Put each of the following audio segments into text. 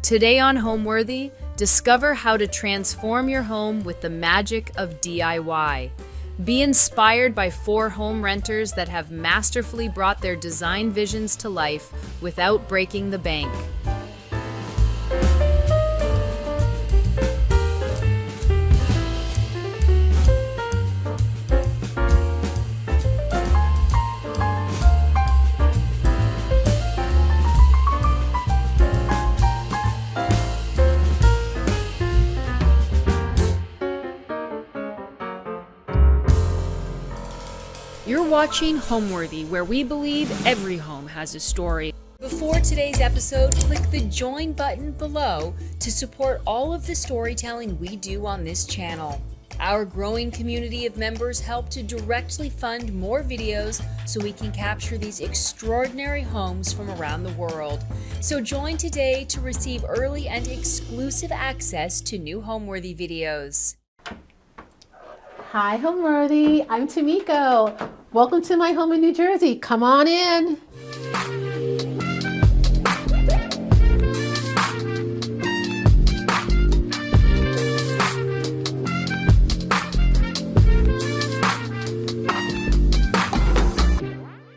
Today on Homeworthy, discover how to transform your home with the magic of DIY. Be inspired by 4 home renters that have masterfully brought their design visions to life without breaking the bank. You're watching Homeworthy, where we believe every home has a story. Before today's episode, click the join button below to support all of the storytelling we do on this channel. Our growing community of members help to directly fund more videos so we can capture these extraordinary homes from around the world. So join today to receive early and exclusive access to new Homeworthy videos. Hi Homeworthy, I'm Tamiko. Welcome to my home in New Jersey. Come on in.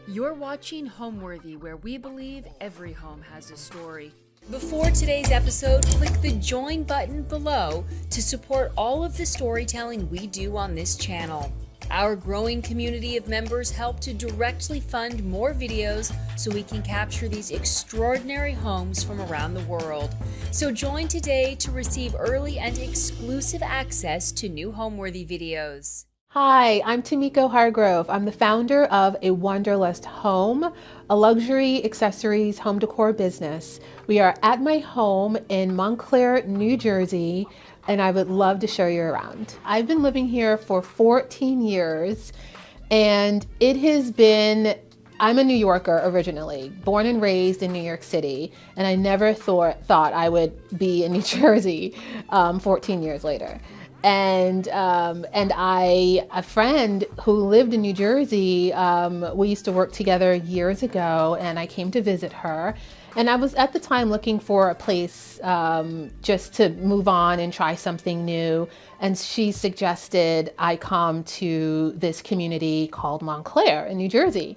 You're watching Homeworthy, where we believe every home has a story. Before today's episode, click the join button below to support all of the storytelling we do on this channel. Our growing community of members help to directly fund more videos so we can capture these extraordinary homes from around the world. So join today to receive early and exclusive access to new Homeworthy videos. Hi, I'm Tamiko Hargrove. I'm the founder of A Wanderlust Home, a luxury accessories home decor business. We are at my home in Montclair, New Jersey, and I would love to show you around. I've been living here for 14 years, and it has been, I'm a New Yorker originally, born and raised in New York City, and I never thought I would be in New Jersey 14 years later. And a friend who lived in New Jersey, we used to work together years ago, and I came to visit her. And I was at the time looking for a place just to move on and try something new. And she suggested I come to this community called Montclair in New Jersey.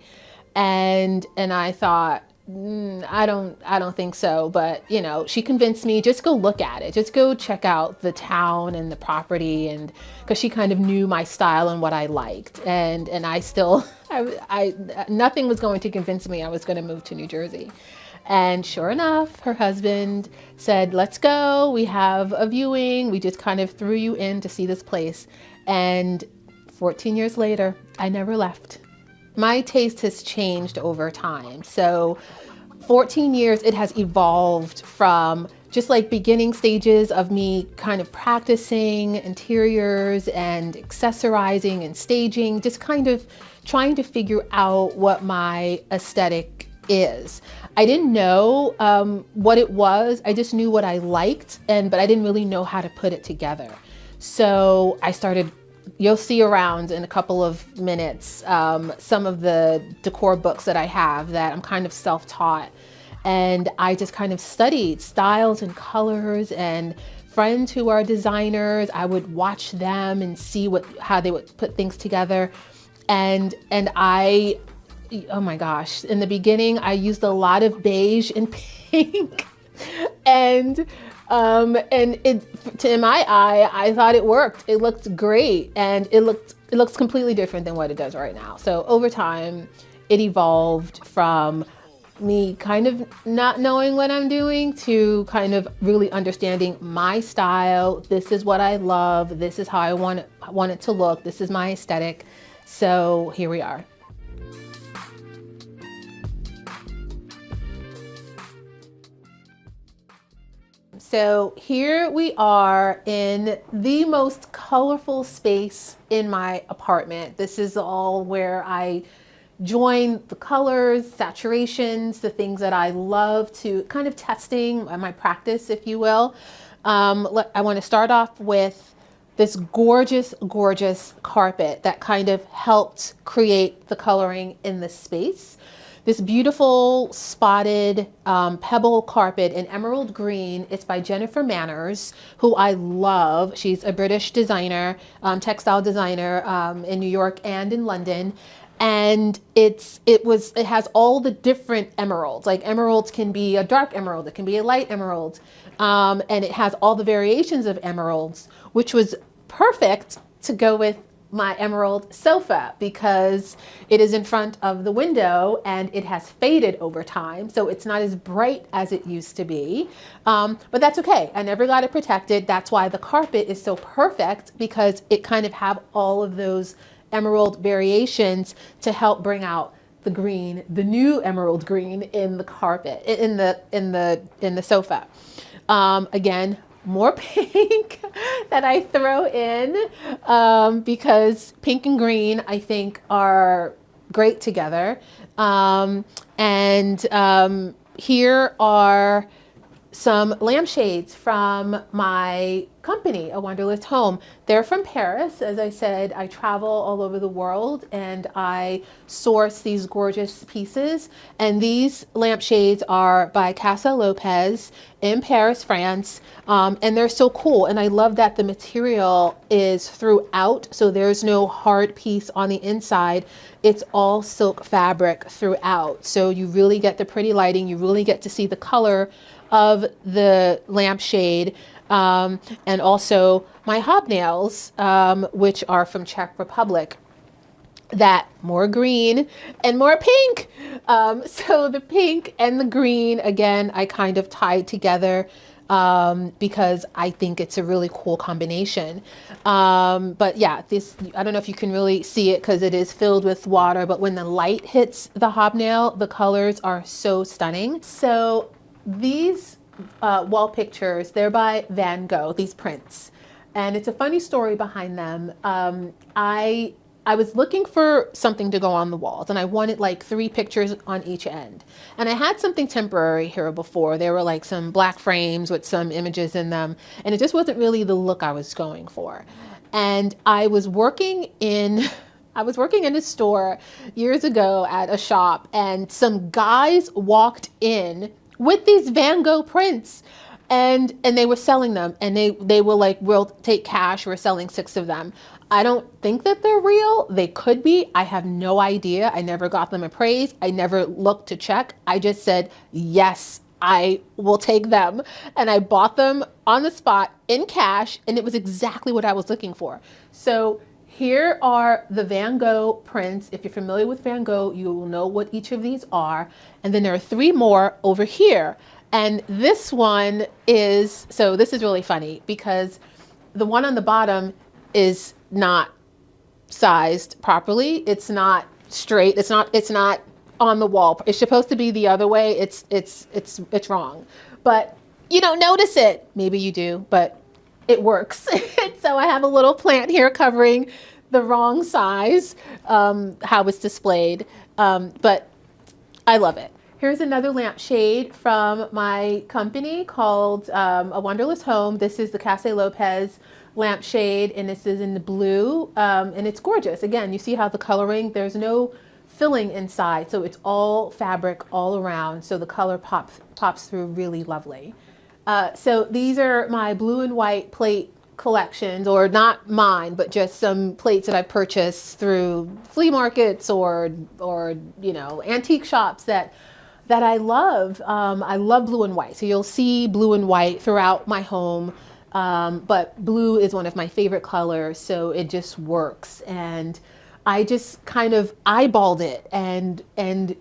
And I thought, I don't think so, but you know, she convinced me, just go look at it, just go check out the town and the property, and because she kind of knew my style and what I liked, and I still, I nothing was going to convince me I was going to move to New Jersey. And sure enough, her husband said, let's go, we have a viewing, we just kind of threw you in to see this place. And 14 years later, I never left. My taste has changed over time. So 14 years, it has evolved from just like beginning stages of me kind of practicing interiors and accessorizing and staging, just kind of trying to figure out what my aesthetic is. I didn't know what it was. I just knew what I liked, but I didn't really know how to put it together. So I started, you'll see around in a couple of minutes, some of the decor books that I have that I'm kind of self-taught. And I just kind of studied styles and colors, and friends who are designers, I would watch them and see how they would put things together. And I, oh my gosh, in the beginning, I used a lot of beige and pink. And in my eye, I thought it worked. It looked great, and it looks completely different than what it does right now. So over time, it evolved from me kind of not knowing what I'm doing to kind of really understanding my style. This is what I love. This is how I want it to look. This is my aesthetic. So here we are. So here we are in the most colorful space in my apartment. This is all where I join the colors, saturations, the things that I love to kind of testing my practice, if you will. I want to start off with this gorgeous, gorgeous carpet that kind of helped create the coloring in the space. this beautiful spotted pebble carpet in emerald green. It's by Jennifer Manners, who I love. She's a British designer, textile designer in New York and in London. And it has all the different emeralds. Like emeralds can be a dark emerald, it can be a light emerald, and it has all the variations of emeralds, which was perfect to go with my emerald sofa because it is in front of the window and it has faded over time, so it's not as bright as it used to be, but that's okay. I never got it protected. That's why the carpet is so perfect, because it kind of have all of those emerald variations to help bring out the green, the new emerald green in the carpet, in the sofa. Again, more pink that I throw in because pink and green I think are great together. Here are some lampshades from my company, A Wanderlust Home. They're from Paris. As I said, I travel all over the world and I source these gorgeous pieces. And these lampshades are by Casa Lopez in Paris, France. And they're so cool. And I love that the material is throughout. So there's no hard piece on the inside. It's all silk fabric throughout. So you really get the pretty lighting. You really get to see the color of the lampshade, and also my hobnails, which are from Czech Republic, that more green and more pink. So the pink and the green, again, I kind of tied together because I think it's a really cool combination. But yeah, this, I don't know if you can really see it because it is filled with water, but when the light hits the hobnail, the colors are so stunning. So these wall pictures, they're by Van Gogh, these prints. And it's a funny story behind them. I was looking for something to go on the walls and I wanted like 3 pictures on each end. And I had something temporary here before. There were like some black frames with some images in them. And it just wasn't really the look I was going for. And I was working in a store years ago at a shop, and some guys walked in with these Van Gogh prints, and they were selling them, and they were like, we'll take cash, we're selling 6 of them. I don't think that they're real. They could be. I have no idea. I never got them appraised. I never looked to check. I just said, yes, I will take them. And I bought them on the spot in cash, and it was exactly what I was looking for. So here are the Van Gogh prints. If you're familiar with Van Gogh, you will know what each of these are. And then there are 3 more over here. And this one is, so this is really funny because the one on the bottom is not sized properly. It's not straight. It's not on the wall. It's supposed to be the other way. It's wrong. But you don't notice it. Maybe you do, but it works. So I have a little plant here covering the wrong size, how it's displayed, but I love it. Here's another lampshade from my company called A Wanderlust Home. This is the Casa Lopez lampshade, and this is in the blue, and it's gorgeous. Again, you see how the coloring, there's no filling inside, so it's all fabric all around, so the color pops through really lovely. So these are my blue and white plate collections, or not mine, but just some plates that I purchased through flea markets or you know, antique shops that I love. I love blue and white. So you'll see blue and white throughout my home. But blue is one of my favorite colors, so it just works. And I just kind of eyeballed it and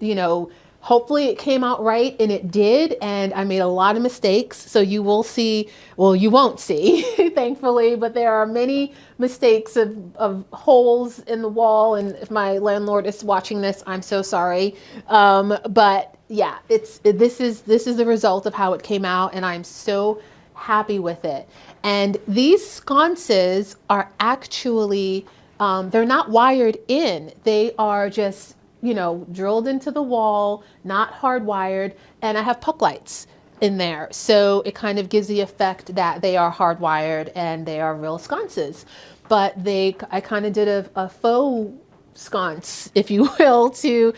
you know, hopefully it came out right, and it did, and I made a lot of mistakes. So you will see, well, you won't see, thankfully, but there are many mistakes of holes in the wall. And if my landlord is watching this, I'm so sorry. But yeah, this is the result of how it came out, and I'm so happy with it. And these sconces are actually, they're not wired in. They are just, you know, drilled into the wall, not hardwired, and I have puck lights in there. So it kind of gives the effect that they are hardwired and they are real sconces. But I kind of did a faux sconce, if you will, to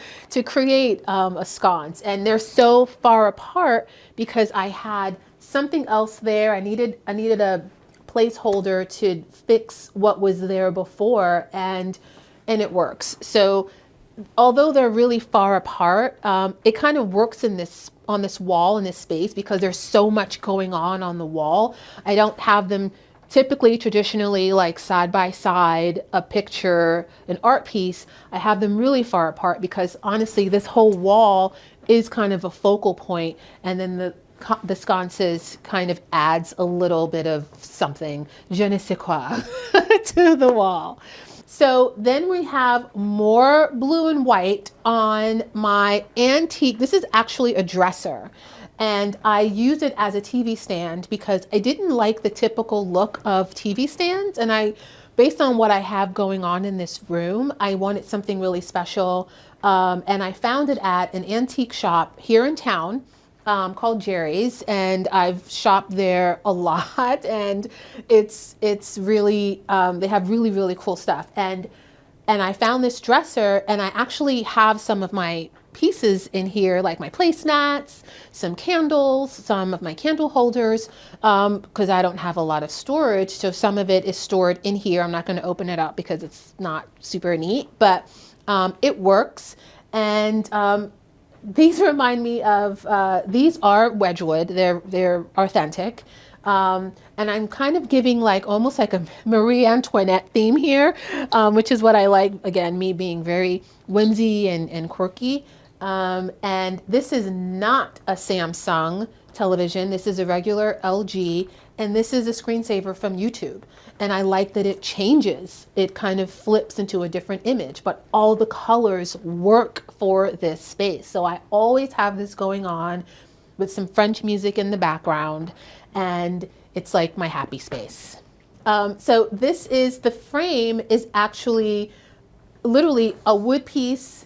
create a sconce. And they're so far apart because I had something else there. I needed a placeholder to fix what was there before, and it works. So although they're really far apart, it kind of works in this on this wall in this space because there's so much going on the wall. I don't have them typically traditionally like side by side, a picture, an art piece. I have them really far apart because honestly, this whole wall is kind of a focal point, and then the sconces kind of adds a little bit of something, je ne sais quoi, to the wall. So then we have more blue and white on my antique. This is actually a dresser, and I used it as a TV stand because I didn't like the typical look of TV stands. And based on what I have going on in this room, I wanted something really special. And I found it at an antique shop here in town called Jerry's, and I've shopped there a lot, and it's really they have really cool stuff. And I found this dresser, and I actually have some of my pieces in here, like my placemats, some candles, some of my candle holders, because I don't have a lot of storage. So some of it is stored in here. I'm not going to open it up because it's not super neat, but it works. And these remind me of, these are Wedgwood. They're authentic. And I'm kind of giving like almost like a Marie Antoinette theme here, which is what I like. Again, me being very whimsy and quirky. And this is not a Samsung television. This is a regular LG, and this is a screensaver from YouTube. And I like that it changes. It kind of flips into a different image, but all the colors work for this space. So I always have this going on with some French music in the background, and it's like my happy space. So the frame is actually literally a wood piece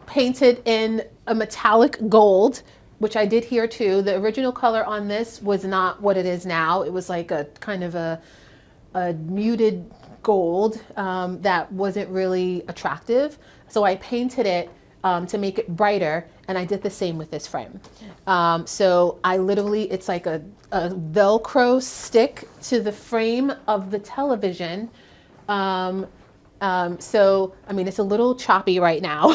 painted in a metallic gold, which I did here too. The original color on this was not what it is now. It was like a kind of a muted gold that wasn't really attractive. So I painted it to make it brighter, and I did the same with this frame. So I literally, it's like a Velcro stick to the frame of the television. So, I mean, it's a little choppy right now.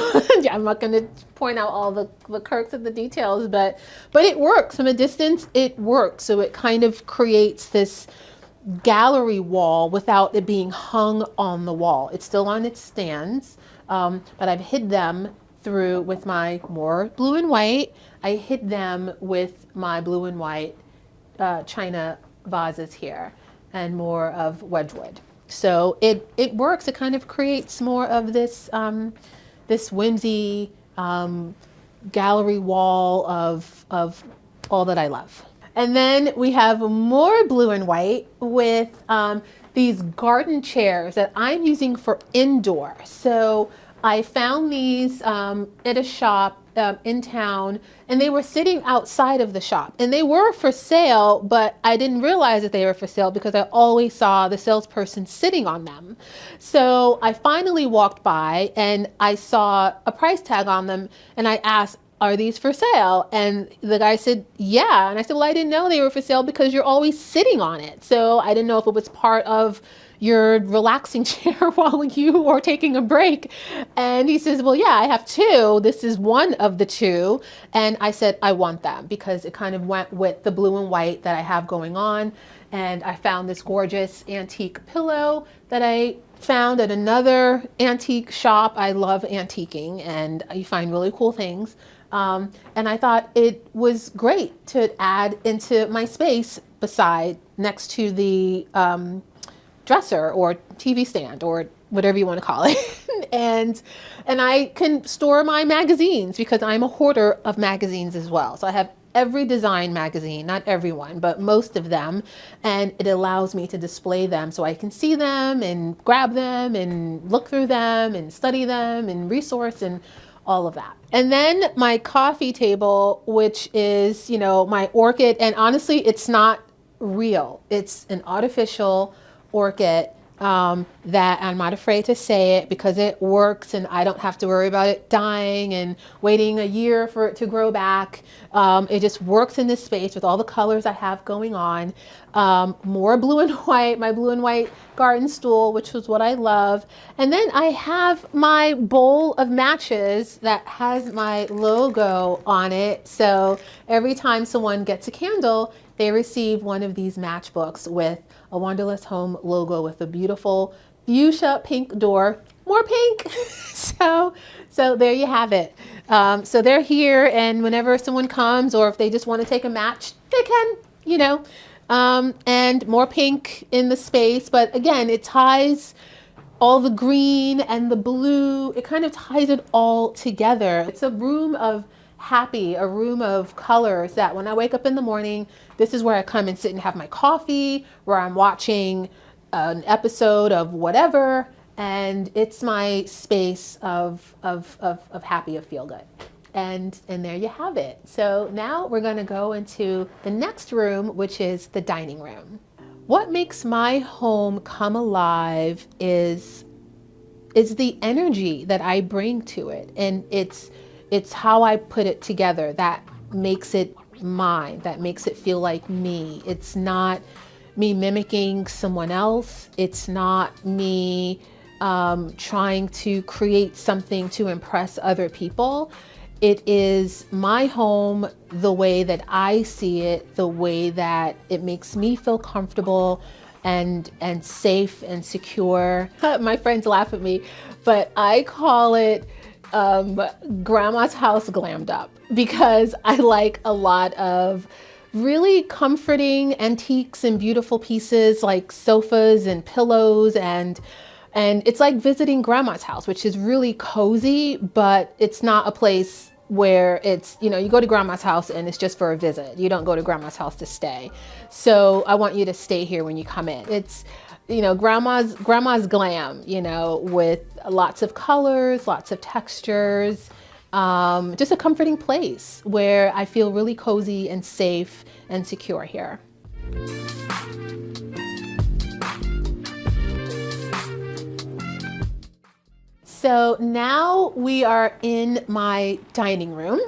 I'm not going to point out all the quirks of the details, but it works. From a distance, it works. So it kind of creates this gallery wall without it being hung on the wall. It's still on its stands, but I've hid them with my more blue and white. I hid them with my blue and white china vases here and more of Wedgwood. So it works. It kind of creates more of this this whimsy gallery wall of all that I love. And then we have more blue and white with these garden chairs that I'm using for indoor. So I found these at a shop in town, and they were sitting outside of the shop, and they were for sale, but I didn't realize that they were for sale because I always saw the salesperson sitting on them. So I finally walked by and I saw a price tag on them, and I asked, "Are these for sale?" And the guy said, "Yeah." And I said, "Well, I didn't know they were for sale because you're always sitting on it. So I didn't know if it was part of your relaxing chair while you are taking a break." And he says, "Well, yeah, I have two. This is one of the two." And I said, "I want them," because it kind of went with the blue and white that I have going on. And I found this gorgeous antique pillow that I found at another antique shop. I love antiquing, and you find really cool things. And I thought it was great to add into my space next to the dresser or TV stand or whatever you want to call it. and I can store my magazines because I'm a hoarder of magazines as well. So I have every design magazine, not everyone, but most of them. And it allows me to display them so I can see them and grab them and look through them and study them and resource and all of that. And then my coffee table, which is, my orchid. And honestly, it's not real. It's an artificial orchid. that I'm not afraid to say it because it works and I don't have to worry about it dying and waiting a year for it to grow back. It just works in this space with all the colors I have going on. More blue and white, my blue and white garden stool, which was what I love. And then I have my bowl of matches that has my logo on it. So every time someone gets a candle, they receive one of these matchbooks with a Wanderlust Home logo with a beautiful fuchsia pink door. More pink. so there you have it. So they're here, and whenever someone comes, or if they just want to take a match, they can, you know. And more pink in the space, but again, it ties all the green and the blue. It kind of ties it all together. It's a room of happy, a room of colors that when I wake up in the morning, this is where I come and sit and have my coffee, where I'm watching an episode of whatever, and it's my space of happy, of feel good. And there you have it. So now we're going to go into the next room, which is the dining room. What makes my home come alive is the energy that I bring to it, and it's how I put it together that makes it mine, that makes it feel like me. It's not me mimicking someone else. It's not me trying to create something to impress other people. It is my home the way that I see it, the way that it makes me feel comfortable and safe and secure. My friends laugh at me, but I call it grandma's house glammed up, because I like a lot of really comforting antiques and beautiful pieces like sofas and pillows, and it's like visiting grandma's house, which is really cozy, but it's not a place where it's, you know, you go to grandma's house and it's just for a visit. You don't go to grandma's house to stay. So I want you to stay here when you come in. It's, you know, grandma's glam, you know, with lots of colors, lots of textures, just a comforting place where I feel really cozy and safe and secure here. So now we are in my dining room,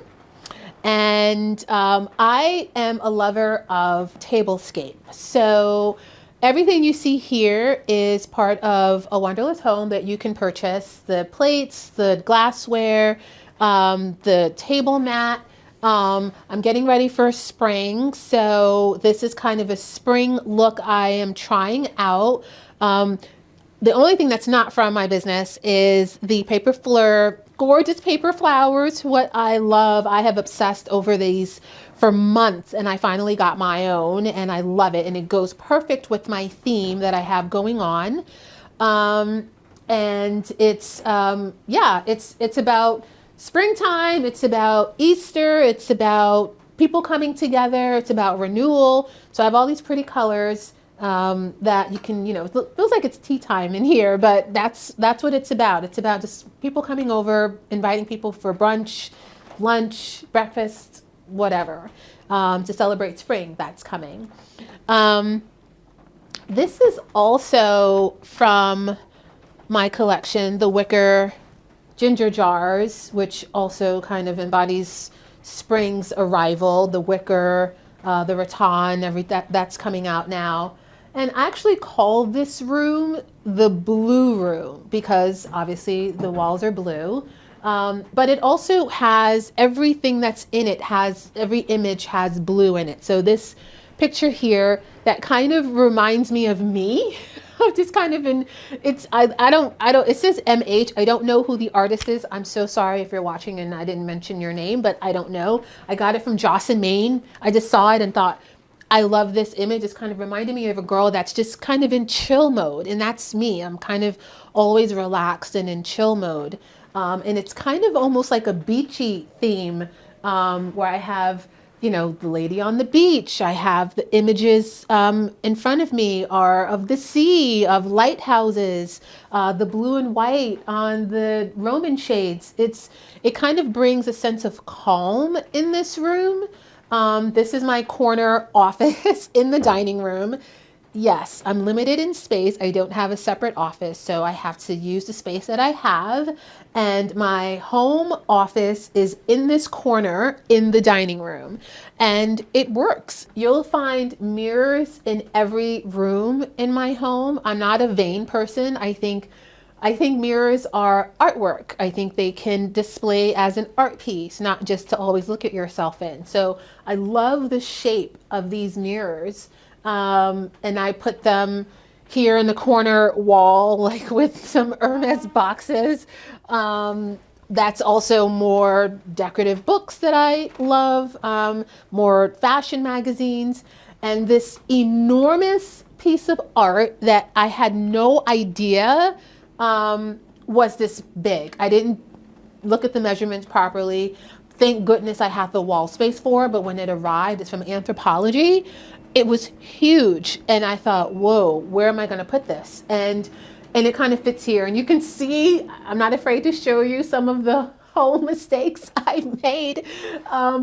and I am a lover of tablescape. So everything you see here is part of a Wanderlust Home that you can purchase. The plates, the glassware, the table mat. I'm getting ready for spring, so this is kind of a spring look I am trying out. The only thing that's not from my business is the paper fleur, gorgeous paper flowers, what I love. I have obsessed over these for months, and I finally got my own, and I love it, and it goes perfect with my theme that I have going on. And it's it's about springtime, it's about Easter, it's about people coming together, it's about renewal. So I have all these pretty colors that you can, you know, it feels like it's tea time in here, but that's what it's about. It's about just people coming over, inviting people for brunch, lunch, breakfast, whatever, to celebrate spring that's coming. This is also from my collection, the wicker ginger jars, which also kind of embodies spring's arrival, the wicker, the rattan, that's coming out now. And I actually call this room the blue room because obviously the walls are blue. But it also has everything that's in it, every image has blue in it. So this picture here, that kind of reminds me of me. Just kind of it says MH. I don't know who the artist is. I'm so sorry if you're watching and I didn't mention your name, but I don't know. I got it from Joss in Maine. I just saw it and thought, I love this image. It's kind of reminded me of a girl that's just kind of in chill mode. And that's me. I'm kind of always relaxed and in chill mode. And it's kind of almost like a beachy theme, where I have, you know, the lady on the beach. I have the images in front of me are of the sea, of lighthouses, the blue and white on the Roman shades. It kind of brings a sense of calm in this room. This is my corner office in the dining room. yes, I'm limited in space. I don't have a separate office, so I have to use the space that I have. And my home office is in this corner in the dining room, and it works. You'll find mirrors in every room in my home. I'm not a vain person. I think mirrors are artwork. I think they can display as an art piece, not just to always look at yourself in. So I love the shape of these mirrors. And I put them here in the corner wall, like with some Hermes boxes. That's also more decorative books that I love, more fashion magazines, and this enormous piece of art that I had no idea was this big. I didn't look at the measurements properly. Thank goodness I have the wall space for, but when it arrived, it's from Anthropologie. It was huge, and I thought, "Whoa, where am I going to put this?" And it kind of fits here, and you can see. I'm not afraid to show you some of the home mistakes I made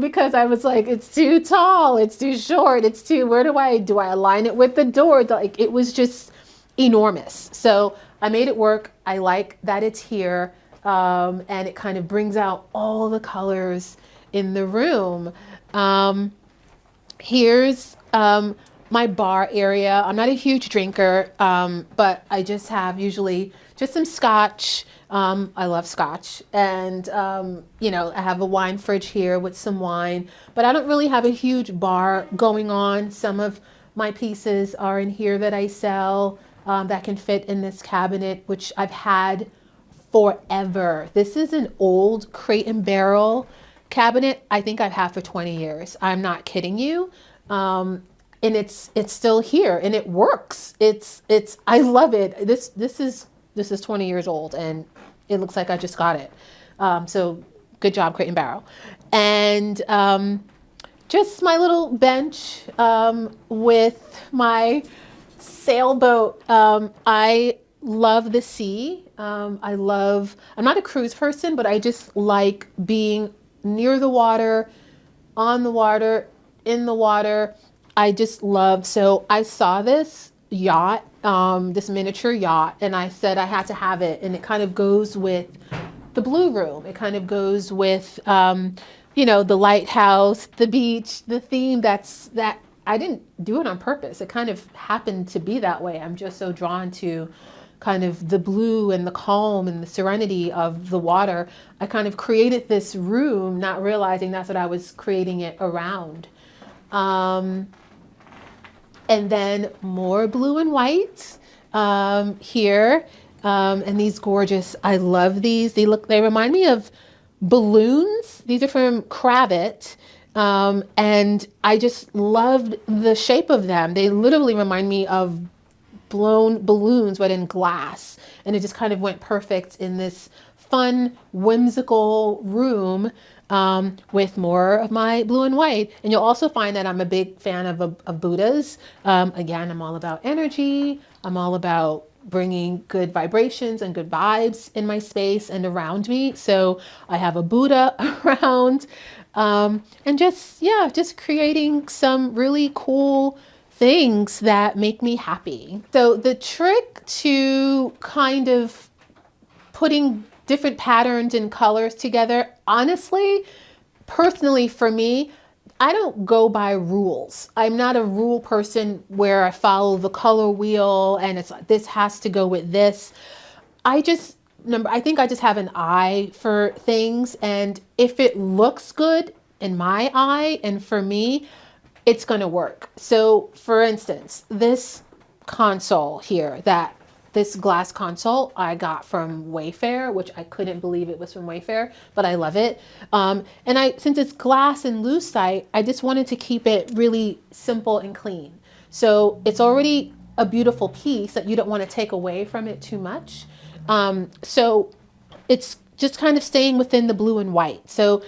because I was like, "It's too tall, it's too short, it's too. Where do I align it with the door?" Like it was just enormous. So I made it work. I like that it's here. And it kind of brings out all the colors in the room. Here's my bar area. I'm not a huge drinker, but I just have usually just some scotch. I love scotch. And, I have a wine fridge here with some wine, but I don't really have a huge bar going on. Some of my pieces are in here that I sell that can fit in this cabinet, which I've had forever. This is an old Crate and Barrel cabinet. I think I've had for 20 years. I'm not kidding you. And it's still here and it works. I love it. This is 20 years old and it looks like I just got it. So good job, Crate and Barrel. And just my little bench with my sailboat. I love the sea. I'm not a cruise person, but I just like being near the water, on the water, in the water. I just love, so I saw this yacht, this miniature yacht, and I said I had to have it. And it kind of goes with the blue room. It kind of goes with, the lighthouse, the beach, the theme that I didn't do it on purpose. It kind of happened to be that way. I'm just so drawn to kind of the blue and the calm and the serenity of the water. I kind of created this room, not realizing that's what I was creating it around. And then more blue and white here. And these gorgeous, I love these. They remind me of balloons. These are from Kravitz. And I just loved the shape of them. They literally remind me of blown balloons, but in glass. And it just kind of went perfect in this fun, whimsical room with more of my blue and white. And you'll also find that I'm a big fan of Buddhas. Again, I'm all about energy. I'm all about bringing good vibrations and good vibes in my space and around me. So I have a Buddha around, and just creating some really cool things that make me happy. So the trick to kind of putting different patterns and colors together, honestly, personally for me, I don't go by rules. I'm not a rule person where I follow the color wheel and it's like, this has to go with this. I think I just have an eye for things. And if it looks good in my eye and for me, it's going to work. So for instance, this console here, this glass console I got from Wayfair, which I couldn't believe it was from Wayfair, but I love it. And since it's glass and lucite, I just wanted to keep it really simple and clean. So it's already a beautiful piece that you don't want to take away from it too much. So it's just kind of staying within the blue and white. So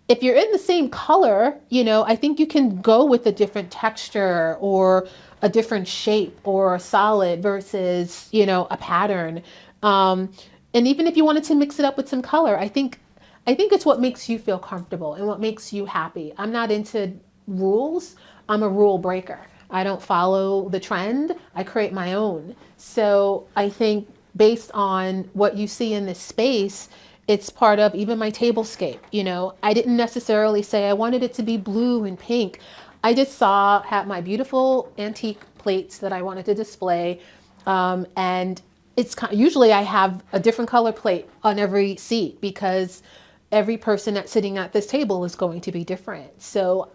if you're in the same color, I think you can go with a different texture or a different shape or a solid versus, a pattern. And even if you wanted to mix it up with some color, I think it's what makes you feel comfortable and what makes you happy. I'm not into rules. I'm a rule breaker. I don't follow the trend. I create my own. So I think based on what you see in this space, it's part of even my tablescape. You know, I didn't necessarily say I wanted it to be blue and pink. I just had my beautiful antique plates that I wanted to display. And usually I have a different color plate on every seat because every person that's sitting at this table is going to be different. So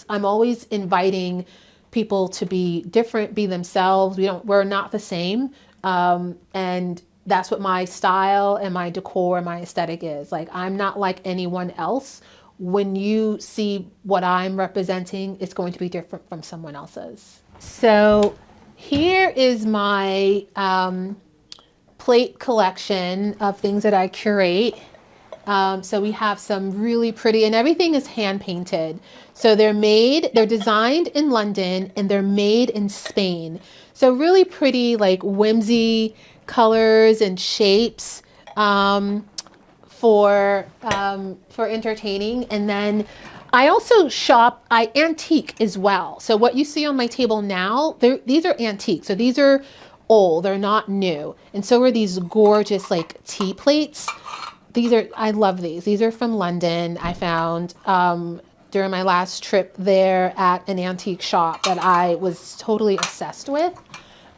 I'm always inviting people to be different, be themselves. We're not the same. And that's what my style and my decor and my aesthetic is. Like, I'm not like anyone else. When you see what I'm representing, it's going to be different from someone else's. So here is my plate collection of things that I curate. So we have some really pretty, and everything is hand painted. So they're designed in London and they're made in Spain. So really pretty, like whimsy colors and shapes for entertaining. And then I also I antique as well. So what you see on my table now, these are antique. So these are old, they're not new. And so are these gorgeous like tea plates. I love these. These are from London. I found during my last trip there at an antique shop that I was totally obsessed with.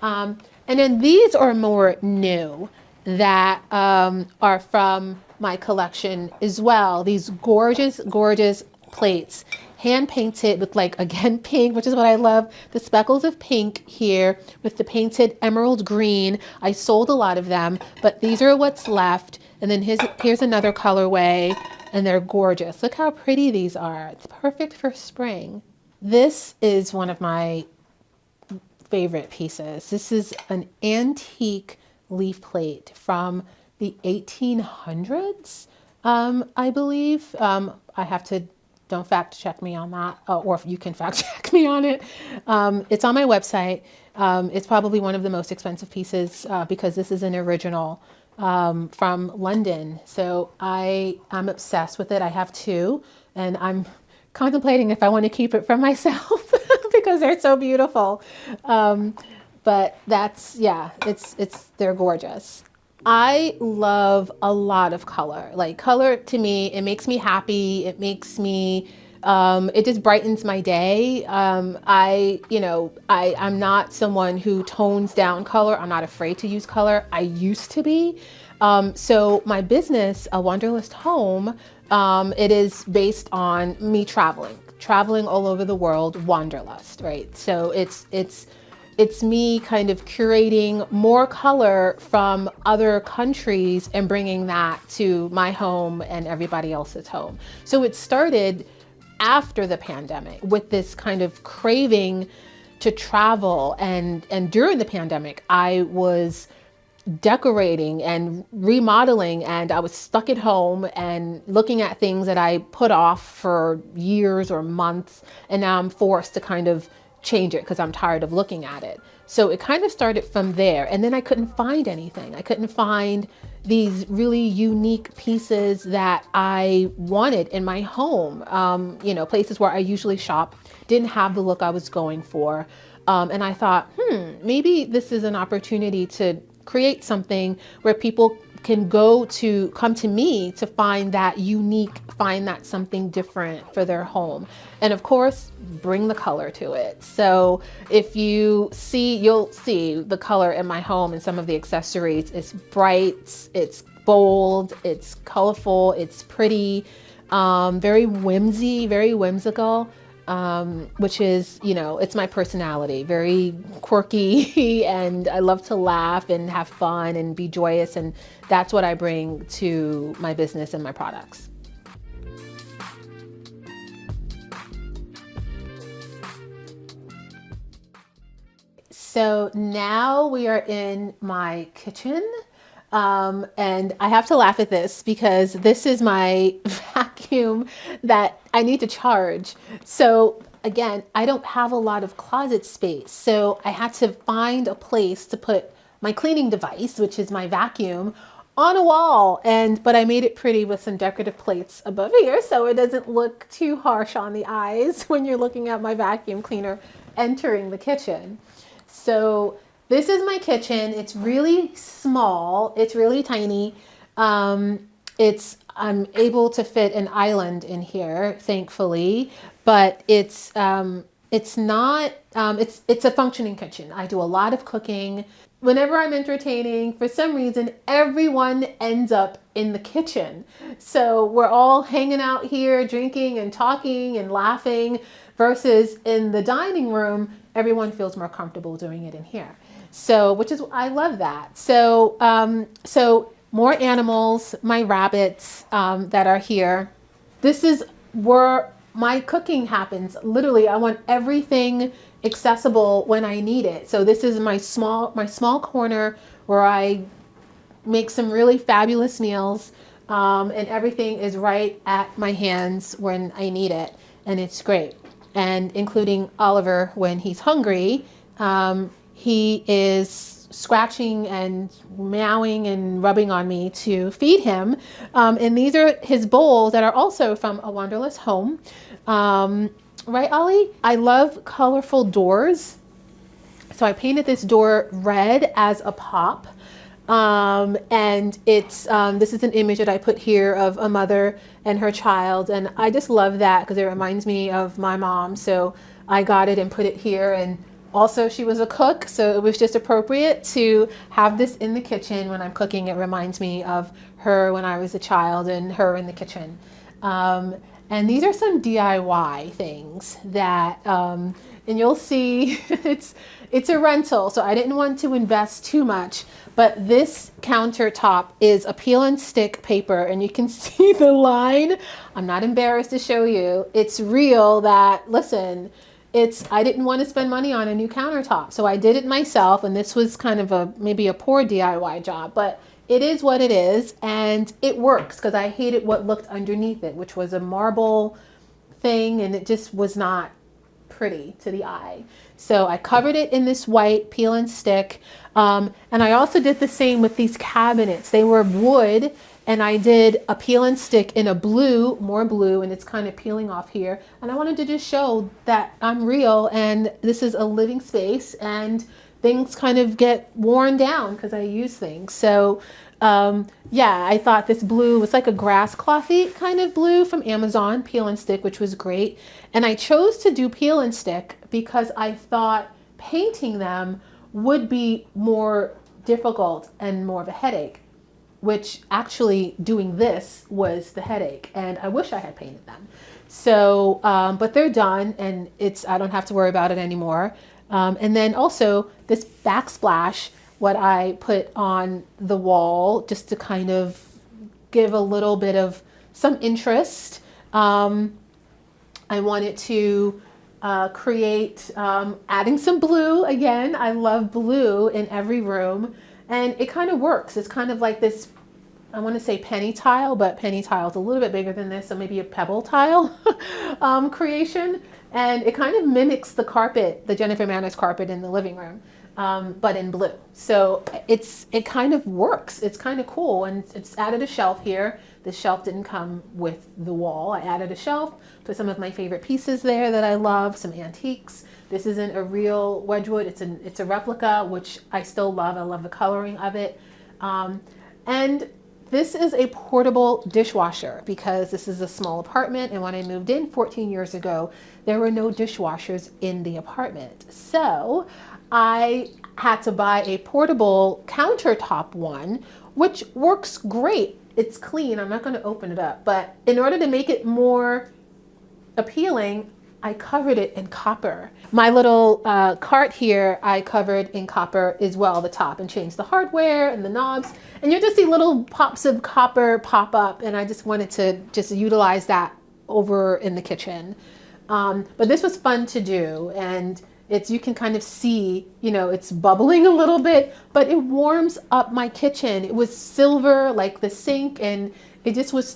And then these are more new that are from my collection as well. These gorgeous, gorgeous plates, hand painted with, like, again, pink, which is what I love. The speckles of pink here with the painted emerald green. I sold a lot of them, but these are what's left. And then here's another colorway, and they're gorgeous. Look how pretty these are. It's perfect for spring. This is one of my favorite pieces. This is an antique leaf plate from the 1800s, I believe. Don't fact check me on that, or if you can fact check me on it. It's on my website. It's probably one of the most expensive pieces because this is an original from London. So I'm obsessed with it. I have two, and I'm contemplating if I want to keep it for myself because they're so beautiful. But they're gorgeous. I love a lot of color. Like, color to me, it makes me happy. It makes me, it just brightens my day. I'm not someone who tones down color. I'm not afraid to use color. I used to be. So my business, A Wanderlust Home, it is based on me traveling all over the world, wanderlust, right? So it's me kind of curating more color from other countries and bringing that to my home and everybody else's home. So it started after the pandemic with this kind of craving to travel. And during the pandemic, I was decorating and remodeling, and I was stuck at home and looking at things that I put off for years or months. And now I'm forced to kind of change it because I'm tired of looking at it. So it kind of started from there. And then I couldn't find anything. I couldn't find these really unique pieces that I wanted in my home. Places where I usually shop didn't have the look I was going for. And I thought, maybe this is an opportunity to create something where people can come to me to find that unique, find that something different for their home. And of course, bring the color to it. So if you'll see the color in my home and some of the accessories. It's bright, it's bold, it's colorful, it's pretty, very whimsical. Which is, it's my personality, very quirky, and I love to laugh and have fun and be joyous. And that's what I bring to my business and my products. So now we are in my kitchen. And I have to laugh at this because this is my vacuum that I need to charge. So again, I don't have a lot of closet space. So I had to find a place to put my cleaning device, which is my vacuum, on a wall, but I made it pretty with some decorative plates above here so it doesn't look too harsh on the eyes when you're looking at my vacuum cleaner entering the kitchen. So this is my kitchen. It's really small. It's really tiny. I'm able to fit an island in here, thankfully, but it's not, it's a functioning kitchen. I do a lot of cooking. Whenever I'm entertaining, for some reason, everyone ends up in the kitchen. So we're all hanging out here, drinking and talking and laughing, versus in the dining room, everyone feels more comfortable doing it in here. So, which is, I love that. So more animals, my rabbits that are here. This is where my cooking happens. Literally, I want everything accessible when I need it. So this is my small corner where I make some really fabulous meals, and everything is right at my hands when I need it, and it's great. And including Oliver when he's hungry, he is scratching and meowing and rubbing on me to feed him. And these are his bowls that are also from A Wanderlust Home. Right, Ollie? I love colorful doors. So I painted this door red as a pop. And it's, this is an image that I put here of a mother and her child. And I just love that because it reminds me of my mom. So I got it and put it here. And also she was a cook, so it was just appropriate to have this in the kitchen when I'm cooking. It reminds me of her when I was a child and her in the kitchen. And these are some DIY things that, and you'll see it's a rental, so I didn't want to invest too much, but this countertop is a peel and stick paper, and you can see the line. I'm not embarrassed to show you. It's real that, listen, I didn't want to spend money on a new countertop, so I did it myself, and this was kind of maybe a poor DIY job, but it is what it is, and it works because I hated what looked underneath it, which was a marble thing, and it just was not pretty to the eye. So I covered it in this white peel and stick, and I also did the same with these cabinets. They were wood, and I did a peel and stick in a blue, more blue, and it's kind of peeling off here. And I wanted to just show that I'm real, and this is a living space, and things kind of get worn down because I use things. So yeah, I thought this blue was like a grass clothy kind of blue from Amazon, peel and stick, which was great. And I chose to do peel and stick because I thought painting them would be more difficult and more of a headache, which actually doing this was the headache, and I wish I had painted them. So, but they're done, and I don't have to worry about it anymore. And then also this backsplash, what I put on the wall just to kind of give a little bit of some interest. I wanted to create, adding some blue again. I love blue in every room, and it kind of works. It's kind of like this, I want to say penny tile, but penny tile is a little bit bigger than this, so maybe a pebble tile creation. And it kind of mimics the carpet, the Jennifer Manners carpet in the living room, but in blue. So it kind of works. It's kind of cool. And it's added a shelf here. The shelf didn't come with the wall. I added a shelf, put some of my favorite pieces there that I love, some antiques. This isn't a real Wedgwood. It's a replica, which I still love. I love the coloring of it. And this is a portable dishwasher because this is a small apartment, and when I moved in 14 years ago, there were no dishwashers in the apartment. So I had to buy a portable countertop one, which works great. It's clean. I'm not going to open it up, but in order to make it more appealing, I covered it in copper. My little cart here, I covered in copper as well, the top, and changed the hardware and the knobs. And you'll just see little pops of copper pop up, and I just wanted to just utilize that over in the kitchen. But this was fun to do, and you can kind of see, it's bubbling a little bit, but it warms up my kitchen. It was silver, like the sink, and it just was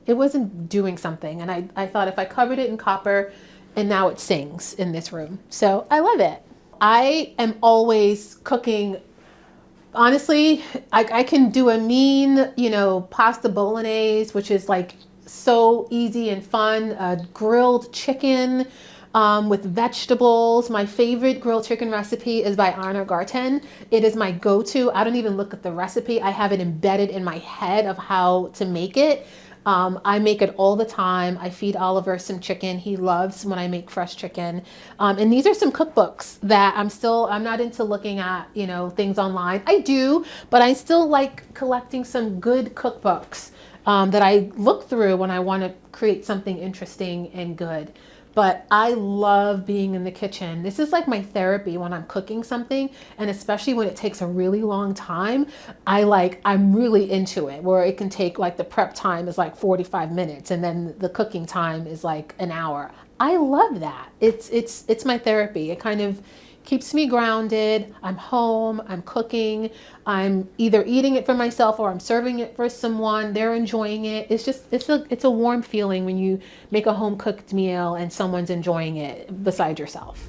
it wasn't doing something. And I thought if I covered it in copper, and now it sings in this room. So I love it. I am always cooking Honestly, I can do a mean, pasta bolognese, which is like so easy and fun. Grilled chicken with vegetables. My favorite grilled chicken recipe is by Anna Garten. It is my go-to. I don't even look at the recipe. I have it embedded in my head of how to make it. I make it all the time. I feed Oliver some chicken. He loves when I make fresh chicken. And these are some cookbooks that I'm not into looking at, things online. I do, but I still like collecting some good cookbooks that I look through when I want to create something interesting and good. But I love being in the kitchen. This is like my therapy when I'm cooking something, and especially when it takes a really long time, I'm really into it, where it can take like the prep time is like 45 minutes and then the cooking time is like an hour. I love that. It's my therapy. It kind of keeps me grounded. I'm home, I'm cooking, I'm either eating it for myself or I'm serving it for someone. They're enjoying it. It's a warm feeling when you make a home cooked meal and someone's enjoying it beside yourself.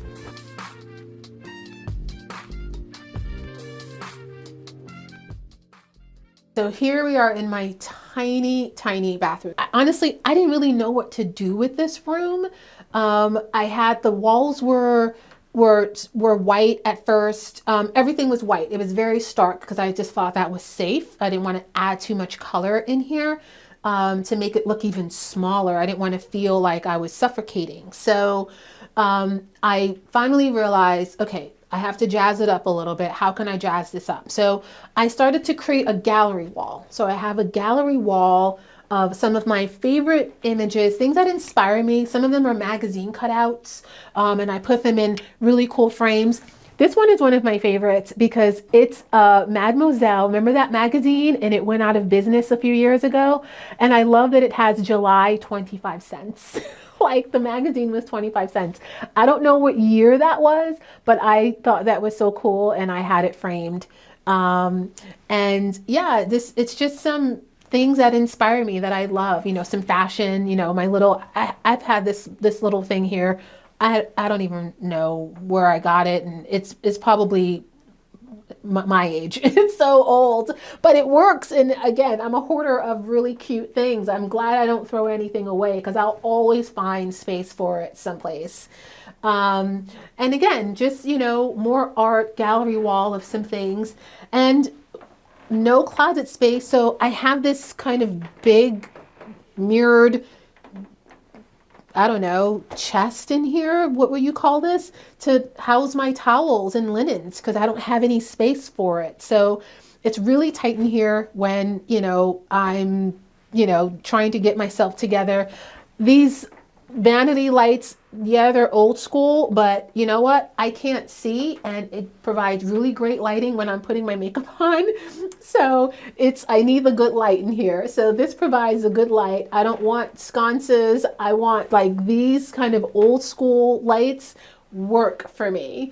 So here we are in my tiny, tiny bathroom. Honestly, I didn't really know what to do with this room. The walls were white at first. Everything was white. It was very stark because I just thought that was safe. I didn't want to add too much color in here to make it look even smaller. I didn't want to feel like I was suffocating. So I finally realized, okay, I have to jazz it up a little bit. How can I jazz this up? So I started to create a gallery wall. So I have a gallery wall of some of my favorite images, things that inspire me. Some of them are magazine cutouts, and I put them in really cool frames. This one is one of my favorites because it's Mademoiselle. Remember that magazine? And it went out of business a few years ago. And I love that it has July 25 cents. Like the magazine was 25 cents. I don't know what year that was, but I thought that was so cool and I had it framed. And yeah, it's just some things that inspire me that I love, some fashion, I've had this little thing here. I don't even know where I got it, and it's probably my age. It's so old, but it works. And again, I'm a hoarder of really cute things. I'm glad I don't throw anything away because I'll always find space for it someplace. And again, just, more art, gallery wall of some things, and no closet space. So I have this kind of big mirrored, I don't know, chest in here. What would you call this? To house my towels and linens because I don't have any space for it. So it's really tight in here when, I'm, trying to get myself together. These vanity lights, yeah, they're old school, but you know what? I can't see, and it provides really great lighting when I'm putting my makeup on. So I need the good light in here. So this provides a good light. I don't want sconces. I want like these kind of old school lights work for me.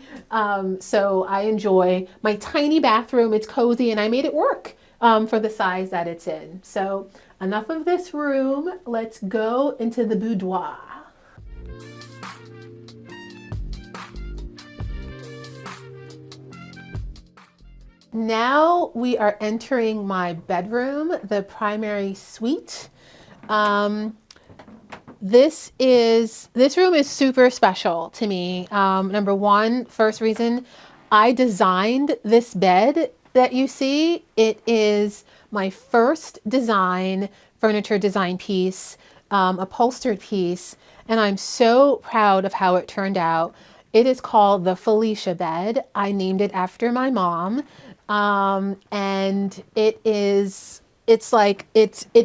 So I enjoy my tiny bathroom. It's cozy and I made it work for the size that it's in. So enough of this room. Let's go into the boudoir. Now we are entering my bedroom, the primary suite. This room is super special to me. Number one, first reason, I designed this bed that you see. It is my first furniture design piece, upholstered piece, and I'm so proud of how it turned out. It is called the Felicia bed. I named it after my mom. And it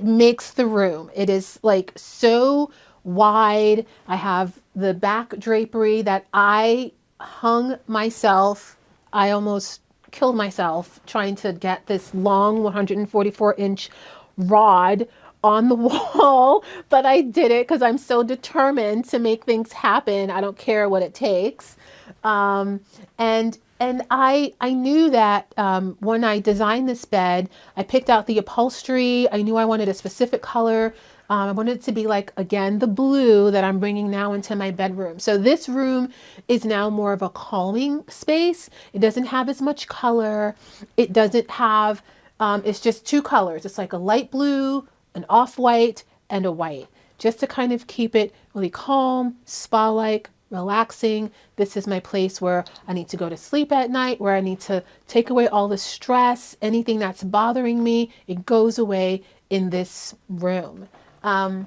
makes the room. It is like so wide. I have the back drapery that I hung myself. I almost killed myself trying to get this long 144-inch rod on the wall, but I did it because I'm so determined to make things happen. I don't care what it takes. And I knew that when I designed this bed, I picked out the upholstery. I knew I wanted a specific color. I wanted it to be like, again, the blue that I'm bringing now into my bedroom. So this room is now more of a calming space. It doesn't have as much color. It doesn't have, it's just two colors. It's like a light blue, an off-white, and a white, just to kind of keep it really calm, spa-like, relaxing. This is my place where I need to go to sleep at night, where I need to take away all the stress, anything that's bothering me, it goes away in this room. I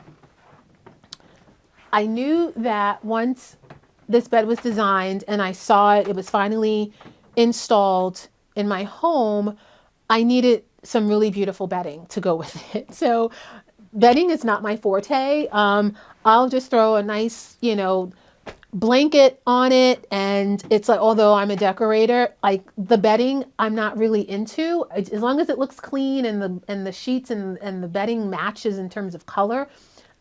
knew that once this bed was designed and I saw it, it was finally installed in my home, I needed some really beautiful bedding to go with it. So bedding is not my forte. I'll just throw a nice, blanket on it, and it's like, although I'm a decorator, like the bedding I'm not really into. As long as it looks clean and the sheets and the bedding matches in terms of color,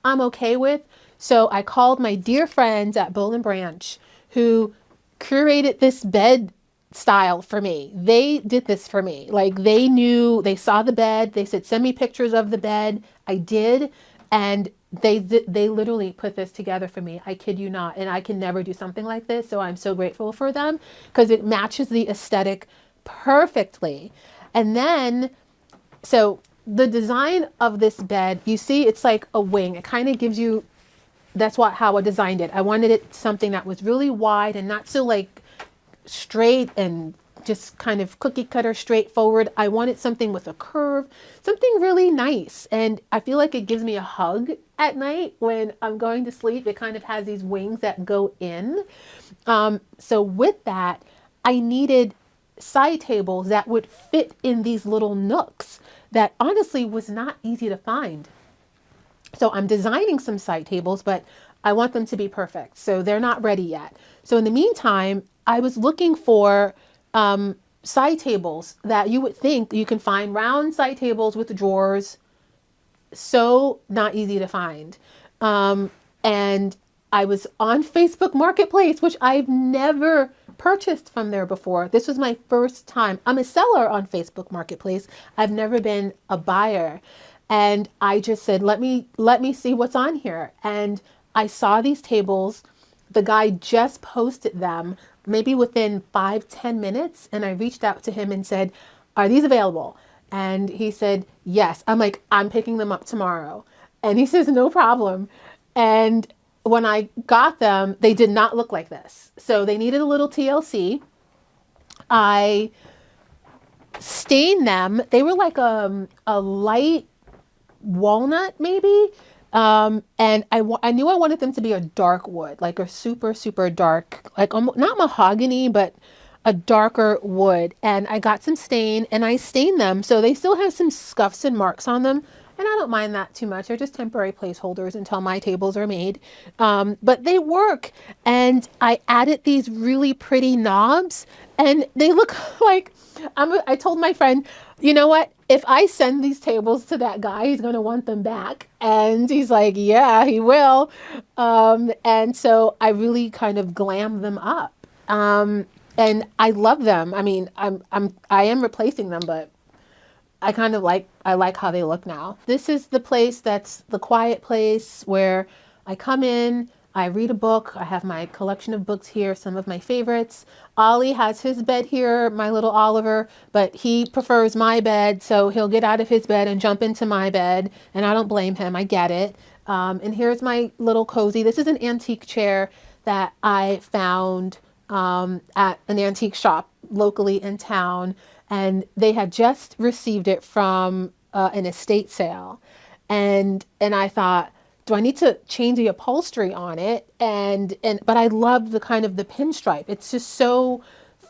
I'm okay with. So I called my dear friends at Boll and Branch who curated this bed style for me. They did this for me. Like, they knew, they saw the bed, they said send me pictures of the bed. I did, and they literally put this together for me. I kid you not. And I can never do something like this, so I'm so grateful for them because it matches the aesthetic perfectly. And then, so the design of this bed, you see, it's like a wing. It kind of gives you, that's how I designed it. I wanted it something that was really wide and not so like straight and just kind of cookie cutter straightforward. I wanted something with a curve, something really nice. And I feel like it gives me a hug at night when I'm going to sleep. It kind of has these wings that go in. So with that, I needed side tables that would fit in these little nooks that honestly was not easy to find. So I'm designing some side tables, but I want them to be perfect. So they're not ready yet. So in the meantime, I was looking for side tables that you would think you can find, round side tables with drawers. So not easy to find. And I was on Facebook Marketplace, which I've never purchased from there before. This was my first time. I'm a seller on Facebook Marketplace. I've never been a buyer. And I just said, let me see what's on here. And I saw these tables. The guy just posted them maybe within 5-10 minutes. And I reached out to him and said, are these available? And he said, yes. I'm like, I'm picking them up tomorrow. And he says, no problem. And when I got them, they did not look like this. So they needed a little TLC. I stained them. They were like a light walnut maybe. And I knew I wanted them to be a dark wood, like a super, super dark, like not mahogany, but a darker wood. And I got some stain and I stained them. So they still have some scuffs and marks on them. And I don't mind that too much. They're just temporary placeholders until my tables are made. But they work. And I added these really pretty knobs and they look like, I told my friend, you know what? If I send these tables to that guy, he's going to want them back. And he's like, yeah, he will. And so I really kind of glammed them up. And I love them. I mean, I am replacing them, but I like how they look now. This is the place that's the quiet place where I come in, I read a book. I have my collection of books here, some of my favorites. Ollie has his bed here, my little Oliver, but he prefers my bed, so he'll get out of his bed and jump into my bed, and I don't blame him. I get it. And here's my little cozy. This is an antique chair that I found at an antique shop locally in town, and they had just received it from an estate sale. And I thought, do I need to change the upholstery on it? But I love the kind of the pinstripe. It's just so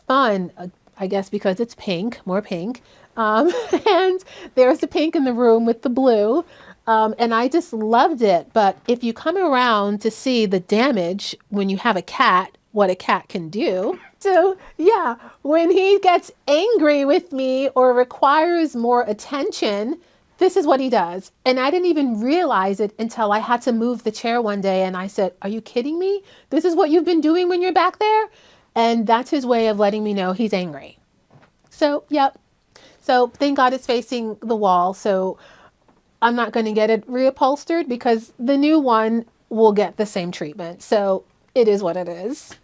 fun, I guess because it's pink, more pink. And there's the pink in the room with the blue. And I just loved it. But if you come around to see the damage when you have a cat, what a cat can do. So yeah, when he gets angry with me or requires more attention, this is what he does. And I didn't even realize it until I had to move the chair one day. And I said, are you kidding me? This is what you've been doing when you're back there? And that's his way of letting me know he's angry. So, yep. So thank God it's facing the wall. So I'm not going to get it reupholstered because the new one will get the same treatment. So it is what it is.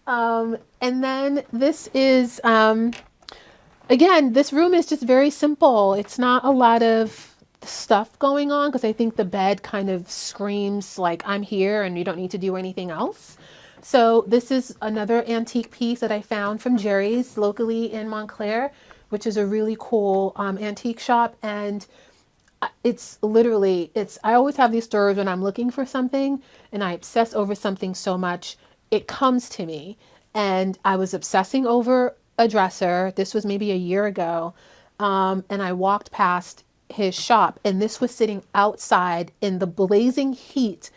And then this is, again, this room is just very simple. It's not a lot of stuff going on because I think the bed kind of screams like I'm here and you don't need to do anything else. So this is another antique piece that I found from Jerry's locally in Montclair, which is a really cool antique shop. And it's literally, I always have these stories when I'm looking for something and I obsess over something so much, it comes to me. And I was obsessing over a dresser. This was maybe a year ago. And I walked past his shop and this was sitting outside in the blazing heat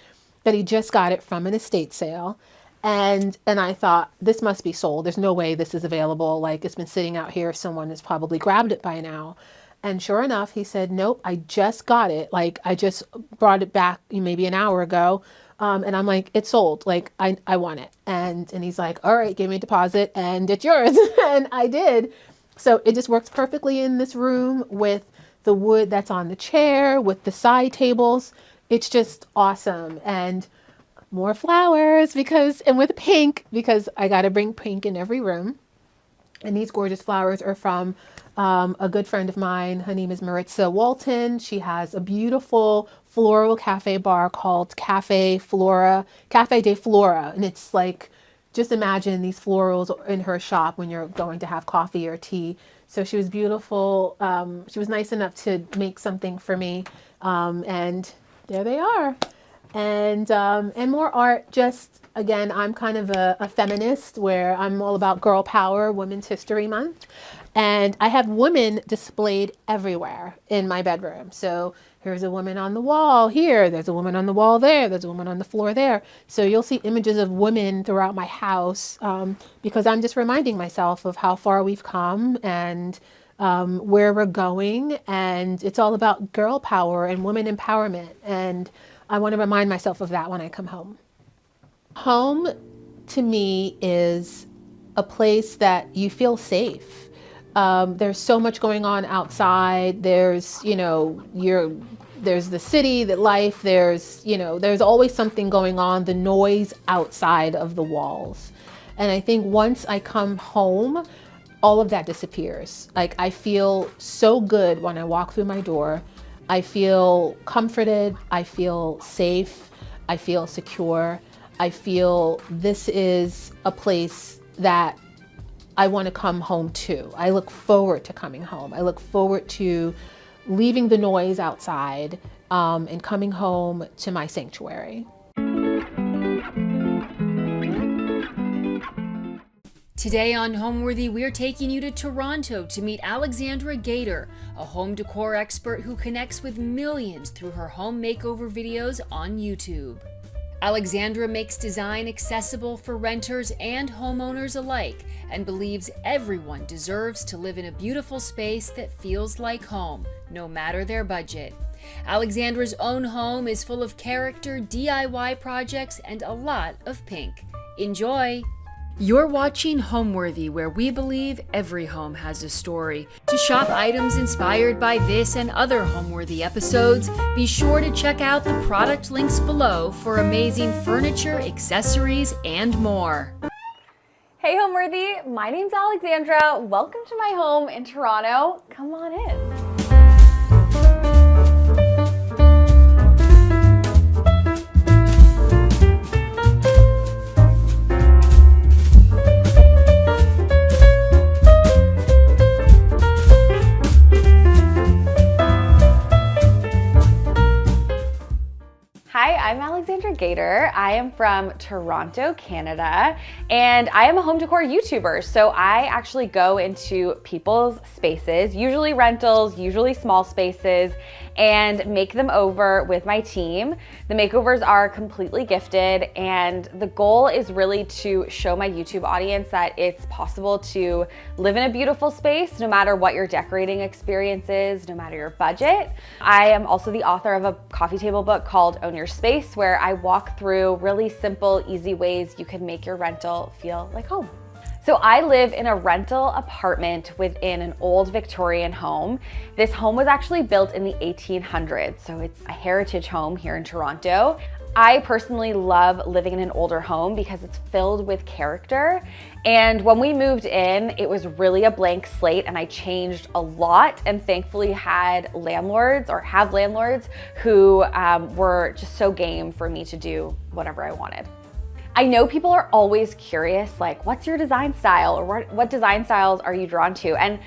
that he just got it from an estate sale. And I thought, this must be sold. There's no way this is available. Like, it's been sitting out here. Someone has probably grabbed it by now. And sure enough, he said, nope, I just got it. Like, I just brought it back maybe an hour ago. And I'm like, it's sold. Like, I want it. And he's like, all right, give me a deposit and it's yours. And I did. So it just works perfectly in this room with the wood that's on the chair, with the side tables. It's just awesome. And more flowers and with pink, because I got to bring pink in every room. And these gorgeous flowers are from a good friend of mine. Her name is Maritza Walton. She has a beautiful floral cafe bar called Cafe de Flora. And it's like, just imagine these florals in her shop when you're going to have coffee or tea. So she was beautiful. She was nice enough to make something for me. And there they are. And more art. Just, again, I'm kind of a feminist where I'm all about girl power, Women's History Month. And I have women displayed everywhere in my bedroom. So here's a woman on the wall here. There's a woman on the wall there. There's a woman on the floor there. So you'll see images of women throughout my house because I'm just reminding myself of how far we've come and where we're going. And it's all about girl power and women empowerment. And I want to remind myself of that when I come home. Home to me is a place that you feel safe. There's so much going on outside. There's, there's the city, the life, there's always something going on, the noise outside of the walls. And I think once I come home, all of that disappears. Like, I feel so good when I walk through my door. I feel comforted, I feel safe, I feel secure. I feel this is a place that I want to come home to. I look forward to coming home. I look forward to leaving the noise outside and coming home to my sanctuary. Today on Homeworthy, we're taking you to Toronto to meet Alexandra Gator, a home decor expert who connects with millions through her home makeover videos on YouTube. Alexandra makes design accessible for renters and homeowners alike and believes everyone deserves to live in a beautiful space that feels like home, no matter their budget. Alexandra's own home is full of character, DIY projects, and a lot of pink. Enjoy! You're watching Homeworthy, where we believe every home has a story. To shop items inspired by this and other Homeworthy episodes, be sure to check out the product links below for amazing furniture, accessories, and more. Hey Homeworthy, my name's Alexandra. Welcome to my home in Toronto. Come on in. Hi, I'm Alexandra Gator. I am from Toronto, Canada, and I am a home decor YouTuber. So I actually go into people's spaces, usually rentals, usually small spaces, and make them over with my team. The makeovers are completely gifted, and the goal is really to show my YouTube audience that it's possible to live in a beautiful space no matter what your decorating experience is, no matter your budget. I am also the author of a coffee table book called Own Your Space, where I walk through really simple, easy ways you can make your rental feel like home. So I live in a rental apartment within an old Victorian home. This home was actually built in the 1800s, so it's a heritage home here in Toronto. I personally love living in an older home because it's filled with character. And when we moved in, it was really a blank slate and I changed a lot, and thankfully have landlords who were just so game for me to do whatever I wanted. I know people are always curious, like, what's your design style, or what design styles are you drawn to? And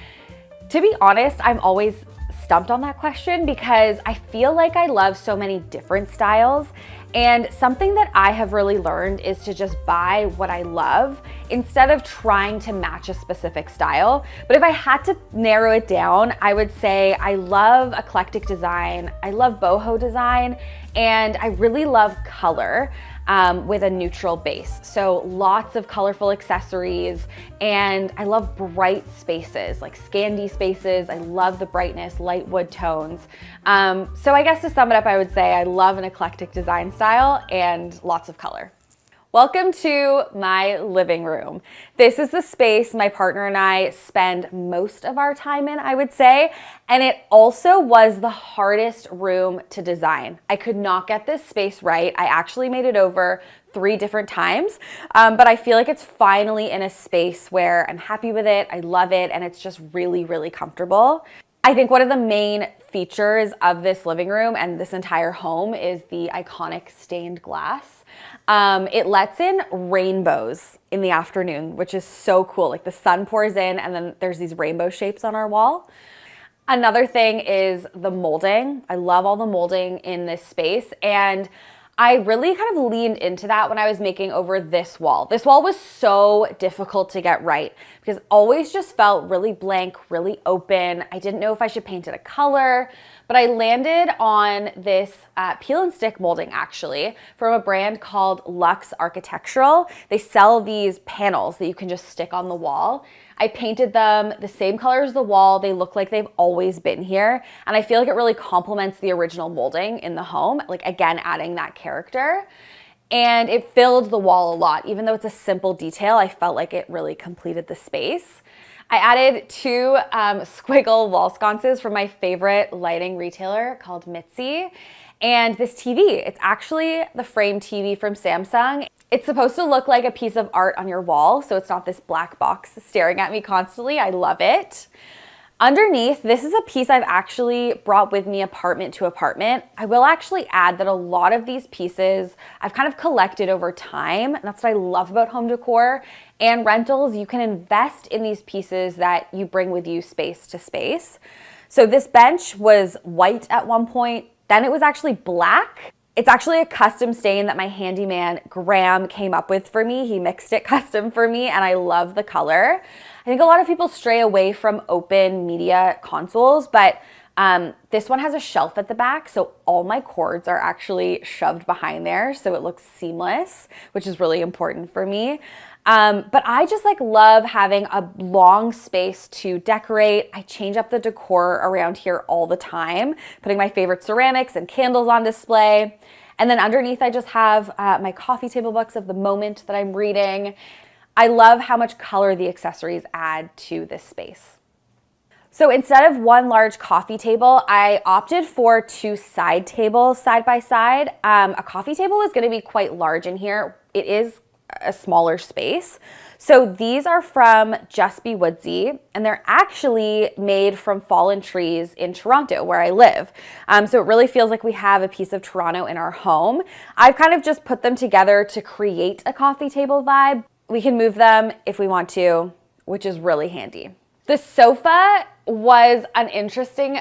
to be honest, I'm always stumped on that question because I feel like I love so many different styles. And something that I have really learned is to just buy what I love instead of trying to match a specific style. But if I had to narrow it down, I would say I love eclectic design, I love boho design, and I really love color. With a neutral base. So lots of colorful accessories, and I love bright spaces, like Scandi spaces. I love the brightness, light wood tones. So I guess to sum it up, I would say I love an eclectic design style and lots of color. Welcome to my living room. This is the space my partner and I spend most of our time in, I would say, and it also was the hardest room to design. I could not get this space right. I actually made it over 3 different times, but I feel like it's finally in a space where I'm happy with it, I love it, and it's just really, really comfortable. I think one of the main features of this living room and this entire home is the iconic stained glass. It lets in rainbows in the afternoon, which is so cool. Like the sun pours in and then there's these rainbow shapes on our wall. Another thing is the molding. I love all the molding in this space, and I really kind of leaned into that when I was making over this wall. This wall was so difficult to get right because it always just felt really blank, really open. I didn't know if I should paint it a color, but I landed on this peel and stick molding actually from a brand called Luxe Architectural. They sell these panels that you can just stick on the wall. I painted them the same color as the wall. They look like they've always been here. And I feel like it really complements the original molding in the home, like again, adding that character. And it filled the wall a lot. Even though it's a simple detail, I felt like it really completed the space. I added 2 squiggle wall sconces from my favorite lighting retailer called Mitzi. And this TV, it's actually the frame TV from Samsung. It's supposed to look like a piece of art on your wall, so it's not this black box staring at me constantly. I love it. Underneath, this is a piece I've actually brought with me apartment to apartment. I will actually add that a lot of these pieces I've kind of collected over time, and that's what I love about home decor and rentals. You can invest in these pieces that you bring with you space to space. So this bench was white at one point, then it was actually black. It's actually a custom stain that my handyman Graham came up with for me. He mixed it custom for me and I love the color. I think a lot of people stray away from open media consoles, but this one has a shelf at the back, so all my cords are actually shoved behind there, so it looks seamless, which is really important for me. But I just love having a long space to decorate. I change up the decor around here all the time, putting my favorite ceramics and candles on display. And then underneath, I just have my coffee table books of the moment that I'm reading. I love how much color the accessories add to this space. So instead of one large coffee table, I opted for 2 side tables side by side. A coffee table is going to be quite large in here. It is a smaller space. So these are from Just Be Woodsy, and they're actually made from fallen trees in Toronto, where I live. So it really feels like we have a piece of Toronto in our home. I've kind of just put them together to create a coffee table vibe. We can move them if we want to, which is really handy. The sofa was an interesting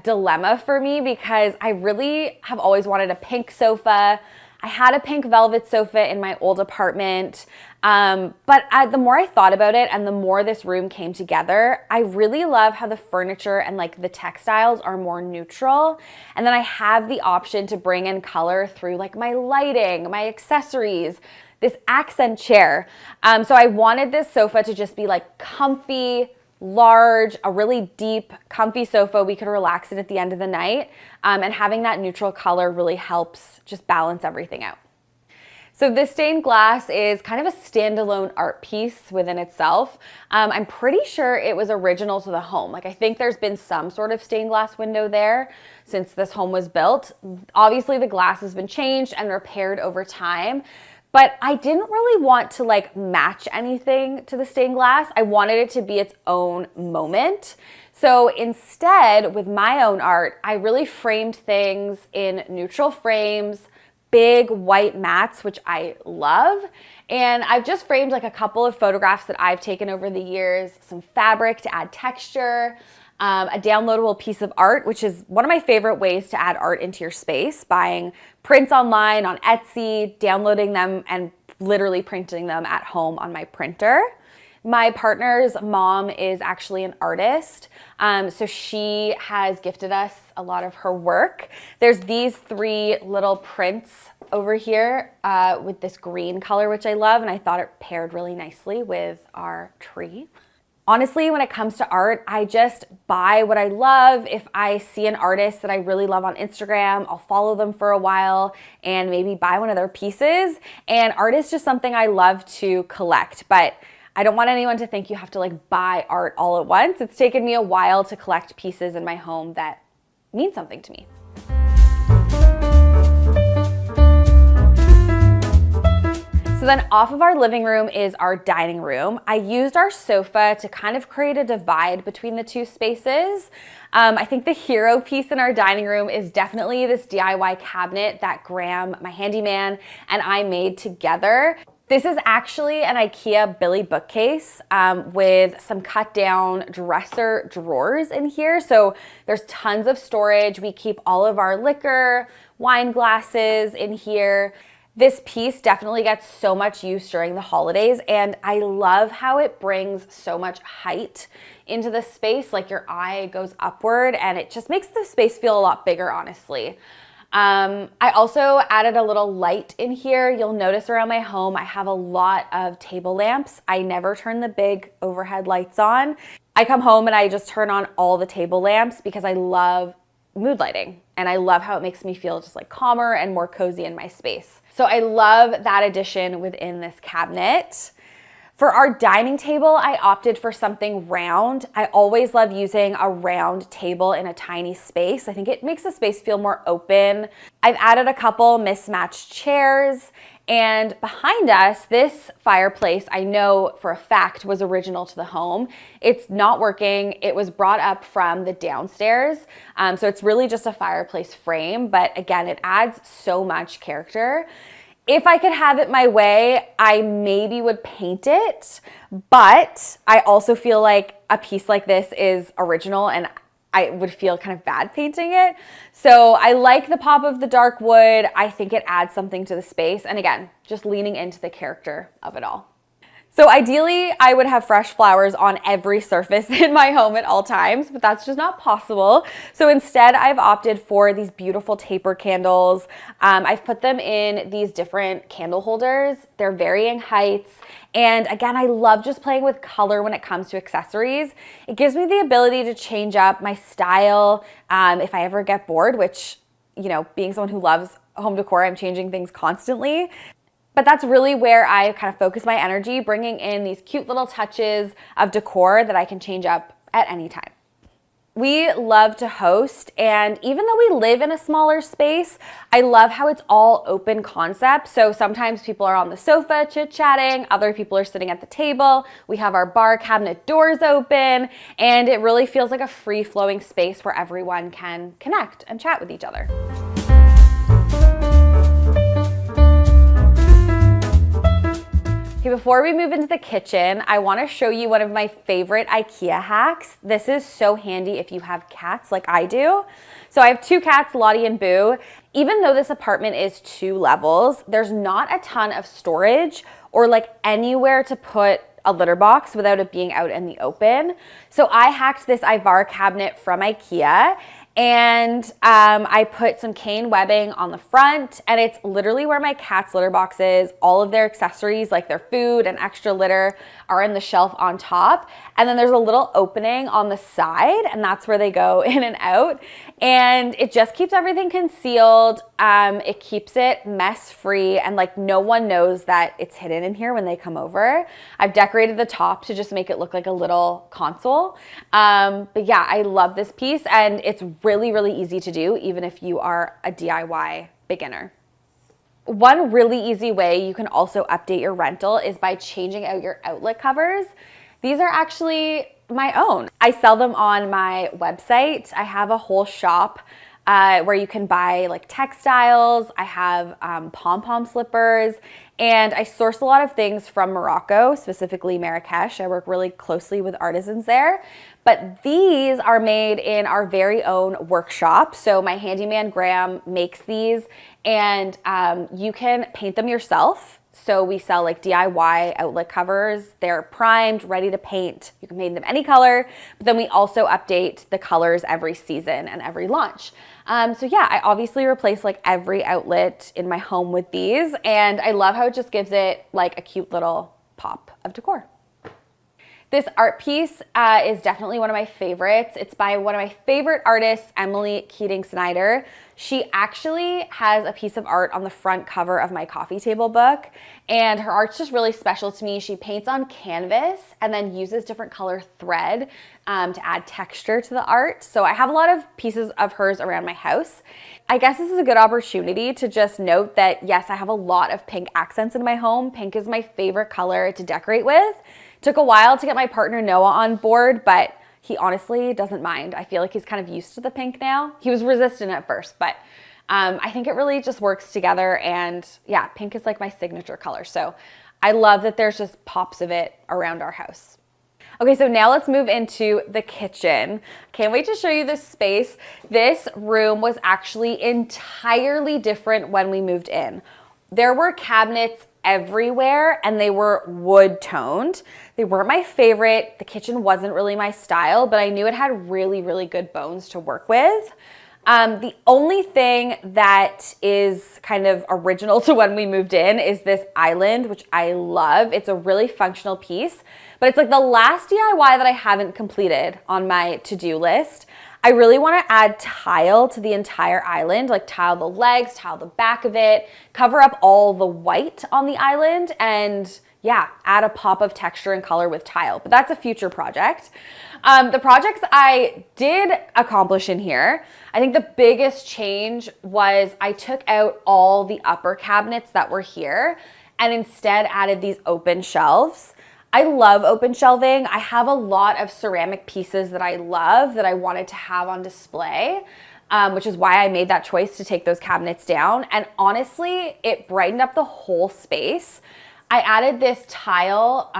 dilemma for me because I really have always wanted a pink sofa. I had a pink velvet sofa in my old apartment, but the more I thought about it and the more this room came together, I really love how the furniture and the textiles are more neutral. And then I have the option to bring in color through my lighting, my accessories, this accent chair. So I wanted this sofa to just be comfy, large, a really deep, comfy sofa. We could relax in at the end of the night. And having that neutral color really helps just balance everything out. So this stained glass is kind of a standalone art piece within itself. I'm pretty sure it was original to the home. Like I think there's been some sort of stained glass window there since this home was built. Obviously the glass has been changed and repaired over time, but I didn't really want to like match anything to the stained glass. I wanted it to be its own moment. So instead, with my own art, I really framed things in neutral frames, big white mats, which I love. And I've just framed like a couple of photographs that I've taken over the years, some fabric to add texture, a downloadable piece of art, which is one of my favorite ways to add art into your space, buying prints online on Etsy, downloading them and literally printing them at home on my printer. My partner's mom is actually an artist, so she has gifted us a lot of her work. There's these 3 little prints over here with this green color, which I love, and I thought it paired really nicely with our tree. Honestly, when it comes to art, I just buy what I love. If I see an artist that I really love on Instagram, I'll follow them for a while and maybe buy one of their pieces. And art is just something I love to collect, but I don't want anyone to think you have to like buy art all at once. It's taken me a while to collect pieces in my home that mean something to me. So then off of our living room is our dining room. I used our sofa to kind of create a divide between the 2 spaces. I think the hero piece in our dining room is definitely this DIY cabinet that Graham, my handyman, and I made together. This is actually an IKEA Billy bookcase with some cut down dresser drawers in here. So there's tons of storage. We keep all of our liquor, wine glasses in here. This piece definitely gets so much use during the holidays, and I love how it brings so much height into the space. Like your eye goes upward and it just makes the space feel a lot bigger, honestly. I also added a little light in here. You'll notice around my home, I have a lot of table lamps. I never turn the big overhead lights on. I come home and I just turn on all the table lamps because I love mood lighting and I love how it makes me feel just like calmer and more cozy in my space. So I love that addition within this cabinet. For our dining table, I opted for something round. I always love using a round table in a tiny space. I think it makes the space feel more open. I've added a couple mismatched chairs, and behind us, this fireplace I know for a fact was original to the home. It's not working. It was brought up from the downstairs. So it's really just a fireplace frame, but again, it adds so much character. If I could have it my way, I maybe would paint it, but I also feel like a piece like this is original and I would feel kind of bad painting it. So I like the pop of the dark wood. I think it adds something to the space. And again, just leaning into the character of it all. So ideally, I would have fresh flowers on every surface in my home at all times, but that's just not possible. So instead, I've opted for these beautiful taper candles. I've put them in these different candle holders. They're varying heights. And again, I love just playing with color when it comes to accessories. It gives me the ability to change up my style if I ever get bored, which, you know, being someone who loves home decor, I'm changing things constantly. But that's really where I kind of focus my energy, bringing in these cute little touches of decor that I can change up at any time. We love to host, and even though we live in a smaller space, I love how it's all open concept. So sometimes people are on the sofa chit-chatting, other people are sitting at the table. We have our bar cabinet doors open, and it really feels like a free-flowing space where everyone can connect and chat with each other. Okay, before we move into the kitchen, I want to show you one of my favorite IKEA hacks. This is so handy if you have cats like I do. So I have 2 cats, Lottie and Boo. Even though this apartment is 2 levels, there's not a ton of storage or like anywhere to put a litter box without it being out in the open. So I hacked this Ivar cabinet from IKEA, And I put some cane webbing on the front, and it's literally where my cat's litter box is. All of their accessories, like their food and extra litter, are in the shelf on top. And then there's a little opening on the side, and that's where they go in and out. And it just keeps everything concealed. It keeps it mess free, and like no one knows that it's hidden in here when they come over. I've decorated the top to just make it look like a little console. But yeah, I love this piece, and it's really, really easy to do, even if you are a DIY beginner. One really easy way you can also update your rental is by changing out your outlet covers. These are actually my own. I sell them on my website. I have a whole shop where you can buy like textiles. I have pom-pom slippers, and I source a lot of things from Morocco, specifically Marrakesh. I work really closely with artisans there. But these are made in our very own workshop. So my handyman Graham makes these, and you can paint them yourself. So we sell like DIY outlet covers. They're primed, ready to paint. You can paint them any color, but then we also update the colors every season and every launch. So yeah, I obviously replace like every outlet in my home with these, and I love how it just gives it like a cute little pop of decor. This art piece is definitely one of my favorites. It's by one of my favorite artists, Emily Keating Snyder. She actually has a piece of art on the front cover of my coffee table book, and her art's just really special to me. She paints on canvas and then uses different color thread to add texture to the art. So I have a lot of pieces of hers around my house. I guess this is a good opportunity to just note that yes, I have a lot of pink accents in my home. Pink is my favorite color to decorate with. Took a while to get my partner Noah on board, but he honestly doesn't mind. I feel like he's kind of used to the pink now. He was resistant at first, but I think it really just works together. And yeah, pink is like my signature color. So I love that there's just pops of it around our house. Okay, so now let's move into the kitchen. Can't wait to show you this space. This room was actually entirely different when we moved in. There were cabinets everywhere, and they were wood toned. They weren't my favorite. The kitchen wasn't really my style, but I knew it had really, really good bones to work with. The only thing that is kind of original to when we moved in is this island, which I love. It's a really functional piece, but it's like the last DIY that I haven't completed on my to-do list. I really want to add tile to the entire island, like tile the legs, tile the back of it, cover up all the white on the island, and yeah, add a pop of texture and color with tile. But that's a future project. The projects I did accomplish in here, I think the biggest change was I took out all the upper cabinets that were here and instead added these open shelves. I love open shelving. I have a lot of ceramic pieces that I love that I wanted to have on display, which is why I made that choice to take those cabinets down. And honestly, it brightened up the whole space. I added this tile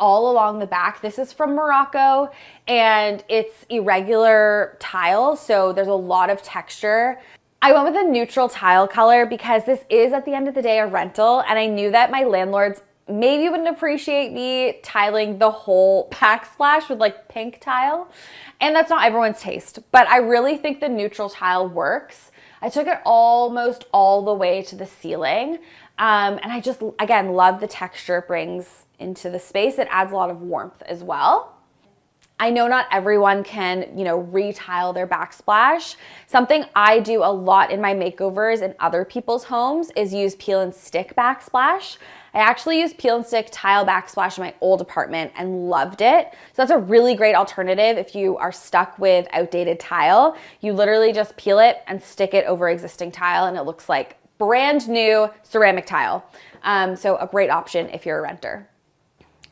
all along the back. This is from Morocco, and it's irregular tile, so there's a lot of texture. I went with a neutral tile color because this is, at the end of the day, a rental, and I knew that my landlords maybe wouldn't appreciate me tiling the whole backsplash with like pink tile. And that's not everyone's taste, but I really think the neutral tile works. I took it almost all the way to the ceiling. And I just, again, love the texture it brings into the space. It adds a lot of warmth as well. I know not everyone can, retile their backsplash. Something I do a lot in my makeovers in other people's homes is use peel and stick backsplash. I actually used peel and stick tile backsplash in my old apartment and loved it. So that's a really great alternative if you are stuck with outdated tile. You literally just peel it and stick it over existing tile, and it looks like brand new ceramic tile. So a great option if you're a renter.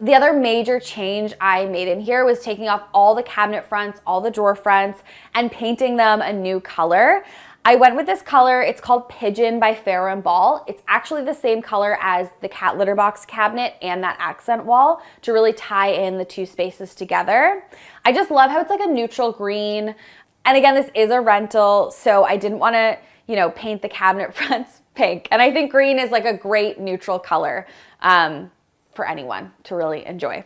The other major change I made in here was taking off all the cabinet fronts, all the drawer fronts, and painting them a new color. I went with this color. It's called Pigeon by Farrow & Ball. It's actually the same color as the cat litter box cabinet and that accent wall to really tie in the two spaces together. I just love how it's like a neutral green. And again, this is a rental, so I didn't want to, paint the cabinet fronts pink. And I think green is like a great neutral color for anyone to really enjoy.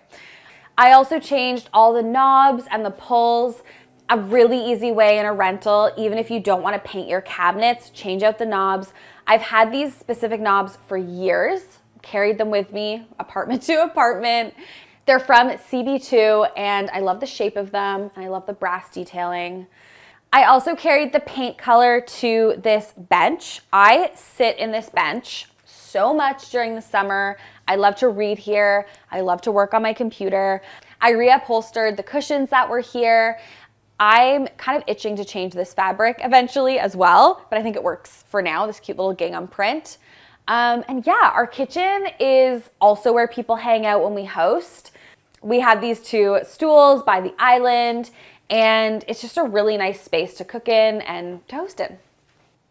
I also changed all the knobs and the pulls. A really easy way in a rental, even if you don't want to paint your cabinets, change out the knobs. I've had these specific knobs for years, carried them with me, apartment to apartment. They're from CB2 and I love the shape of them and I love the brass detailing. I also carried the paint color to this bench. I sit in this bench so much during the summer. I love to read here. I love to work on my computer. I reupholstered the cushions that were here. I'm kind of itching to change this fabric eventually as well, but I think it works for now, this cute little gingham print. And yeah, our kitchen is also where people hang out when we host. We have these two stools by the island, and it's just a really nice space to cook in and to host in.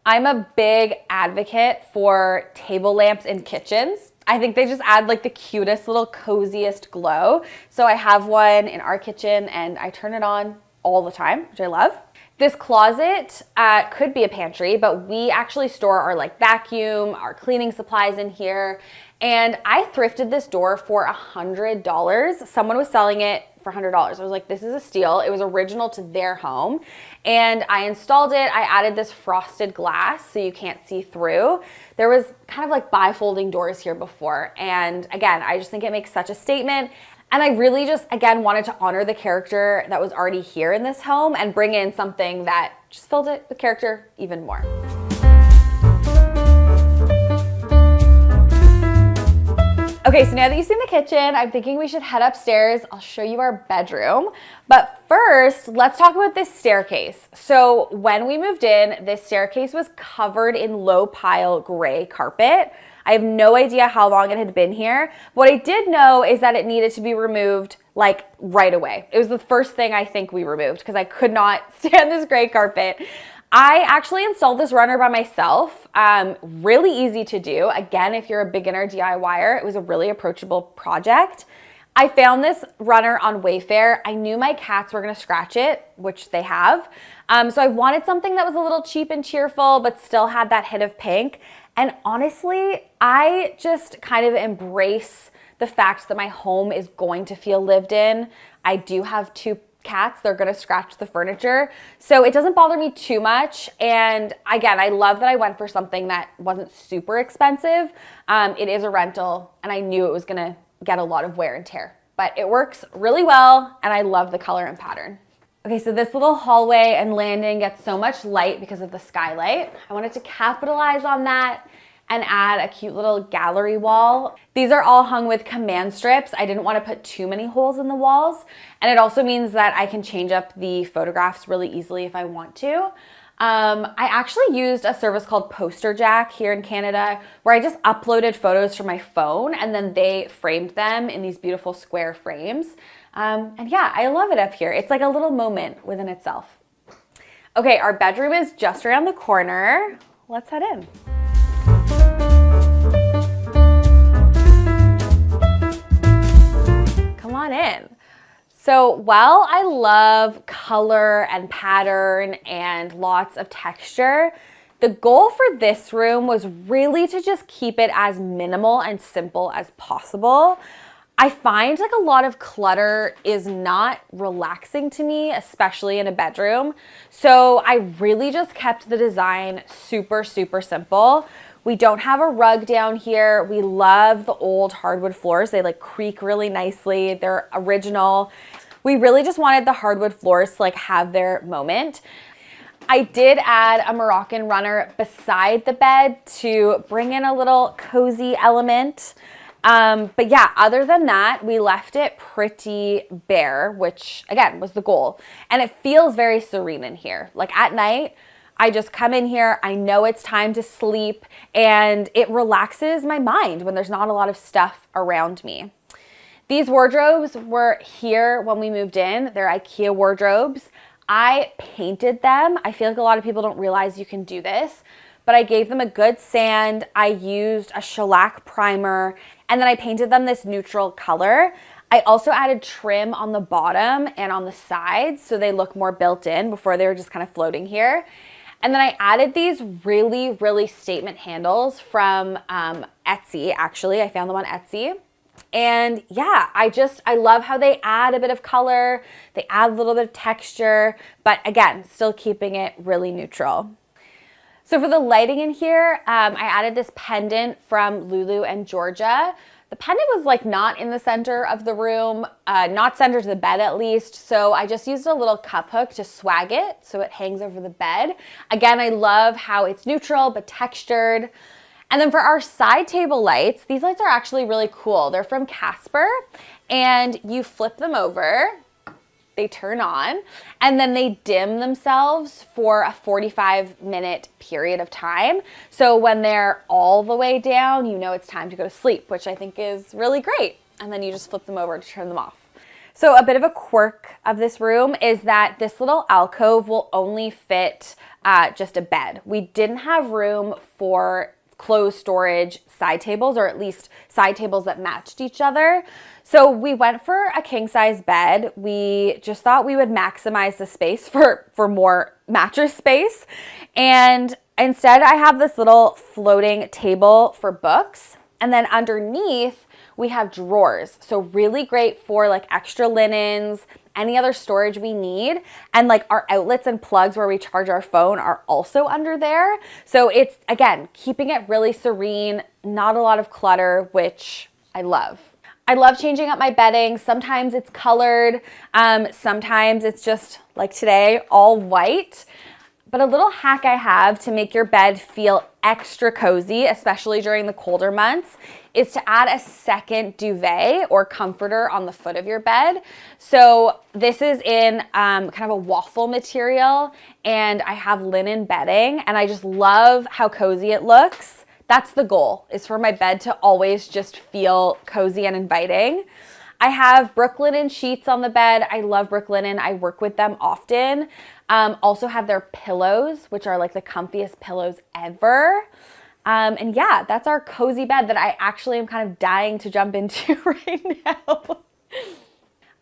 I'm a big advocate for table lamps in kitchens. I think they just add like the cutest little coziest glow. So I have one in our kitchen and I turn it on all the time, which I love. This closet could be a pantry, but we actually store our like vacuum, our cleaning supplies in here. And I thrifted this door for $100. Someone was selling it for $100. I was like, this is a steal. It was original to their home. And I installed it. I added this frosted glass so you can't see through. There was kind of like bifolding doors here before. And again, I just think it makes such a statement. And I really just, again, wanted to honor the character that was already here in this home and bring in something that just filled it with character even more. Okay, so now that you've seen the kitchen, I'm thinking we should head upstairs. I'll show you our bedroom. But first, let's talk about this staircase. So when we moved in, this staircase was covered in low pile gray carpet. I have no idea how long it had been here. What I did know is that it needed to be removed like right away. It was the first thing I think we removed because I could not stand this gray carpet. I actually installed this runner by myself. Really easy to do. Again, if you're a beginner DIYer, it was a really approachable project. I found this runner on Wayfair. I knew my cats were gonna scratch it, which they have. So I wanted something that was a little cheap and cheerful, but still had that hit of pink. And honestly, I just kind of embrace the fact that my home is going to feel lived in. I do have two cats, they're gonna scratch the furniture. So it doesn't bother me too much. And again, I love that I went for something that wasn't super expensive. It is a rental and I knew it was gonna get a lot of wear and tear, but it works really well and I love the color and pattern. Okay, so this little hallway and landing gets so much light because of the skylight. I wanted to capitalize on that and add a cute little gallery wall. These are all hung with command strips. I didn't want to put too many holes in the walls. And it also means that I can change up the photographs really easily if I want to. I actually used a service called Poster Jack here in Canada where I just uploaded photos from my phone and then they framed them in these beautiful square frames. And yeah, I love it up here. It's like a little moment within itself. Okay, our bedroom is just around the corner. Let's head in. Come on in. So while I love color and pattern and lots of texture, the goal for this room was really to just keep it as minimal and simple as possible. I find like a lot of clutter is not relaxing to me, especially in a bedroom. So I really just kept the design super, super simple. We don't have a rug down here. We love the old hardwood floors. They like creak really nicely. They're original. We really just wanted the hardwood floors to like have their moment. I did add a Moroccan runner beside the bed to bring in a little cozy element. But yeah, other than that, we left it pretty bare, which again was the goal. And it feels very serene in here. Like at night, I just come in here, I know it's time to sleep, and it relaxes my mind when there's not a lot of stuff around me. These wardrobes were here when we moved in. They're IKEA wardrobes. I painted them. I feel like a lot of people don't realize you can do this, but I gave them a good sand. I used a shellac primer, and then I painted them this neutral color. I also added trim on the bottom and on the sides so they look more built in. Before they were just kind of floating here. And then I added these really, really statement handles from Etsy, actually. I found them on Etsy. And yeah, I love how they add a bit of color, they add a little bit of texture, but again, still keeping it really neutral. So for the lighting in here, I added this pendant from Lulu and Georgia. The pendant was like not in the center of the room, not centered to the bed at least. So I just used a little cup hook to swag it so it hangs over the bed. Again, I love how it's neutral but textured. And then for our side table lights, these lights are actually really cool. They're from Casper, and you flip them over, they turn on, and then they dim themselves for a 45-minute period of time. So when they're all the way down, you know it's time to go to sleep, which I think is really great. And then you just flip them over to turn them off. So a bit of a quirk of this room is that this little alcove will only fit just a bed. We didn't have room for closed storage side tables, or at least side tables that matched each other. So we went for a king size bed. We just thought we would maximize the space for more mattress space. And instead I have this little floating table for books. And then underneath we have drawers. So really great for like extra linens, any other storage we need. And like our outlets and plugs where we charge our phone are also under there. So it's, again, keeping it really serene, not a lot of clutter, which I love. I love changing up my bedding. Sometimes it's colored, sometimes it's just like today, all white. But a little hack I have to make your bed feel extra cozy, especially during the colder months, is to add a second duvet or comforter on the foot of your bed. So this is in kind of a waffle material, and I have linen bedding, and I just love how cozy it looks. That's the goal, is for my bed to always just feel cozy and inviting. I have Brooklinen sheets on the bed. I love Brooklinen. I work with them often. Also have their pillows, which are like the comfiest pillows ever. And yeah, that's our cozy bed that I actually am kind of dying to jump into right now.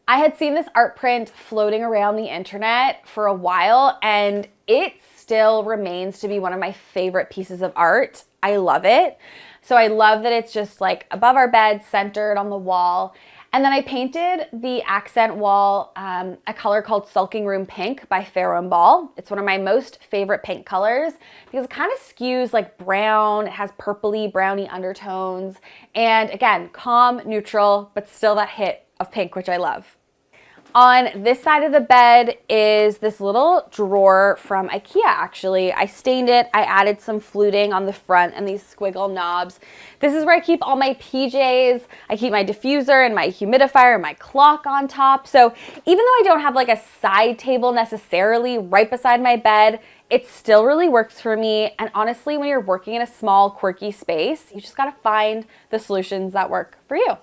I had seen this art print floating around the internet for a while, and it still remains to be one of my favorite pieces of art. I love it. So I love that it's just like above our bed, centered on the wall. And then I painted the accent wall a color called Sulking Room Pink by Farrow & Ball. It's one of my most favorite pink colors because it kind of skews like brown. It has purpley, browny undertones. And again, calm, neutral, but still that hit of pink, which I love. On this side of the bed is this little drawer from IKEA, actually. I stained it. I added some fluting on the front and these squiggle knobs. This is where I keep all my PJs. I keep my diffuser and my humidifier and my clock on top. So even though I don't have like a side table necessarily right beside my bed, it still really works for me. And honestly, when you're working in a small, quirky space, you just gotta find the solutions that work for you.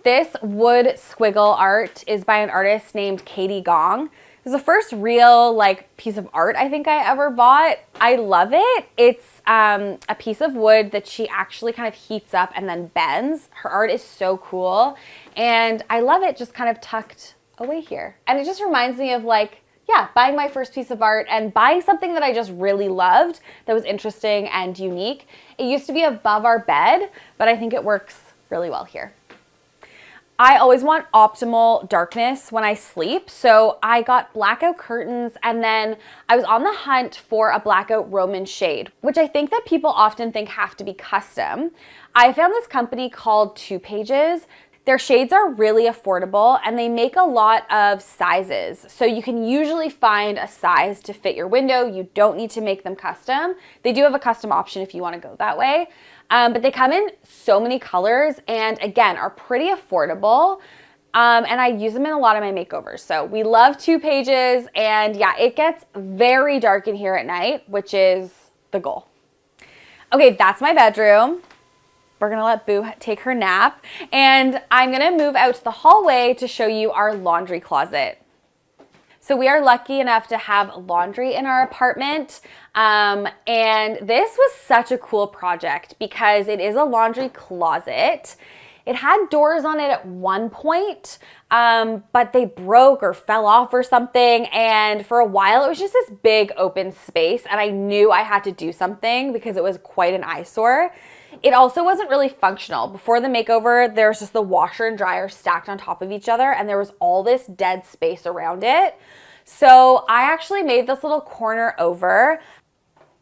This wood squiggle art is by an artist named Katie Gong. It was the first real like piece of art I think I ever bought. I love it. It's a piece of wood that she actually kind of heats up and then bends. Her art is so cool, and I love it just kind of tucked away here. And it just reminds me of like, yeah, buying my first piece of art and buying something that I just really loved that was interesting and unique. It used to be above our bed, but I think it works really well here. I always want optimal darkness when I sleep, so I got blackout curtains, and then I was on the hunt for a blackout Roman shade, which I think that people often think have to be custom. I found this company called 2 Pages. Their shades are really affordable, and they make a lot of sizes, so you can usually find a size to fit your window. You don't need to make them custom. They do have a custom option if you want to go that way. But they come in so many colors and again are pretty affordable, and I use them in a lot of my makeovers. So we love 2 Pages, and yeah, it gets very dark in here at night, which is the goal. Okay, that's my bedroom. We're gonna let Boo take her nap, and I'm gonna move out to the hallway to show you our laundry closet. So we are lucky enough to have laundry in our apartment. And this was such a cool project because it is a laundry closet. It had doors on it at one point, but they broke or fell off or something. And for a while, it was just this big open space. And I knew I had to do something because it was quite an eyesore. It also wasn't really functional. Before the makeover, there was just the washer and dryer stacked on top of each other, and there was all this dead space around it. So I actually made this little corner over.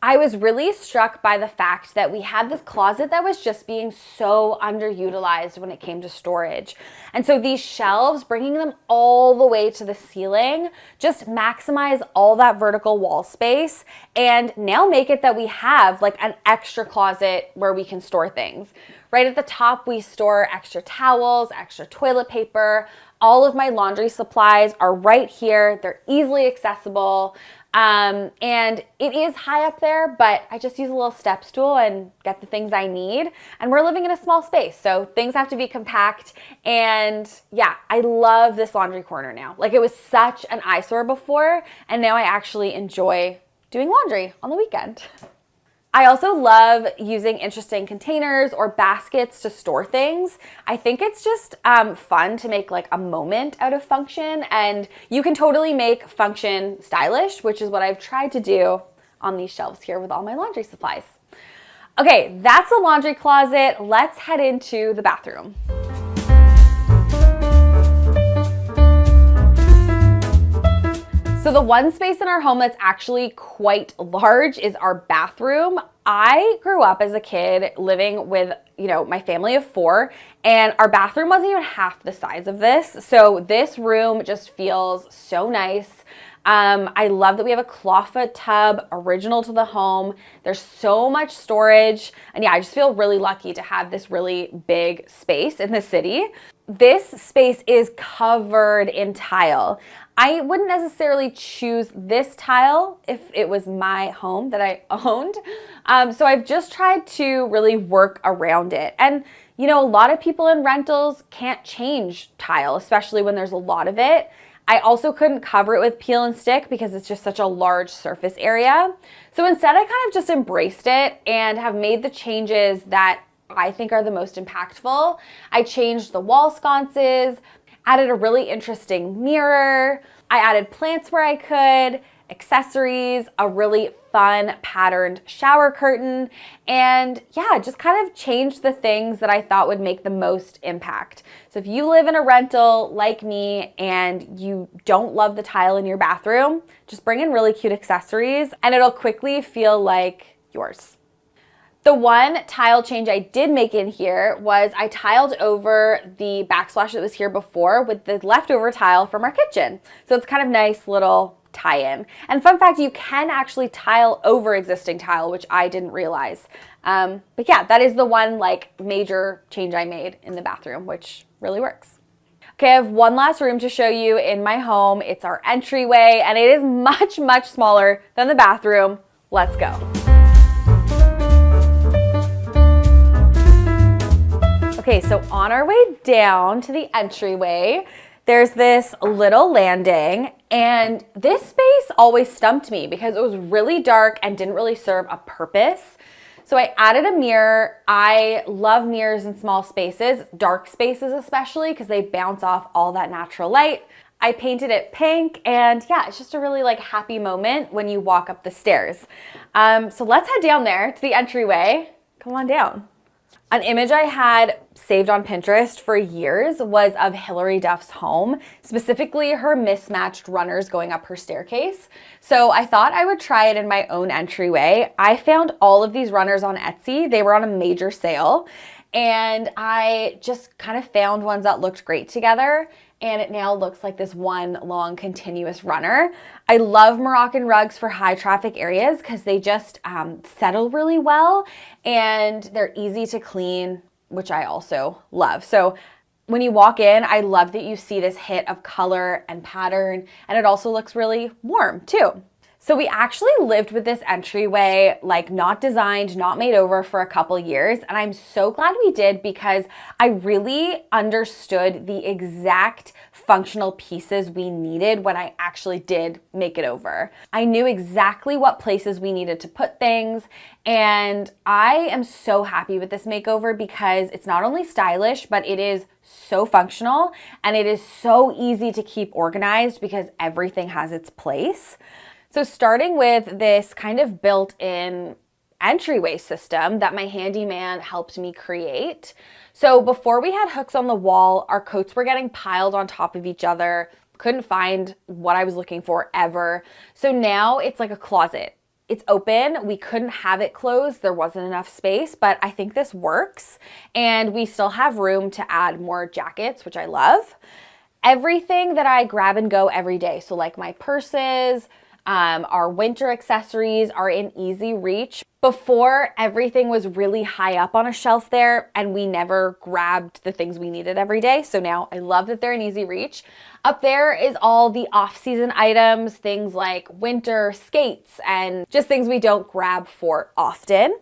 I was really struck by the fact that we had this closet that was just being so underutilized when it came to storage. And so these shelves, bringing them all the way to the ceiling, just maximize all that vertical wall space and now make it that we have like an extra closet where we can store things. Right at the top, we store extra towels, extra toilet paper. All of my laundry supplies are right here. They're easily accessible. And it is high up there, but I just use a little step stool and get the things I need. And we're living in a small space, so things have to be compact. And yeah, I love this laundry corner now. Like, it was such an eyesore before, and now I actually enjoy doing laundry on the weekend. I also love using interesting containers or baskets to store things. I think it's just fun to make like a moment out of function, and you can totally make function stylish, which is what I've tried to do on these shelves here with all my laundry supplies. Okay, that's the laundry closet. Let's head into the bathroom. So the one space in our home that's actually quite large is our bathroom. I grew up as a kid living with, my family of 4, and our bathroom wasn't even half the size of this. So this room just feels so nice. I love that we have a clawfoot tub, original to the home. There's so much storage. And yeah, I just feel really lucky to have this really big space in the city. This space is covered in tile. I wouldn't necessarily choose this tile if it was my home that I owned. So I've just tried to really work around it. And a lot of people in rentals can't change tile, especially when there's a lot of it. I also couldn't cover it with peel and stick because it's just such a large surface area. So instead, I kind of just embraced it and have made the changes that I think are the most impactful. I changed the wall sconces, added a really interesting mirror. I added plants where I could, accessories, a really fun patterned shower curtain, and yeah, just kind of changed the things that I thought would make the most impact. So if you live in a rental like me and you don't love the tile in your bathroom, just bring in really cute accessories and it'll quickly feel like yours. The one tile change I did make in here was I tiled over the backsplash that was here before with the leftover tile from our kitchen. So it's kind of nice little tie-in. And fun fact, you can actually tile over existing tile, which I didn't realize. But yeah, that is the one like major change I made in the bathroom, which really works. Okay, I have one last room to show you in my home. It's our entryway, and it is much, much smaller than the bathroom. Let's go. Okay, so on our way down to the entryway, there's this little landing, and this space always stumped me because it was really dark and didn't really serve a purpose. So I added a mirror. I love mirrors in small spaces, dark spaces especially, because they bounce off all that natural light. I painted it pink, and yeah, it's just a really like happy moment when you walk up the stairs. So let's head down there to the entryway. Come on down. An image I had saved on Pinterest for years was of Hilary Duff's home, specifically her mismatched runners going up her staircase. So I thought I would try it in my own entryway. I found all of these runners on Etsy. They were on a major sale, and I just kind of found ones that looked great together, and it now looks like this one long continuous runner. I love Moroccan rugs for high traffic areas because they just settle really well and they're easy to clean, which I also love. So when you walk in, I love that you see this hit of color and pattern, and it also looks really warm too. So we actually lived with this entryway, like not designed, not made over, for a couple years. And I'm so glad we did because I really understood the exact functional pieces we needed when I actually did make it over. I knew exactly what places we needed to put things. And I am so happy with this makeover because it's not only stylish, but it is so functional and it is so easy to keep organized because everything has its place. So starting with this kind of built-in entryway system that my handyman helped me create. So before we had hooks on the wall, our coats were getting piled on top of each other. Couldn't find what I was looking for ever. So now it's like a closet. It's open. We couldn't have it closed. There wasn't enough space, but I think this works. And we still have room to add more jackets, which I love. Everything that I grab and go every day, so like my purses, our winter accessories are in easy reach. Before, everything was really high up on a shelf there and we never grabbed the things we needed every day. So now I love that they're in easy reach. Up there is all the off-season items, things like winter skates and just things we don't grab for often.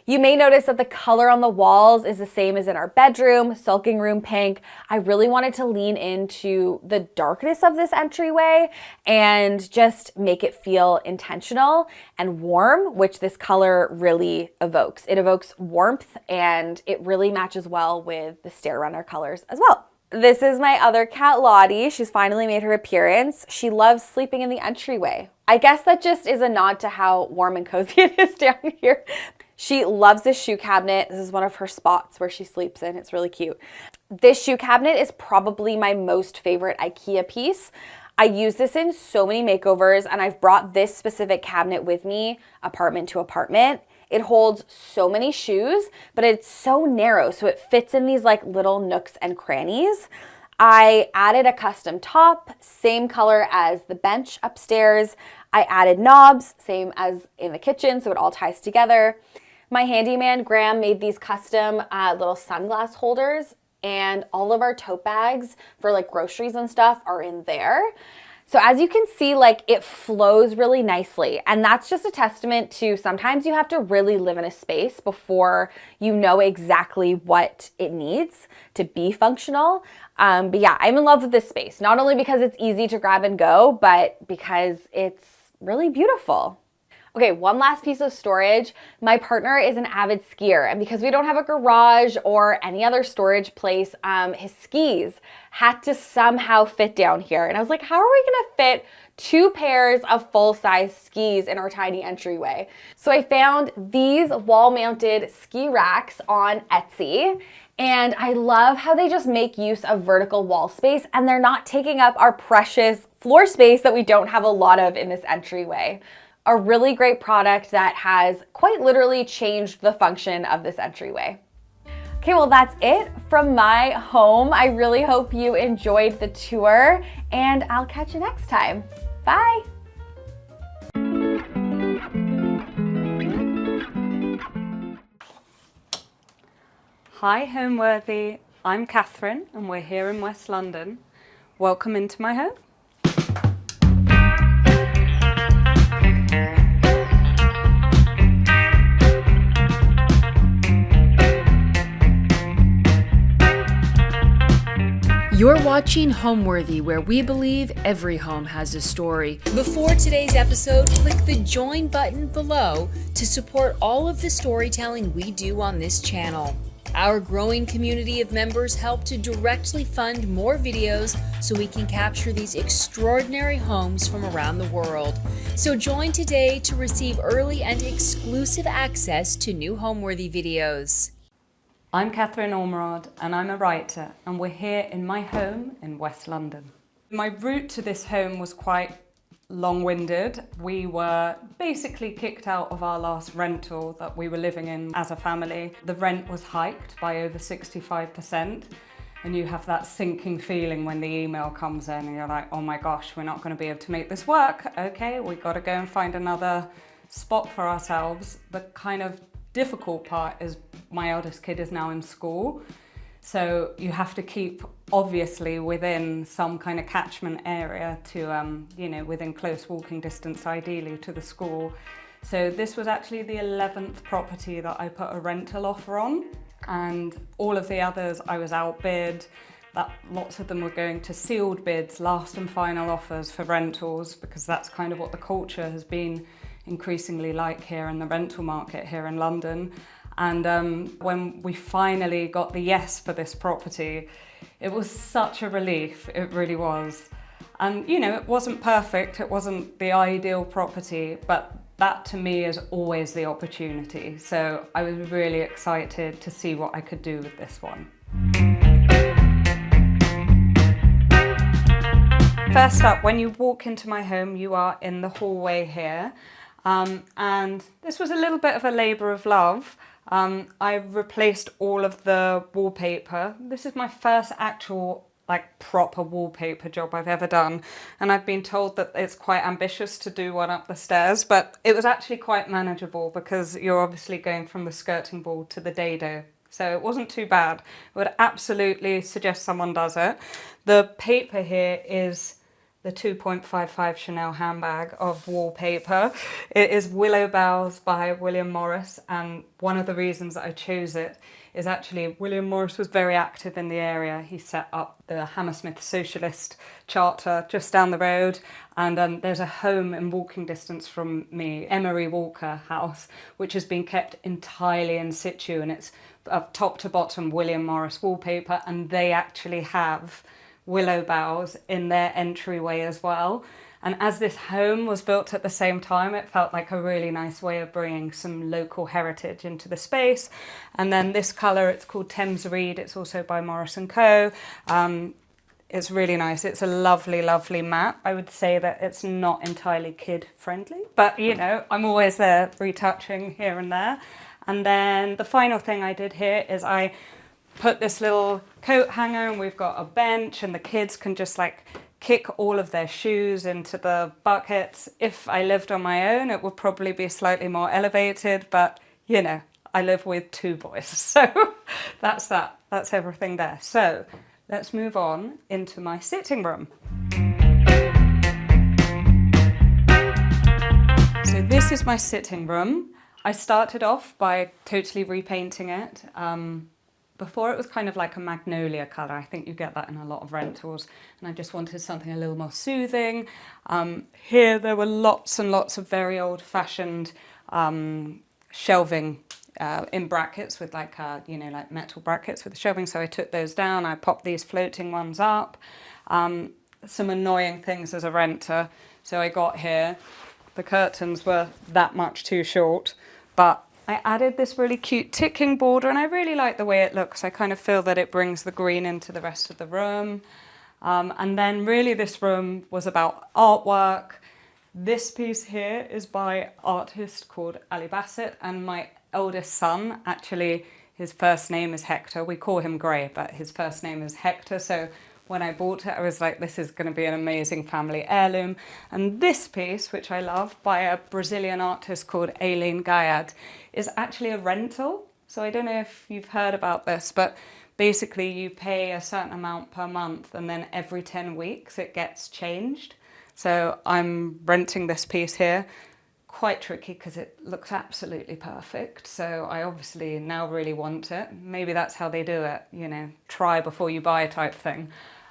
You may notice that the color on the walls is the same as in our bedroom, sulking room pink. I really wanted to lean into the darkness of this entryway and just make it feel intentional and warm, which this color really evokes. It evokes warmth and it really matches well with the stair runner colors as well. This is my other cat, Lottie. She's finally made her appearance. She loves sleeping in the entryway. I guess that just is a nod to how warm and cozy it is down here. She loves this shoe cabinet. This is one of her spots where she sleeps in. It's really cute. This shoe cabinet is probably my most favorite IKEA piece. I use this in so many makeovers and I've brought this specific cabinet with me apartment to apartment. It holds so many shoes, but it's so narrow, so it fits in these like little nooks and crannies. I added a custom top, same color as the bench upstairs. I added knobs, same as in the kitchen, so it all ties together. My handyman, Graham, made these custom little sunglass holders, and all of our tote bags for like groceries and stuff are in there. So as you can see, like it flows really nicely. And that's just a testament to sometimes you have to really live in a space before you know exactly what it needs to be functional. But yeah, I'm in love with this space, not only because it's easy to grab and go, but because it's really beautiful. Okay, one last piece of storage. My partner is an avid skier, and because we don't have a garage or any other storage place, his skis had to somehow fit down here. And I was like, how are we gonna fit 2 pairs of full-size skis in our tiny entryway? So I found these wall-mounted ski racks on Etsy. And I love how they just make use of vertical wall space and they're not taking up our precious floor space that we don't have a lot of in this entryway. A really great product that has quite literally changed the function of this entryway. Okay, well that's it from my home. I really hope you enjoyed the tour and I'll catch you next time. Bye. Hi Homeworthy, I'm Catherine and we're here in West London. Welcome into my home. You're watching Homeworthy, where we believe every home has a story. Before today's episode, click the join button below to support all of the storytelling we do on this channel. Our growing community of members help to directly fund more videos so we can capture these extraordinary homes from around the world. So join today to receive early and exclusive access to new Homeworthy videos. I'm Catherine Ormerod and I'm a writer and we're here in my home in West London. My route to this home was quite long-winded. We were basically kicked out of our last rental that we were living in as a family. The rent was hiked by over 65% and you have that sinking feeling when the email comes in and you're like, oh my gosh, we're not going to be able to make this work. Okay, we got to go and find another spot for ourselves. The kind of difficult part is my eldest kid is now in school, so you have to keep obviously within some kind of catchment area to within close walking distance ideally to the school. So this was actually the 11th property that I put a rental offer on, and all of the others I was outbid. Lots of them were going to sealed bids, last and final offers for rentals, because that's kind of what the culture has been increasingly like here in the rental market here in London. And when we finally got the yes for this property, it was such a relief, it really was. And you know, it wasn't perfect, it wasn't the ideal property, but that to me is always the opportunity. So I was really excited to see what I could do with this one. First up, when you walk into my home, you are in the hallway here. And this was a little bit of a labour of love. I replaced all of the wallpaper. This is my first actual proper wallpaper job I've ever done, and I've been told that it's quite ambitious to do one up the stairs, but it was actually quite manageable because you're obviously going from the skirting board to the dado, so it wasn't too bad. I would absolutely suggest someone does it. The paper here is the 2.55 Chanel handbag of wallpaper. It is Willow Boughs by William Morris, and one of the reasons that I chose it is actually William Morris was very active in the area. He set up the Hammersmith Socialist Charter just down the road, and there's a home in walking distance from me, Emery Walker House, which has been kept entirely in situ, and it's top to bottom William Morris wallpaper, and they actually have willow boughs in their entryway as well. And as this home was built at the same time, it felt like a really nice way of bringing some local heritage into the space. And then this colour, it's called Thames Reed. It's also by Morris & Co. It's really nice. It's a lovely, lovely matte. I would say that it's not entirely kid friendly, but you know, I'm always there retouching here and there. And then the final thing I did here is I put this little coat hanger, and we've got a bench, and the kids can just kick all of their shoes into the buckets. If I lived on my own, it would probably be slightly more elevated, but you know, I live with 2 boys, so that's that. That's everything there. So let's move on into my sitting room. So this is my sitting room. I started off by totally repainting it. Before it was kind of like a magnolia colour. I think you get that in a lot of rentals, and I just wanted something a little more soothing. Here there were lots and lots of very old-fashioned shelving in brackets with metal brackets with the shelving, so I took those down. I popped these floating ones up. Some annoying things as a renter. So I got here, the curtains were that much too short, but I added this really cute ticking border, and I really like the way it looks. I kind of feel that it brings the green into the rest of the room. And then really this room was about artwork. This piece here is by an artist called Ali Bassett, and my eldest son, actually, his first name is Hector. We call him Gray, but his first name is Hector. So when I bought it, I was like, this is going to be an amazing family heirloom. And this piece, which I love, by a Brazilian artist called Aileen Gayad, is actually a rental. So I don't know if you've heard about this, but basically you pay a certain amount per month, and then every 10 weeks it gets changed. So I'm renting this piece here. Quite tricky because it looks absolutely perfect. So I obviously now really want it. Maybe that's how they do it, you know, try before you buy type thing.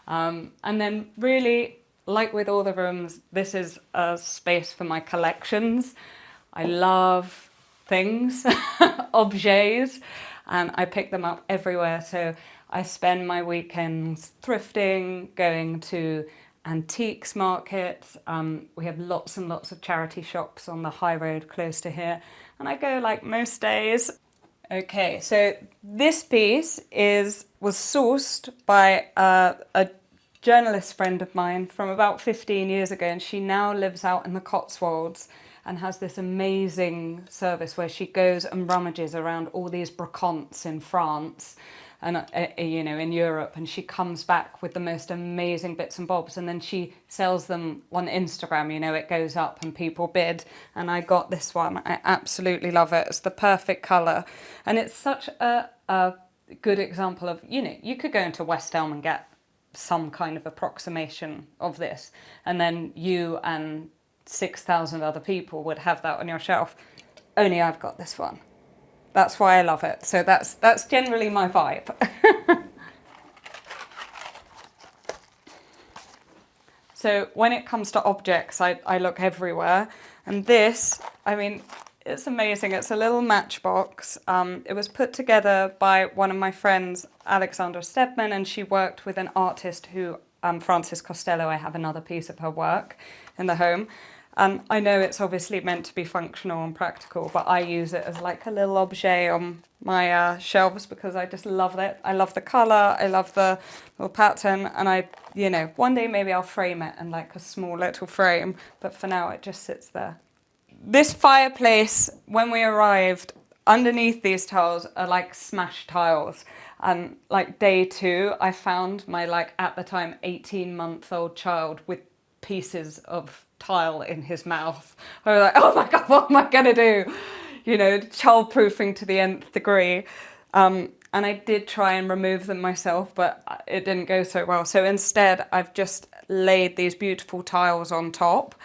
And then really, like with all the rooms, this is a space for my collections. I love things, objets, and I pick them up everywhere. So I spend my weekends thrifting, going to antiques markets. We have lots and lots of charity shops on the high road close to here, and I go like most days. Okay, so this piece was sourced by a journalist friend of mine from about 15 years ago, and she now lives out in the Cotswolds and has this amazing service where she goes and rummages around all these brocantes in France and you know, in Europe, and she comes back with the most amazing bits and bobs, and then she sells them on Instagram. You know, it goes up and people bid, and I got this one. I absolutely love it. It's the perfect colour, and it's such a good example of, you know, you could go into West Elm and get some kind of approximation of this, and then you and 6,000 other people would have that on your shelf. Only I've got this one. That's why I love it. So that's generally my vibe. So when it comes to objects, I look everywhere. And this, I mean, it's amazing. It's a little matchbox. It was put together by one of my friends, Alexandra Stedman, and she worked with an artist who, Frances Costello. I have another piece of her work in the home. And I know it's obviously meant to be functional and practical, but I use it as like a little objet on my shelves because I just love it. I love the colour, I love the little pattern, and I, you know, one day maybe I'll frame it in like a small little frame, but for now it just sits there. This fireplace, when we arrived, underneath these tiles are like smashed tiles. And like day 2, I found my like at the time 18-month-old child with pieces of tile in his mouth. I was like, oh my God, what am I gonna do? You know, child-proofing to the nth degree. And I did try and remove them myself, but it didn't go so well. So instead, I've just laid these beautiful tiles on top.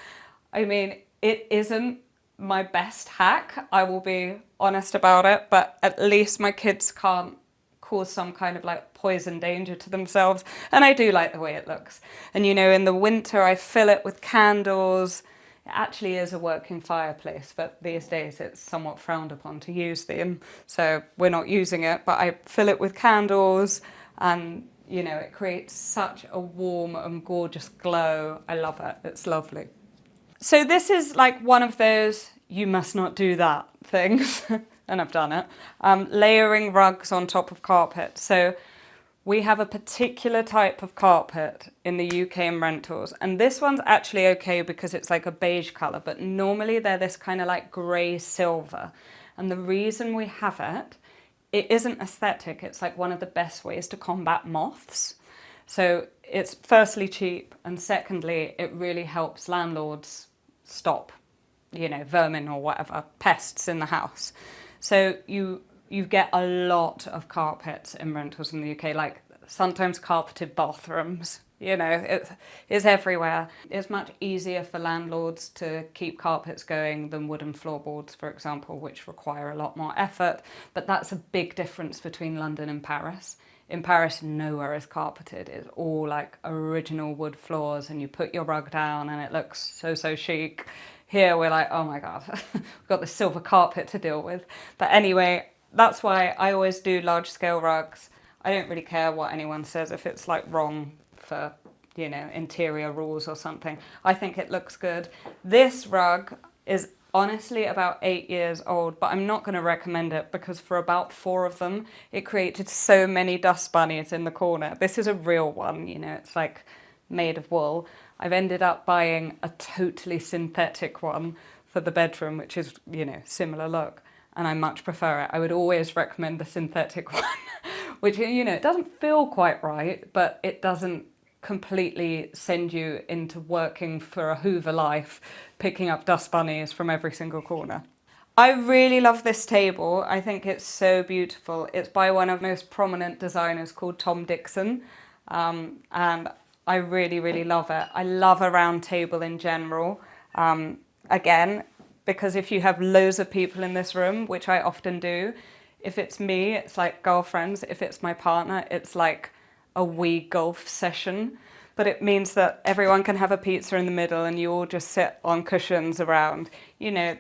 I mean, it isn't my best hack, I will be honest about it, but at least my kids can't cause some kind of like poison danger to themselves. And I do like the way it looks. And you know, in the winter I fill it with candles. It actually is a working fireplace, but these days it's somewhat frowned upon to use them, so we're not using it, but I fill it with candles, and you know, it creates such a warm and gorgeous glow. I love it, it's lovely. So this is like one of those you must not do that things, and I've done it. Layering rugs on top of carpet. So we have a particular type of carpet in the UK in rentals, and this one's actually okay because it's like a beige colour, but normally they're this kind of like grey silver. And the reason we have it, it isn't aesthetic, it's like one of the best ways to combat moths. So it's firstly cheap, and secondly, it really helps landlords stop, you know, vermin or whatever, pests in the house. So you get a lot of carpets in rentals in the UK, like sometimes carpeted bathrooms, you know, it's everywhere. It's much easier for landlords to keep carpets going than wooden floorboards, for example, which require a lot more effort. But that's a big difference between London and Paris. In Paris, nowhere is carpeted. It's all like original wood floors, and you put your rug down and it looks so chic. Here we're like, oh my God, we've got the silver carpet to deal with. But anyway, that's why I always do large scale rugs. I don't really care what anyone says if it's like wrong for, you know, interior rules or something. I think it looks good. This rug is honestly about 8 years old, but I'm not going to recommend it because for about 4 of them, it created so many dust bunnies in the corner. This is a real one, you know, it's like made of wool. I've ended up buying a totally synthetic one for the bedroom, which is, you know, similar look, and I much prefer it. I would always recommend the synthetic one, which, you know, it doesn't feel quite right, but it doesn't completely send you into working for a Hoover life, picking up dust bunnies from every single corner. I really love this table. I think it's so beautiful. It's by one of the most prominent designers called Tom Dixon, and I really love it. I love a round table in general. Again, because if you have loads of people in this room, which I often do, if it's me, it's like girlfriends. If it's my partner, it's like a wee golf session. But it means that everyone can have a pizza in the middle and you all just sit on cushions around. You know,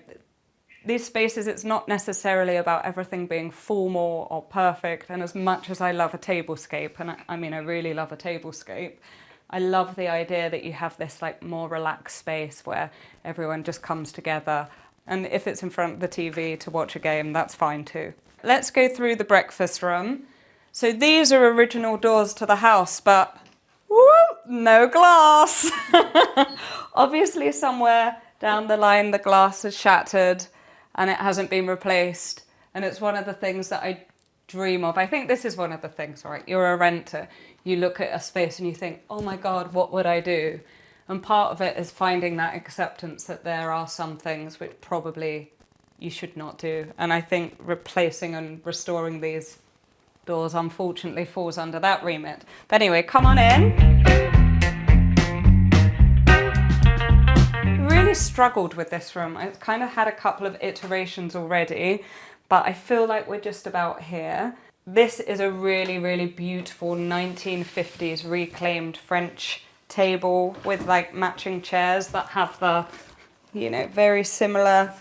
these spaces, it's not necessarily about everything being formal or perfect. And as much as I love a tablescape, and I mean, I really love a tablescape, I love the idea that you have this like more relaxed space where everyone just comes together. And if it's in front of the TV to watch a game, that's fine too. Let's go through the breakfast room. So these are original doors to the house, but no glass. Obviously somewhere down the line the glass has shattered and it hasn't been replaced. And it's one of the things that I dream of. I think this is one of the things, right? You're a renter. You look at a space and you think, oh my God, what would I do? And part of it is finding that acceptance that there are some things which probably you should not do. And I think replacing and restoring these doors unfortunately falls under that remit. But anyway, come on in. Really struggled with this room. I've kind of had a couple of iterations already, but I feel like we're just about here. This is a really beautiful 1950s reclaimed French table with like matching chairs that have the, you know, very similar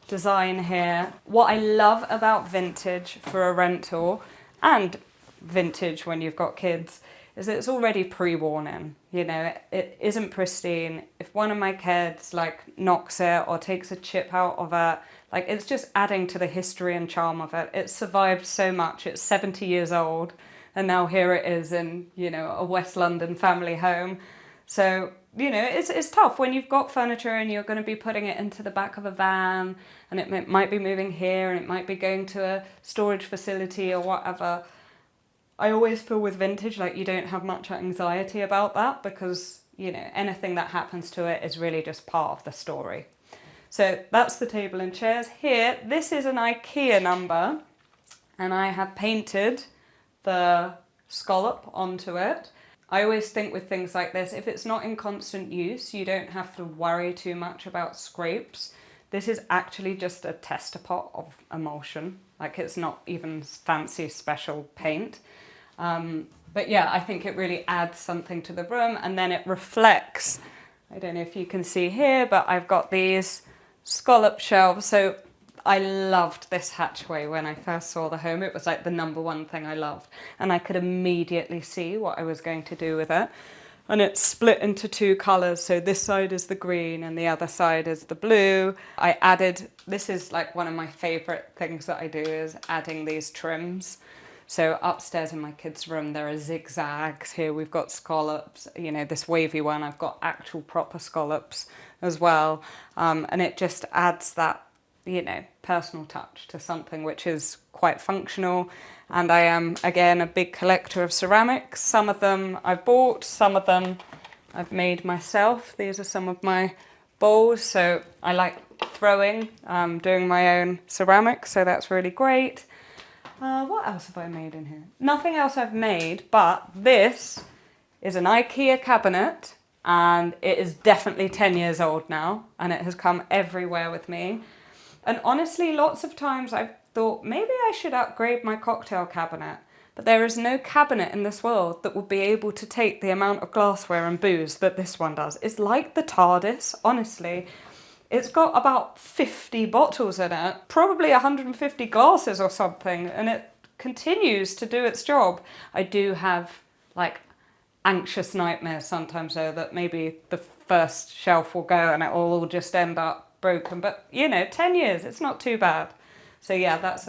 design here. What I love about vintage for a rental, and vintage when you've got kids, is that it's already pre-worn in. You know, it isn't pristine. If one of my kids like knocks it or takes a chip out of it, like it's just adding to the history and charm of it. It's survived so much. It's 70 years old and now here it is in, you know, a West London family home. So, you know, it's tough when you've got furniture and you're going to be putting it into the back of a van and it might be moving here and it might be going to a storage facility or whatever. I always feel with vintage like you don't have much anxiety about that because, you know, anything that happens to it is really just part of the story. So that's the table and chairs. Here, this is an IKEA number and I have painted the scallop onto it. I always think with things like this, if it's not in constant use, you don't have to worry too much about scrapes. This is actually just a tester pot of emulsion. Like it's not even fancy special paint. But yeah, I think it really adds something to the room and then it reflects. I don't know if you can see here, but I've got these scallop shelves. So I loved this hatchway when I first saw the home. It was like the #1 thing I loved. And I could immediately see what I was going to do with it. And it's split into 2 colours. So this side is the green and the other side is the blue. I added, this is like one of my favourite things that I do is adding these trims. So upstairs in my kids' room, there are zigzags. Here we've got scallops, you know, this wavy one. I've got actual proper scallops as well. And it just adds that, you know, personal touch to something which is quite functional. And I am, again, a big collector of ceramics. Some of them I've bought, some of them I've made myself. These are some of my bowls. So I like throwing, doing my own ceramics. So that's really great. What else have I made in here? Nothing else I've made, but this is an IKEA cabinet and it is definitely 10 years old now and it has come everywhere with me. And honestly, lots of times I've thought maybe I should upgrade my cocktail cabinet, but there is no cabinet in this world that will be able to take the amount of glassware and booze that this one does. It's like the TARDIS, honestly. It's got about 50 bottles in it, probably 150 glasses or something, and it continues to do its job. I do have like anxious nightmares sometimes though that maybe the first shelf will go and it will all just end up broken, but you know, 10 years, it's not too bad. So yeah, that's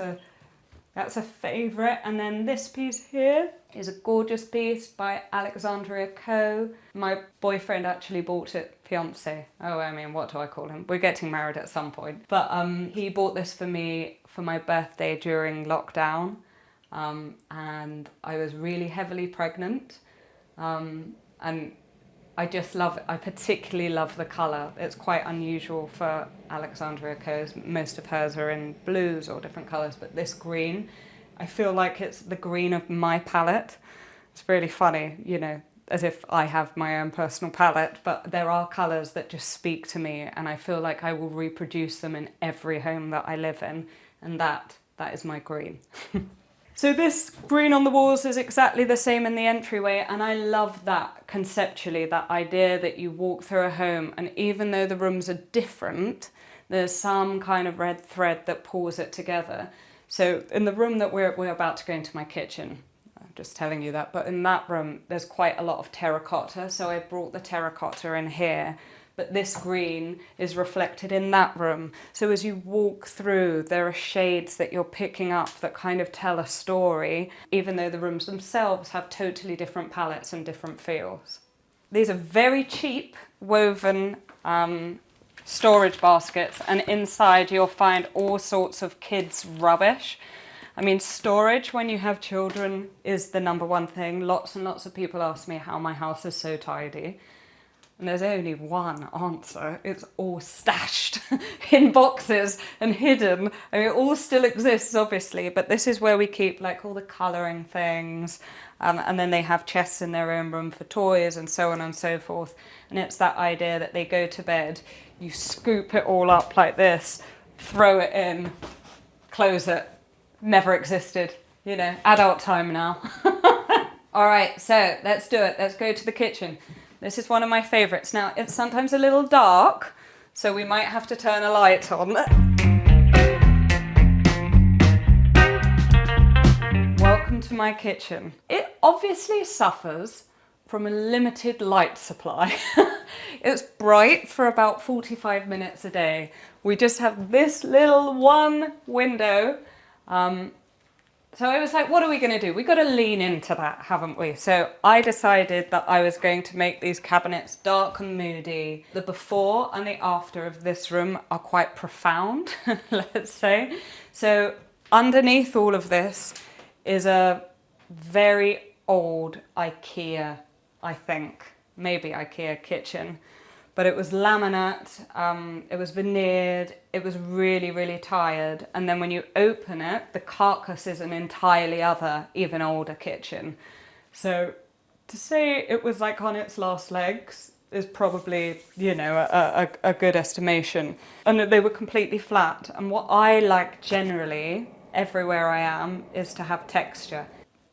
a favourite. And then this piece here is a gorgeous piece by Alexandria Co. My boyfriend actually bought it, fiance. Oh, I mean, what do I call him? We're getting married at some point. But he bought this for me for my birthday during lockdown. And I was really heavily pregnant. And I just love it. I particularly love the colour. It's quite unusual for Alexandria Co's. Most of hers are in blues or different colours, but this green, I feel like it's the green of my palette. It's really funny, you know, as if I have my own personal palette, but there are colours that just speak to me and I feel like I will reproduce them in every home that I live in, and that is my green. So this green on the walls is exactly the same in the entryway, and I love that conceptually, that idea that you walk through a home and even though the rooms are different, there's some kind of red thread that pulls it together. So in the room that we're about to go into, my kitchen, I'm just telling you that, but in that room there's quite a lot of terracotta, so I brought the terracotta in here. But this green is reflected in that room. So as you walk through, there are shades that you're picking up that kind of tell a story, even though the rooms themselves have totally different palettes and different feels. These are very cheap woven storage baskets, and inside you'll find all sorts of kids' rubbish. I mean, storage when you have children is the #1 thing. Lots and lots of people ask me how my house is so tidy. And there's only one answer. It's all stashed in boxes and hidden. I mean, it all still exists, obviously, but this is where we keep like all the colouring things. And then they have chests in their own room for toys and so on and so forth. And it's that idea that they go to bed, you scoop it all up like this, throw it in, close it. Never existed. You know, adult time now. All right, so let's do it. Let's go to the kitchen. This is one of my favourites. Now, it's sometimes a little dark, so we might have to turn a light on. Welcome into my kitchen. It obviously suffers from a limited light supply. It's bright for about 45 minutes a day. We just have this little one window. So I was like, what are we going to do? We've got to lean into that, haven't we? So I decided that I was going to make these cabinets dark and moody. The before and the after of this room are quite profound, let's say. So underneath all of this is a very old IKEA, I think, maybe IKEA kitchen. But it was laminate, it was veneered, it was really, really tired. And then when you open it, the carcass is an entirely other, even older kitchen. So to say it was like on its last legs is probably, you know, a good estimation. And they were completely flat. And what I like generally, everywhere I am, is to have texture.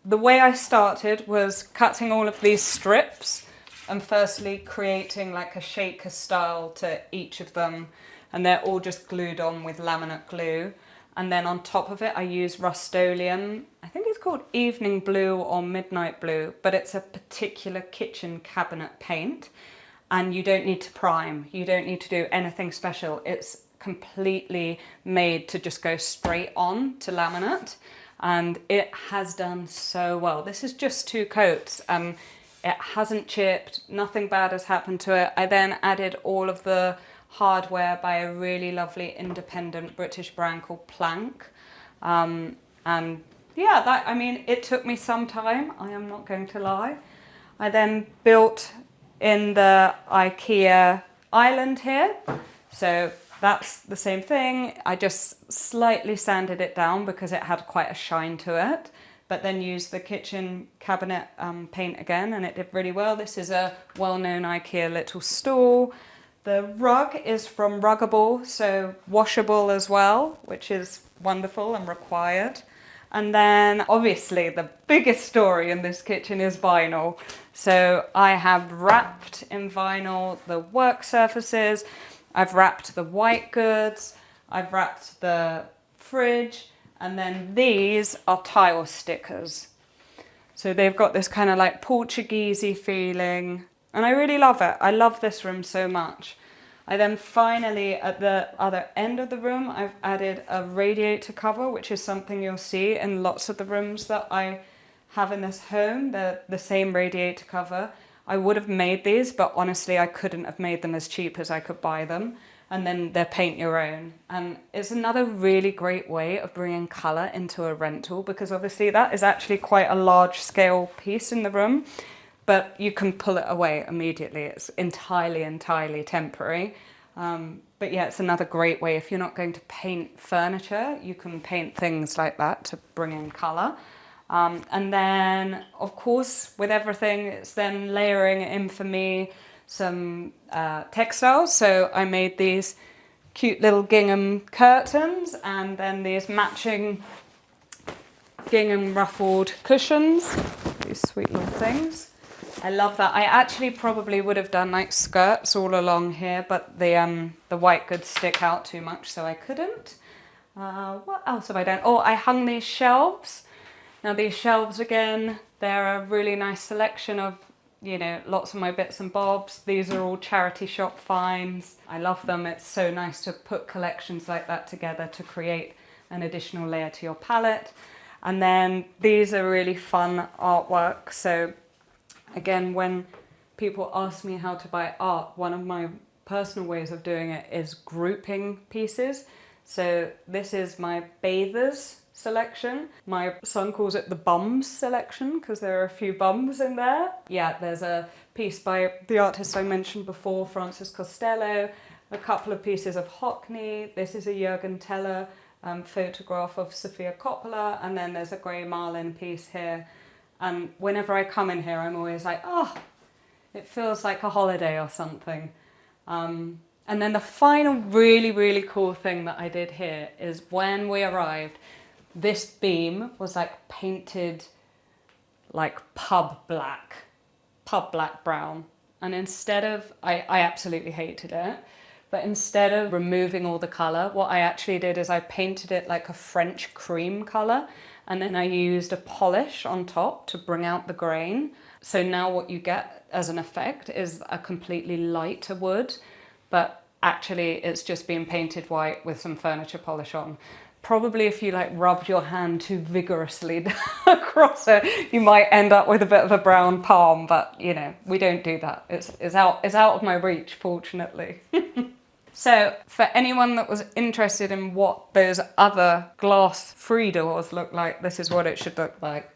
The way I started was cutting all of these strips and firstly creating like a shaker style to each of them, and they're all just glued on with laminate glue. And then on top of it I use Rust-Oleum, I think it's called Evening Blue or Midnight Blue, but it's a particular kitchen cabinet paint, and you don't need to prime, you don't need to do anything special. It's completely made to just go straight on to laminate, and it has done so well. This is just 2 coats. It hasn't chipped, nothing bad has happened to it. I then added all of the hardware by a really lovely independent British brand called Plank. And yeah, I mean, it took me some time, I am not going to lie. I then built in the IKEA island here. So that's the same thing. I just slightly sanded it down because it had quite a shine to it, but then used the kitchen cabinet paint again, and it did really well. This is a well-known IKEA little stool. The rug is from Ruggable, so washable as well, which is wonderful and required. And then obviously the biggest story in this kitchen is vinyl. So I have wrapped in vinyl the work surfaces, I've wrapped the white goods, I've wrapped the fridge, and then these are tile stickers. So they've got this kind of like Portuguesey feeling, and I really love it. I love this room so much. I then finally, at the other end of the room, I've added a radiator cover, which is something you'll see in lots of the rooms that I have in this home. They're the same radiator cover. I would have made these, but honestly, I couldn't have made them as cheap as I could buy them. And then they're paint your own. And it's another really great way of bringing colour into a rental, because obviously that is actually quite a large scale piece in the room, but you can pull it away immediately. It's entirely temporary. But yeah, it's another great way. If you're not going to paint furniture, you can paint things like that to bring in colour. And then, of course, with everything, it's then layering in for me some textiles. So I made these cute little gingham curtains, and then these matching gingham ruffled cushions, these sweet little things. I love that. I actually probably would have done like skirts all along here, but the white goods stick out too much, so I couldn't. What else have I done? Oh, I hung these shelves. Now these shelves, again, they're a really nice selection of, you know, lots of my bits and bobs. These are all charity shop finds. I love them. It's so nice to put collections like that together to create an additional layer to your palette. And then these are really fun artwork. So again, when people ask me how to buy art, one of my personal ways of doing it is grouping pieces. So this is my bathers selection. My son calls it the bums selection because there are a few bums in there. Yeah, there's a piece by the artist I mentioned before, Francis Costello, a couple of pieces of Hockney. This is a Jürgen Teller photograph of Sofia Coppola, and then there's a Grey Marlin piece here. And whenever I come in here, I'm always like, oh, it feels like a holiday or something. And then the final really cool thing that I did here is when we arrived, this beam was like painted like pub black brown. And instead of, I absolutely hated it, but instead of removing all the colour, what I actually did is I painted it like a French cream colour, and then I used a polish on top to bring out the grain. So now what you get as an effect is a completely lighter wood, but actually it's just been painted white with some furniture polish on. Probably if you like rubbed your hand too vigorously across it, you might end up with a bit of a brown palm, but you know, we don't do that. It's out of my reach, fortunately. So for anyone that was interested in what those other glass-free doors look like, this is what it should look like.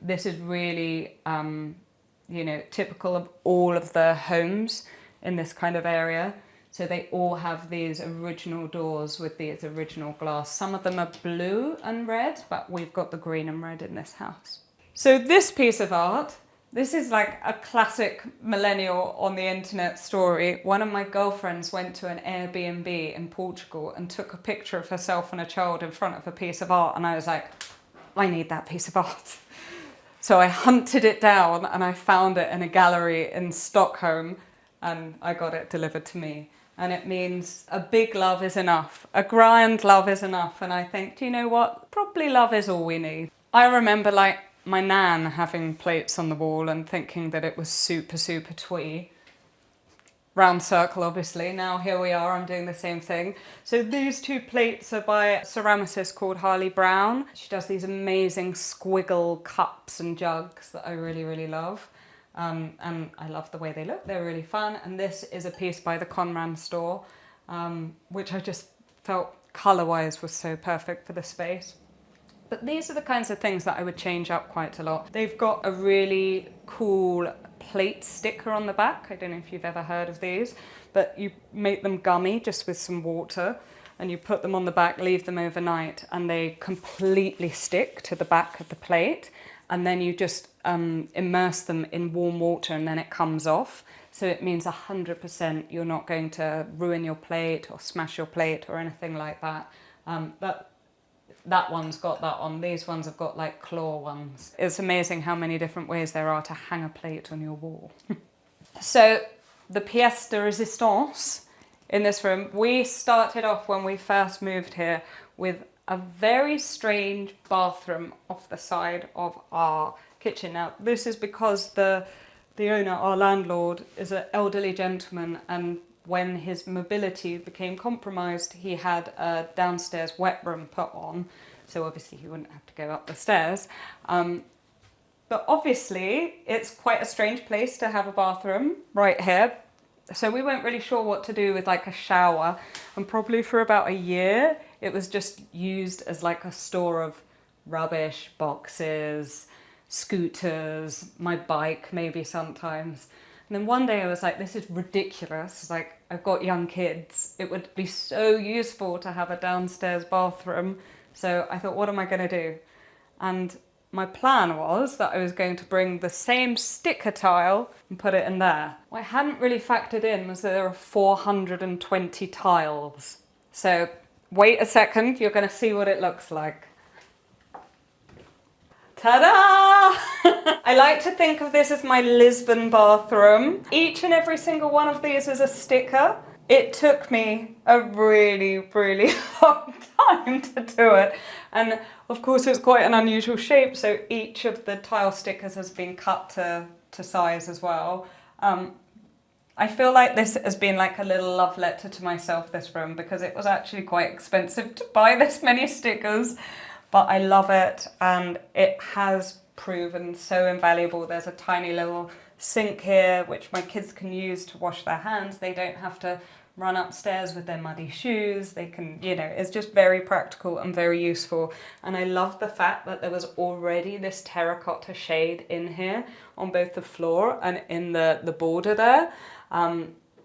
This is really, you know, typical of all of the homes in this kind of area. So they all have these original doors with these original glass. Some of them are blue and red, but we've got the green and red in this house. So this piece of art, this is like a classic millennial on the internet story. One of my girlfriends went to an Airbnb in Portugal and took a picture of herself and a child in front of a piece of art. And I was like, I need that piece of art. So I hunted it down and I found it in a gallery in Stockholm and I got it delivered to me. And it means a big love is enough, a grand love is enough. And I think, do you know what? Probably love is all we need. I remember like my nan having plates on the wall and thinking that it was super, super twee. Round circle, obviously. Now here we are, I'm doing the same thing. So these two plates are by a ceramicist called Harley Brown. She does these amazing squiggle cups and jugs that I really, really love. And I love the way they look, they're really fun. And this is a piece by the Conran store, which I just felt colour-wise was so perfect for the space. But these are the kinds of things that I would change up quite a lot. They've got a really cool plate sticker on the back. I don't know if you've ever heard of these, but you make them gummy just with some water and you put them on the back, leave them overnight, and they completely stick to the back of the plate. And then you just immerse them in warm water and then it comes off. So it means 100% you're not going to ruin your plate or smash your plate or anything like that. That one's got that on. These ones have got like claw ones. It's amazing how many different ways there are to hang a plate on your wall. So the pièce de résistance in this room, we started off when we first moved here with a very strange bathroom off the side of our kitchen. Now, this is because the owner, our landlord, is an elderly gentleman, and when his mobility became compromised, he had a downstairs wet room put on, so obviously he wouldn't have to go up the stairs. But obviously, it's quite a strange place to have a bathroom right here. So we weren't really sure what to do with like a shower, and probably for about a year, it was just used as like a store of rubbish, boxes, scooters, my bike maybe sometimes. And then one day I was like, this is ridiculous. Like, I've got young kids. It would be so useful to have a downstairs bathroom. So I thought, what am I going to do? And my plan was that I was going to bring the same sticker tile and put it in there. What I hadn't really factored in was that there are 420 tiles. So wait a second, you're going to see what it looks like. Ta-da! I like to think of this as my Lisbon bathroom. Each and every single one of these is a sticker. It took me a really, really long time to do it. And of course it's quite an unusual shape, so each of the tile stickers has been cut to size as well. I feel like this has been like a little love letter to myself, this room, because it was actually quite expensive to buy this many stickers. But I love it, and it has proven so invaluable. There's a tiny little sink here, which my kids can use to wash their hands. They don't have to run upstairs with their muddy shoes. They can, you know, it's just very practical and very useful. And I love the fact that there was already this terracotta shade in here on both the floor and in the border there.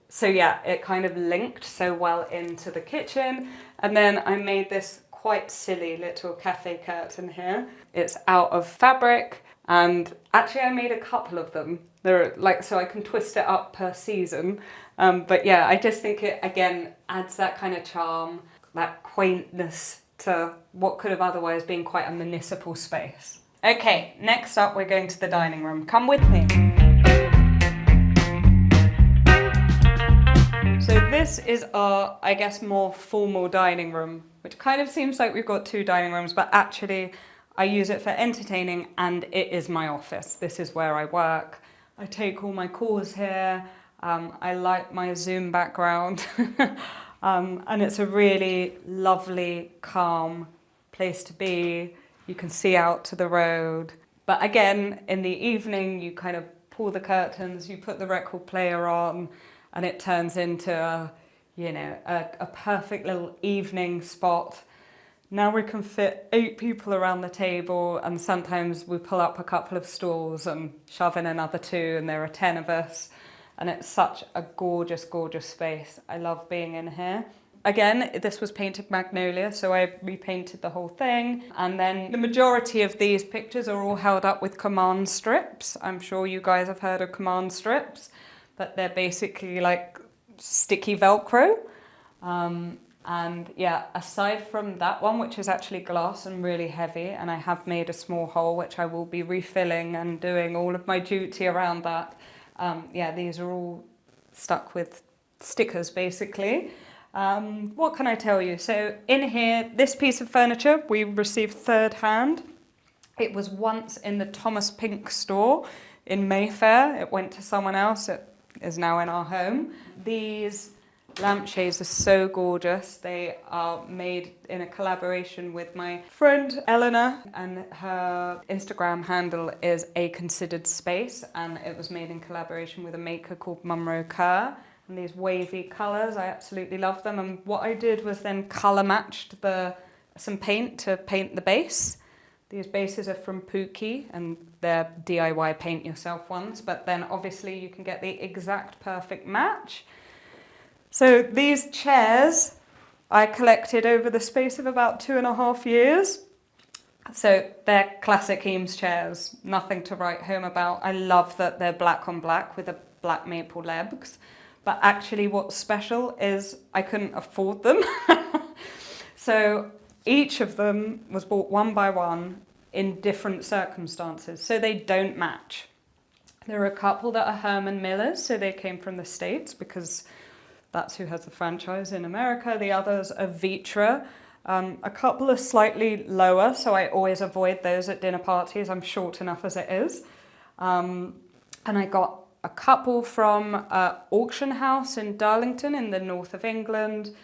So yeah, it kind of linked so well into the kitchen. And then I made this quite silly little cafe curtain here. It's out of fabric, and actually I made a couple of them. They're like, so I can twist it up per season. But yeah, I just think it again adds that kind of charm, that quaintness to what could have otherwise been quite a municipal space. Okay, next up we're going to the dining room. Come with me. So this is our, I guess, more formal dining room, which kind of seems like we've got two dining rooms, but actually I use it for entertaining, and it is my office. This is where I work. I take all my calls here. I like my Zoom background. And it's a really lovely, calm place to be. You can see out to the road. But again, in the evening, you kind of pull the curtains, you put the record player on, and it turns into a perfect little evening spot. Now we can fit 8 people around the table, and sometimes we pull up a couple of stools and shove in another 2, and there are 10 of us. And it's such a gorgeous, gorgeous space. I love being in here. Again, this was painted magnolia, so I repainted the whole thing. And then the majority of these pictures are all held up with command strips. I'm sure you guys have heard of command strips, but they're basically like sticky Velcro. And yeah, aside from that one, which is actually glass and really heavy, and I have made a small hole, which I will be refilling and doing all of my duty around that. Yeah, these are all stuck with stickers, basically. What can I tell you? So in here, this piece of furniture we received third hand. It was once in the Thomas Pink store in Mayfair. It went to someone else. It is now in our home. These lampshades are so gorgeous. They are made in a collaboration with my friend Eleanor, and her Instagram handle is A Considered Space, and it was made in collaboration with a maker called Munro Kerr. And these wavy colours, I absolutely love them. And what I did was then colour matched some paint to paint the base. These bases are from Pookie, and they're DIY paint yourself ones, but then obviously you can get the exact perfect match. So these chairs I collected over the space of about 2.5 years. So they're classic Eames chairs, nothing to write home about. I love that they're black on black with the black maple legs. But actually what's special is I couldn't afford them. So each of them was bought one by one in different circumstances, so they don't match. There are a couple that are Herman Millers, so they came from the States because that's who has the franchise in America. The others are Vitra. A couple are slightly lower, so I always avoid those at dinner parties. I'm short enough as it is. And I got a couple from Auction House in Darlington in the north of England.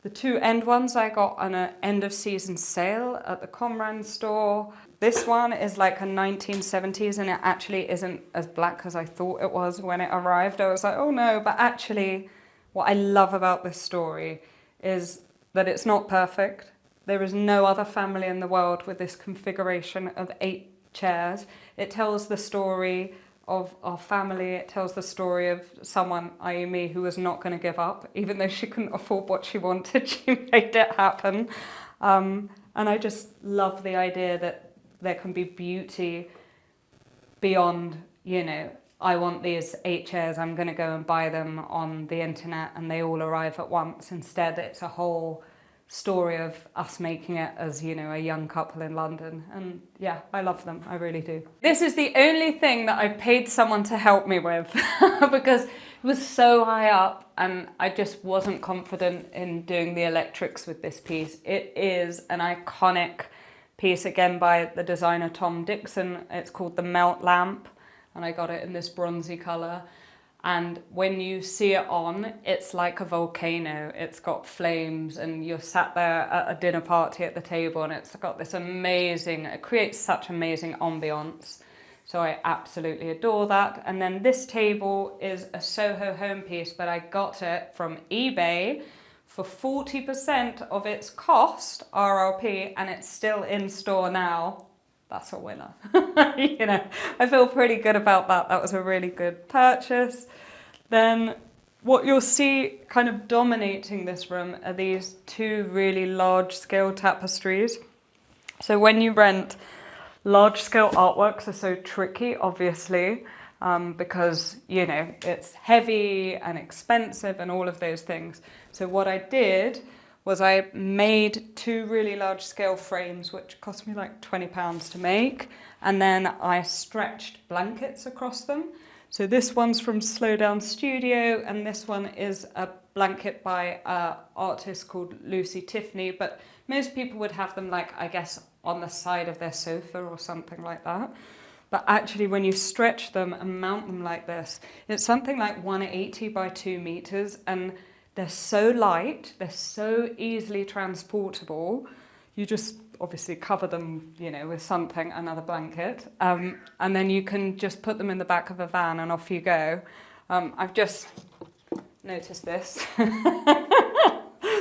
The 2 end ones I got on an end of season sale at the Comran store. This one is like a 1970s, and it actually isn't as black as I thought it was when it arrived. I was like, oh no, but actually what I love about this story is that it's not perfect. There is no other family in the world with this configuration of 8 chairs. It tells the story of our family. It tells the story of someone, i.e. me, who was not going to give up. Even though she couldn't afford what she wanted, she made it happen. And I just love the idea that there can be beauty beyond, I want these 8 chairs, I'm going to go and buy them on the internet and they all arrive at once. Instead, it's a whole story of us making it as, a young couple in London. And yeah, I love them. I really do. This is the only thing that I paid someone to help me with because it was so high up and I just wasn't confident in doing the electrics with this piece. It is an iconic piece, again, by the designer Tom Dixon. It's called the Melt Lamp, and I got it in this bronzy colour. And when you see it on, it's like a volcano. It's got flames and you're sat there at a dinner party at the table and it's got this amazing, it creates such amazing ambience. So I absolutely adore that. And then this table is a Soho home piece, but I got it from eBay for 40% of its cost, RRP, and it's still in store now. That's a winner. I feel pretty good about that. That was a really good purchase. Then what you'll see kind of dominating this room are these 2 really large scale tapestries. So when you rent, large scale artworks are so tricky, obviously, because, it's heavy and expensive and all of those things. So what I did was I made 2 really large scale frames, which cost me like £20 to make. And then I stretched blankets across them. So this one's from Slow Down Studio, and this one is a blanket by an artist called Lucy Tiffany, but most people would have them, like, I guess, on the side of their sofa or something like that. But actually, when you stretch them and mount them like this, it's something like 180 by 2 meters, and they're so light, they're so easily transportable. You just obviously cover them, you know, with something, another blanket, and then you can just put them in the back of a van and off you go. I've just noticed this.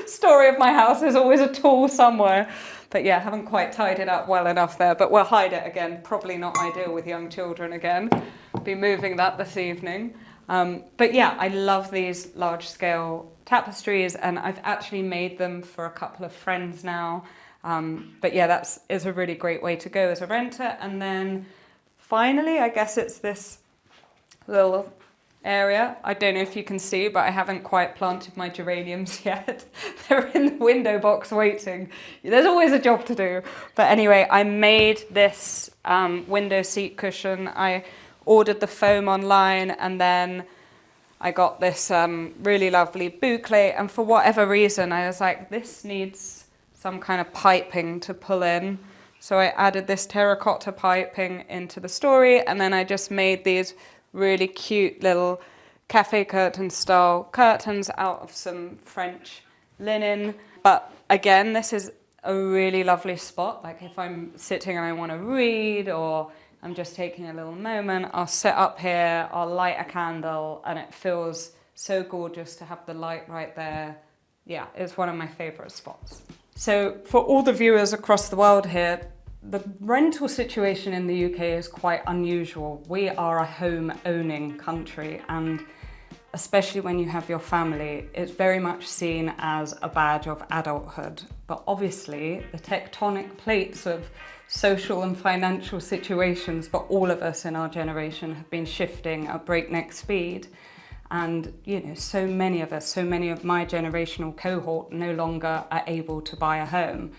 Story of my house, there's always a tool somewhere. But yeah, haven't quite tied it up well enough there, but we'll hide it again. Probably not ideal with young children again. Be moving that this evening. But yeah, I love these large scale tapestries, and I've actually made them for a couple of friends now. But yeah, is a really great way to go as a renter. And then finally, I guess it's this little area. I don't know if you can see, but I haven't quite planted my geraniums yet. They're in the window box waiting. There's always a job to do. But anyway, I made this window seat cushion. I ordered the foam online, and then I got this really lovely boucle. And for whatever reason, I was like, this needs some kind of piping to pull in. So I added this terracotta piping into the story, and then I just made these really cute little cafe curtain style curtains out of some French linen. But again, this is a really lovely spot. Like if I'm sitting and I want to read, or I'm just taking a little moment, I'll sit up here, I'll light a candle, and it feels so gorgeous to have the light right there. Yeah, it's one of my favorite spots. So for all the viewers across the world here, the rental situation in the UK is quite unusual. We are a home-owning country, and especially when you have your family, it's very much seen as a badge of adulthood. But obviously, the tectonic plates of social and financial situations for all of us in our generation have been shifting at breakneck speed. And, you know, so many of my generational cohort no longer are able to buy a home.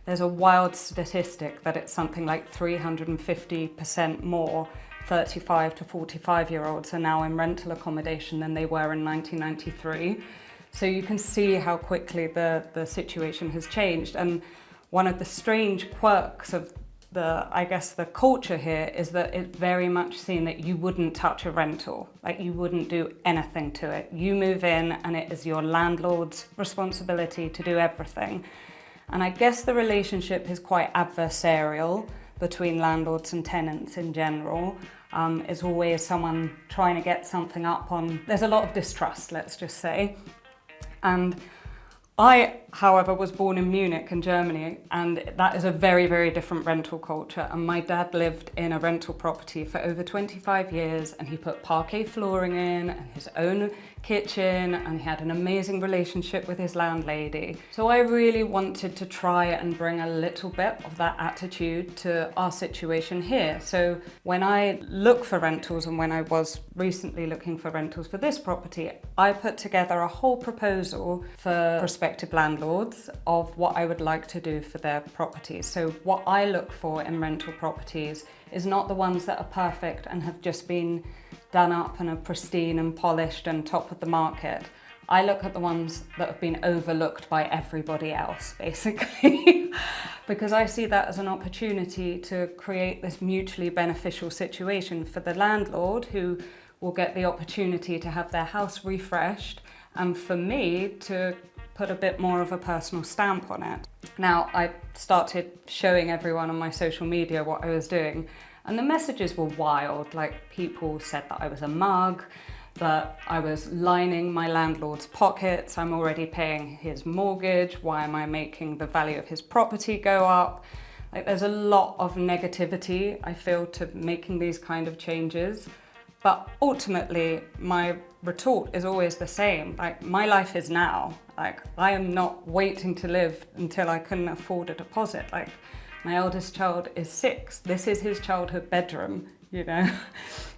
There's a wild statistic that it's something like 350% more 35 to 45-year-olds are now in rental accommodation than they were in 1993. So you can see how quickly the situation has changed. And one of the strange quirks of the culture here is that it's very much seen that you wouldn't touch a rental, like you wouldn't do anything to it. You move in and it is your landlord's responsibility to do everything. And I guess the relationship is quite adversarial between landlords and tenants in general. It's always someone trying to get something up on. There's a lot of distrust, let's just say. And I, however, was born in Munich in Germany, and that is a very, very different rental culture. And my dad lived in a rental property for over 25 years, and he put parquet flooring in and his own kitchen, and he had an amazing relationship with his landlady. So I really wanted to try and bring a little bit of that attitude to our situation here. So when I look for rentals, and when I was recently looking for rentals for this property, I put together a whole proposal for prospective landlords of what I would like to do for their properties. So what I look for in rental properties is not the ones that are perfect and have just been done up and are pristine and polished and top of the market. I look at the ones that have been overlooked by everybody else, basically, because I see that as an opportunity to create this mutually beneficial situation for the landlord, who will get the opportunity to have their house refreshed, and for me to put a bit more of a personal stamp on it. Now, I started showing everyone on my social media what I was doing, and the messages were wild. Like, people said that I was a mug, that I was lining my landlord's pockets, I'm already paying his mortgage, why am I making the value of his property go up? Like, there's a lot of negativity, I feel, to making these kind of changes. But ultimately, my retort is always the same. Like, my life is now. Like, I am not waiting to live until I can afford a deposit. Like, my eldest child is 6. This is his childhood bedroom, you know.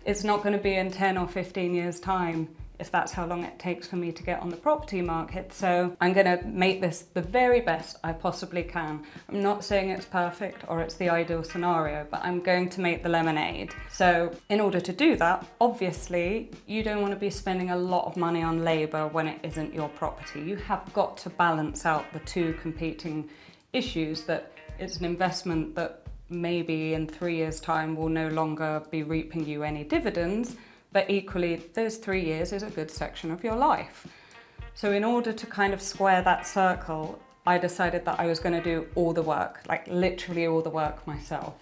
It's not going to be in 10 or 15 years' time if that's how long it takes for me to get on the property market. So I'm going to make this the very best I possibly can. I'm not saying it's perfect or it's the ideal scenario, but I'm going to make the lemonade. So in order to do that, obviously, you don't want to be spending a lot of money on labour when it isn't your property. You have got to balance out the two competing issues, that it's an investment that maybe in 3 years' time will no longer be reaping you any dividends, but equally those 3 years is a good section of your life. So in order to kind of square that circle, I decided that I was going to do all the work, like literally all the work myself.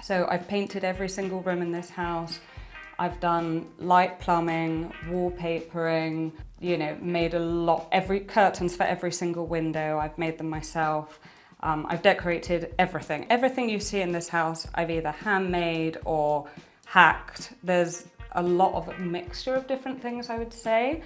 So I've painted every single room in this house. I've done light plumbing, wallpapering, you know, made curtains for every single window. I've made them myself. I've decorated everything. Everything you see in this house, I've either handmade or hacked. There's a lot of a mixture of different things, I would say.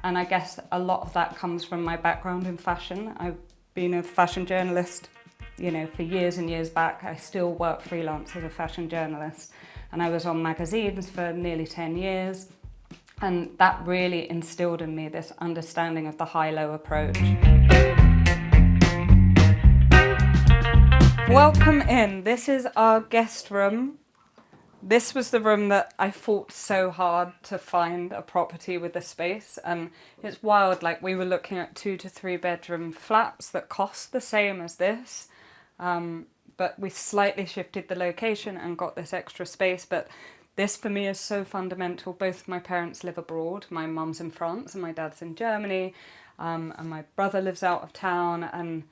And I guess a lot of that comes from my background in fashion. I've been a fashion journalist, you know, for years and years back. I still work freelance as a fashion journalist. And I was on magazines for nearly 10 years. And that really instilled in me this understanding of the high-low approach. Welcome in. This is our guest room. This was the room that I fought so hard to find a property with the space, and it's wild. Like, we were looking at 2 to 3 bedroom flats that cost the same as this, but we slightly shifted the location and got this extra space. But this for me is so fundamental. Both my parents live abroad. My mum's in France and my dad's in Germany, and my brother lives out of town, and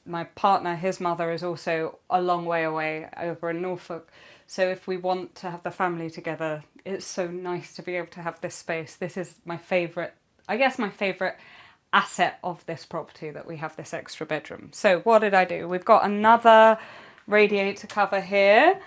my partner, his mother, is also a long way away over in Norfolk. So if we want to have the family together, it's so nice to be able to have this space. This is my favourite, I guess my favourite asset of this property, that we have this extra bedroom. So what did I do? We've got another radiator cover here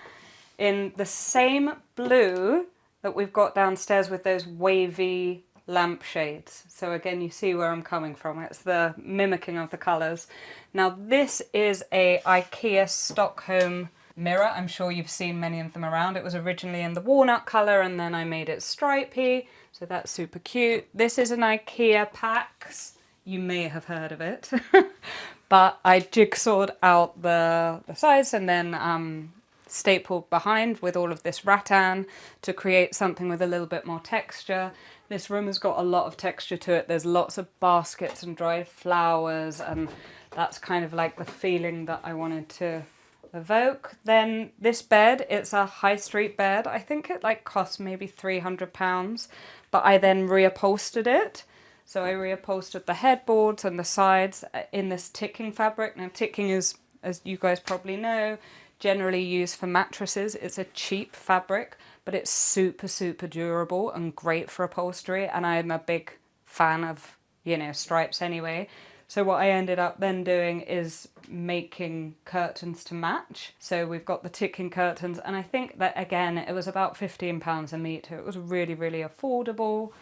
in the same blue that we've got downstairs with those wavy lampshades. So again, you see where I'm coming from. It's the mimicking of the colours. Now this is a IKEA Stockholm mirror. I'm sure you've seen many of them around. It was originally in the walnut colour and then I made it stripy, so that's super cute. This is an IKEA Pax. You may have heard of it. But I jigsawed out the sides and then stapled behind with all of this rattan to create something with a little bit more texture. This room has got a lot of texture to it. There's lots of baskets and dried flowers, and that's kind of like the feeling that I wanted to evoke. Then this bed, it's a high street bed. I think it like cost maybe £300, but I then reupholstered it. So I reupholstered the headboards and the sides in this ticking fabric. Now ticking is, as you guys probably know, generally used for mattresses. It's a cheap fabric, but it's super, super durable and great for upholstery. And I'm a big fan of, you know, stripes anyway. So what I ended up then doing is making curtains to match. So we've got the ticking curtains, and I think that again, it was about £15 a metre. It was really, really affordable.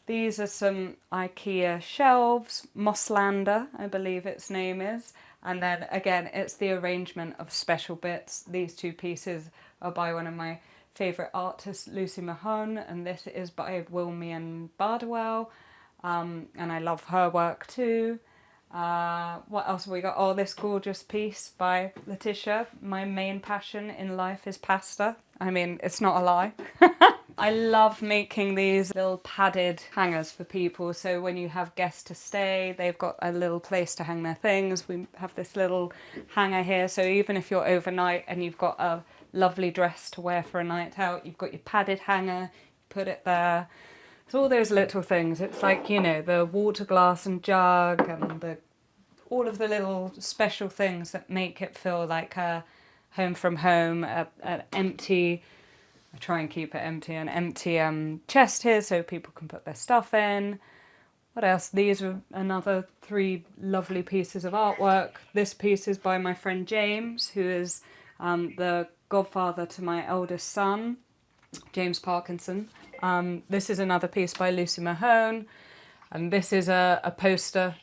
These are some IKEA shelves, Mosslander, I believe its name is. And then again, it's the arrangement of special bits. These two pieces are by one of my favourite artists, Lucy Mahone, and this is by Wilmian Bardwell. And I love her work too. What else have we got? Oh, this gorgeous piece by Letitia. My main passion in life is pasta. I mean, it's not a lie. I love making these little padded hangers for people. So when you have guests to stay, they've got a little place to hang their things. We have this little hanger here. So even if you're overnight and you've got a lovely dress to wear for a night out, you've got your padded hanger, put it there. It's all those little things. It's like, you know, the water glass and jug and all of the little special things that make it feel like a home from home, an empty, I try and keep it empty, an empty chest here so people can put their stuff in. What else? These are another 3 lovely pieces of artwork. This piece is by my friend James, who is the godfather to my eldest son, James Parkinson. This is another piece by Lucy Mahone, and this is a poster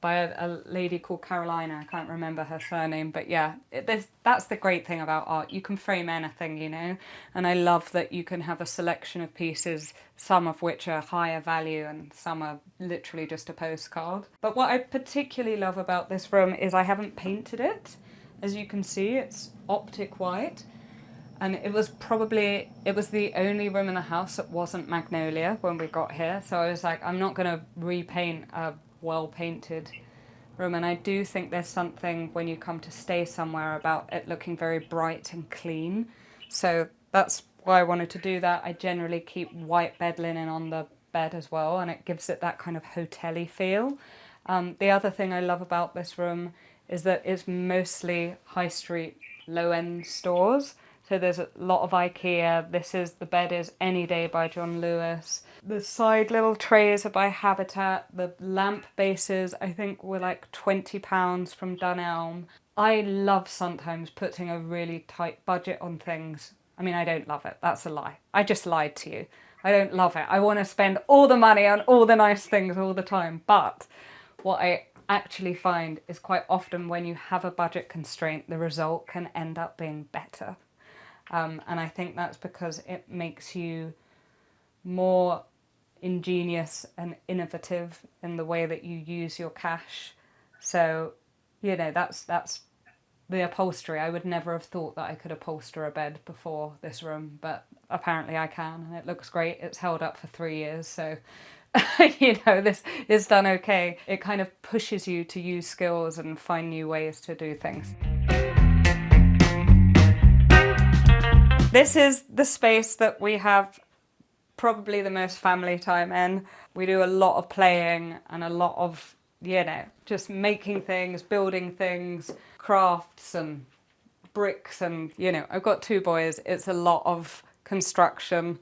by a lady called Carolina. I can't remember her surname, but yeah, that's the great thing about art. You can frame anything, you know, and I love that you can have a selection of pieces, some of which are higher value and some are literally just a postcard. But what I particularly love about this room is I haven't painted it. As you can see, it's optic white. And it was the only room in the house that wasn't magnolia when we got here. So I was like, I'm not going to repaint a well-painted room. And I do think there's something when you come to stay somewhere about it looking very bright and clean. So that's why I wanted to do that. I generally keep white bed linen on the bed as well, and it gives it that kind of hotel-y feel. The other thing I love about this room is that it's mostly high street, low-end stores. So there's a lot of IKEA. The bed is Any Day by John Lewis. The side little trays are by Habitat. The lamp bases, I think, were like £20 from Dunelm. I love sometimes putting a really tight budget on things. I mean, I don't love it. That's a lie. I just lied to you. I don't love it. I want to spend all the money on all the nice things all the time. But what I actually find is quite often when you have a budget constraint, the result can end up being better. And I think that's because it makes you more ingenious and innovative in the way that you use your cash. So, you know, that's the upholstery. I would never have thought that I could upholster a bed before this room, but apparently I can, and it looks great. It's held up for 3 years, so you know, this is done okay. It kind of pushes you to use skills and find new ways to do things. This is the space that we have probably the most family time in. We do a lot of playing and a lot of, you know, just making things, building things, crafts and bricks, and, you know, I've got 2 boys. It's a lot of construction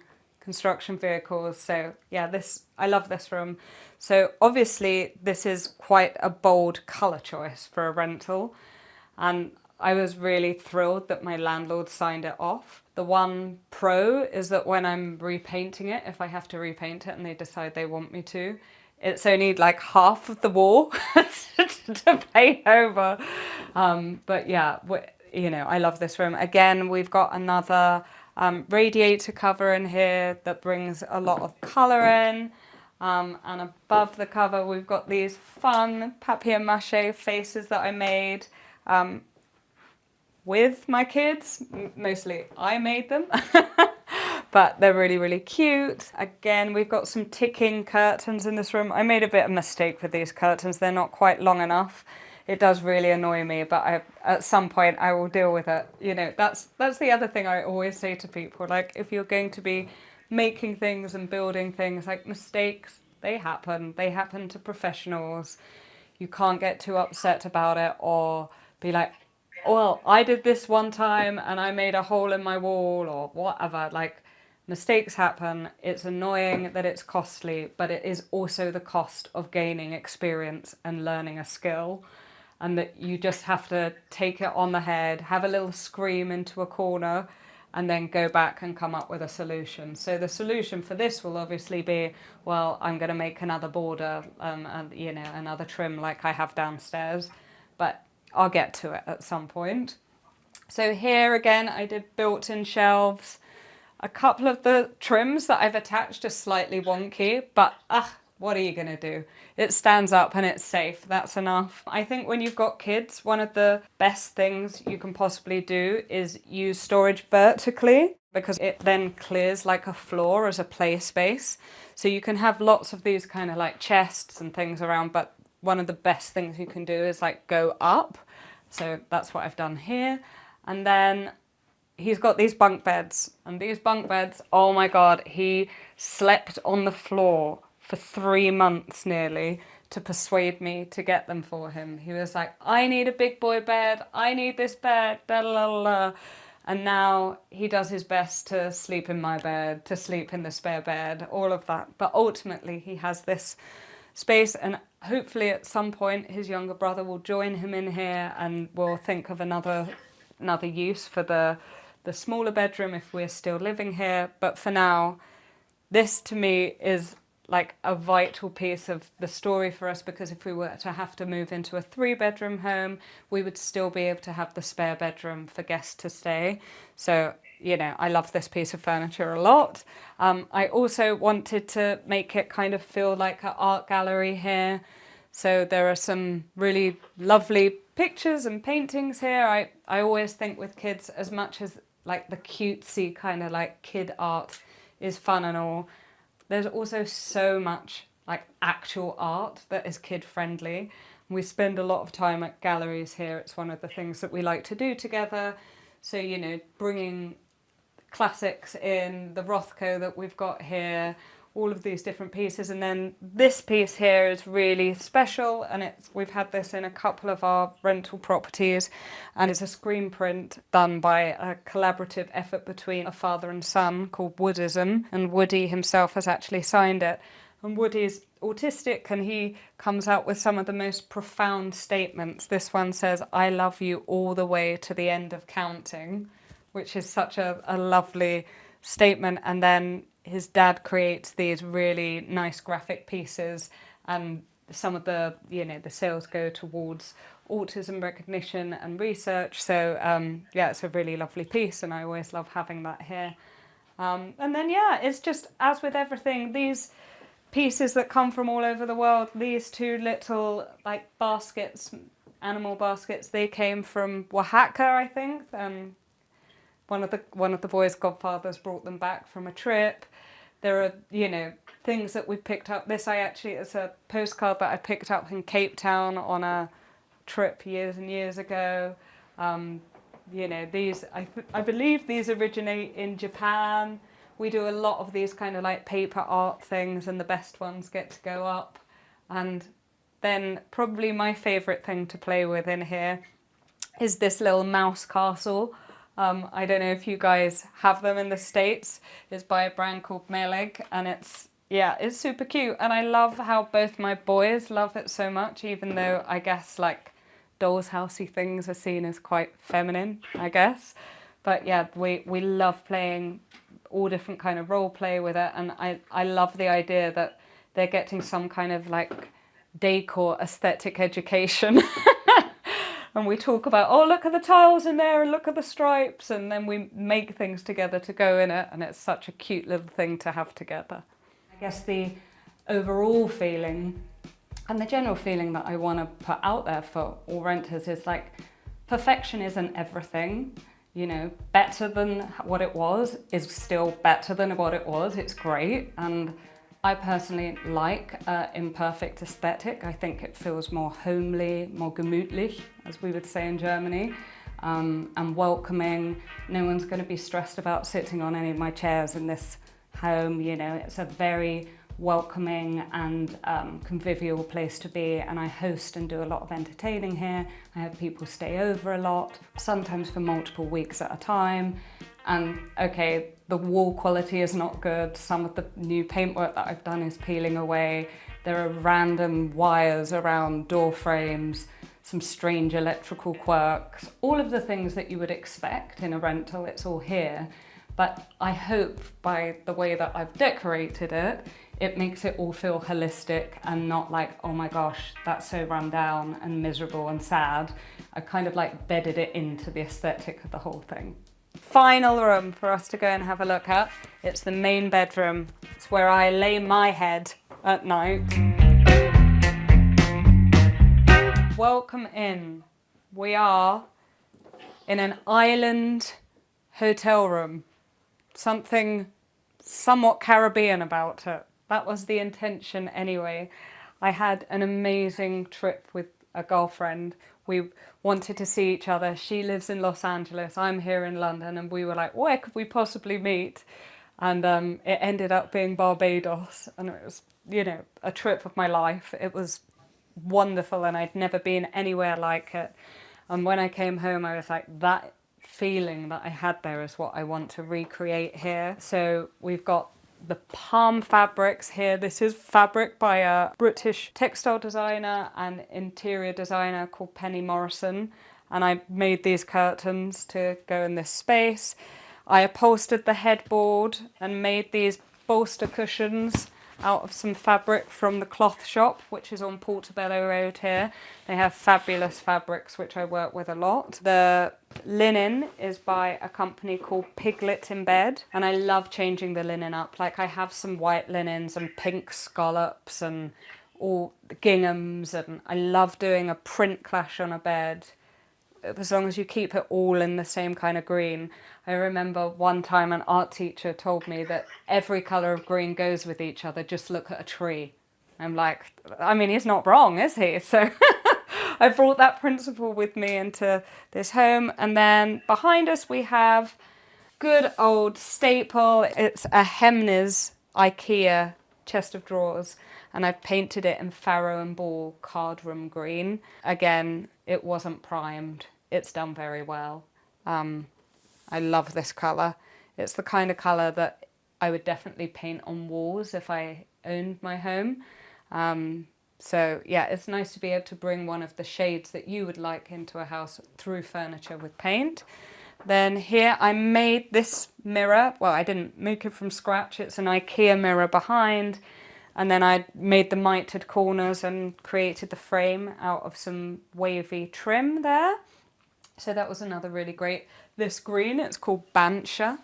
vehicles. So yeah, I love this room. So obviously this is quite a bold colour choice for a rental, and I was really thrilled that my landlord signed it off. The one pro is that when I'm repainting it, if I have to repaint it and they decide they want me to, it's only like half of the wall to paint over. But yeah, you know, I love this room. Again, we've got another radiator cover in here that brings a lot of colour in. And above the cover, we've got these fun papier-mâché faces that I made with my kids. Mostly I made them, but they're really, really cute. Again, we've got some ticking curtains in this room. I made a bit of a mistake with these curtains. They're not quite long enough. It does really annoy me, but at some point I will deal with it. You know, that's the other thing I always say to people. Like, if you're going to be making things and building things, like, mistakes, they happen. They happen to professionals. You can't get too upset about it or be like, well, I did this one time and I made a hole in my wall or whatever. Like, mistakes happen. It's annoying that it's costly, but it is also the cost of gaining experience and learning a skill, and that you just have to take it on the head, have a little scream into a corner, and then go back and come up with a solution. So the solution for this will obviously be, well, I'm going to make another border, and, you know, another trim like I have downstairs, but I'll get to it at some point. So here again, I did built-in shelves. A couple of the trims that I've attached are slightly wonky, but what are you gonna do? It stands up and it's safe, that's enough. I think when you've got kids, one of the best things you can possibly do is use storage vertically, because it then clears like a floor as a play space. So you can have lots of these kind of like chests and things around, but one of the best things you can do is like go up. So that's what I've done here. And then he's got these bunk beds, and these bunk beds, oh my God, he slept on the floor for 3 months nearly to persuade me to get them for him. He was like, I need a big boy bed. I need this bed. Da, la, la, la. And now he does his best to sleep in my bed, to sleep in the spare bed, all of that. But ultimately he has this space, and hopefully at some point his younger brother will join him in here and we'll think of another use for the smaller bedroom if we're still living here. But for now, this to me is like a vital piece of the story for us, because if we were to have to move into a 3-bedroom home, we would still be able to have the spare bedroom for guests to stay. So, you know, I love this piece of furniture a lot. I also wanted to make it kind of feel like an art gallery here. So there are some really lovely pictures and paintings here. I always think with kids, as much as like the cutesy kind of like kid art is fun and all, there's also so much like actual art that is kid friendly. We spend a lot of time at galleries here. It's one of the things that we like to do together. So, you know, bringing classics in, the Rothko that we've got here, all of these different pieces. And then this piece here is really special, and we've had this in a couple of our rental properties, and it's a screen print done by a collaborative effort between a father and son called Woodism, and Woody himself has actually signed it. And Woody's autistic, and he comes out with some of the most profound statements. This one says, "I love you all the way to the end of counting," which is such a lovely statement. And then his dad creates these really nice graphic pieces, and some of the, you know, the sales go towards autism recognition and research. So yeah, it's a really lovely piece, and I always love having that here. And then yeah, it's just, as with everything, these pieces that come from all over the world, these two little like baskets, animal baskets, they came from Oaxaca, I think. One of the boys' godfathers brought them back from a trip. There are, you know, things that we've picked up. This it's a postcard that I picked up in Cape Town on a trip years and years ago. You know, these, I believe these originate in Japan. We do a lot of these kind of like paper art things, and the best ones get to go up. And then probably my favourite thing to play with in here is this little mouse castle. I don't know if you guys have them in the States. It's by a brand called Melig, and it's super cute. And I love how both my boys love it so much, even though I guess like doll's housey things are seen as quite feminine, I guess. But yeah, we love playing all different kind of role play with it, and I love the idea that they're getting some kind of like decor aesthetic education. And we talk about, oh, look at the tiles in there and look at the stripes, and then we make things together to go in it, and it's such a cute little thing to have together. I guess the overall feeling and the general feeling that I want to put out there for all renters is like, perfection isn't everything. You know, better than what it was is still better than what it was. It's great. And I personally like imperfect aesthetic. I think it feels more homely, more gemütlich, as we would say in Germany, and welcoming. No one's going to be stressed about sitting on any of my chairs in this home. You know, it's a very welcoming and convivial place to be, and I host and do a lot of entertaining here. I have people stay over a lot, sometimes for multiple weeks at a time. And okay, the wall quality is not good. Some of the new paintwork that I've done is peeling away. There are random wires around door frames, some strange electrical quirks, all of the things that you would expect in a rental, it's all here. But I hope by the way that I've decorated it, it makes it all feel holistic and not like, oh my gosh, that's so run down and miserable and sad. I kind of like bedded it into the aesthetic of the whole thing. Final room for us to go and have a look at. It's the main bedroom. It's where I lay my head at night. Welcome in. We are in an island hotel room. Something somewhat Caribbean about it. That was the intention anyway. I had an amazing trip with a girlfriend. We wanted to see each other. She lives in Los Angeles, I'm here in London, and we were like, where could we possibly meet? And it ended up being Barbados, and it was, you know, a trip of my life. It was wonderful, and I'd never been anywhere like it. And when I came home, I was like, that feeling that I had there is what I want to recreate here. So we've got the palm fabrics here. This is fabric by a British textile designer and interior designer called Penny Morrison, and I made these curtains to go in this space. I upholstered the headboard and made these bolster cushions out of some fabric from the cloth shop, which is on Portobello Road here. They have fabulous fabrics, which I work with a lot. The linen is by a company called Piglet in Bed, and I love changing the linen up. Like, I have some white linens and pink scallops and all the ginghams, and I love doing a print clash on a bed, as long as you keep it all in the same kind of green. I remember one time an art teacher told me that every colour of green goes with each other, just look at a tree. I'm like, I mean, he's not wrong, is he? So I brought that principle with me into this home. And then behind us we have good old staple. It's a Hemnes IKEA chest of drawers, and I've painted it in Farrow and Ball cardroom green. Again, it wasn't primed. It's done very well. I love this colour. It's the kind of colour that I would definitely paint on walls if I owned my home. So yeah, it's nice to be able to bring one of the shades that you would like into a house through furniture with paint. Then here I made this mirror. Well, I didn't make it from scratch. It's an IKEA mirror behind. And then I made the mitered corners and created the frame out of some wavy trim there. So that was another really great. This green, it's called Bancha.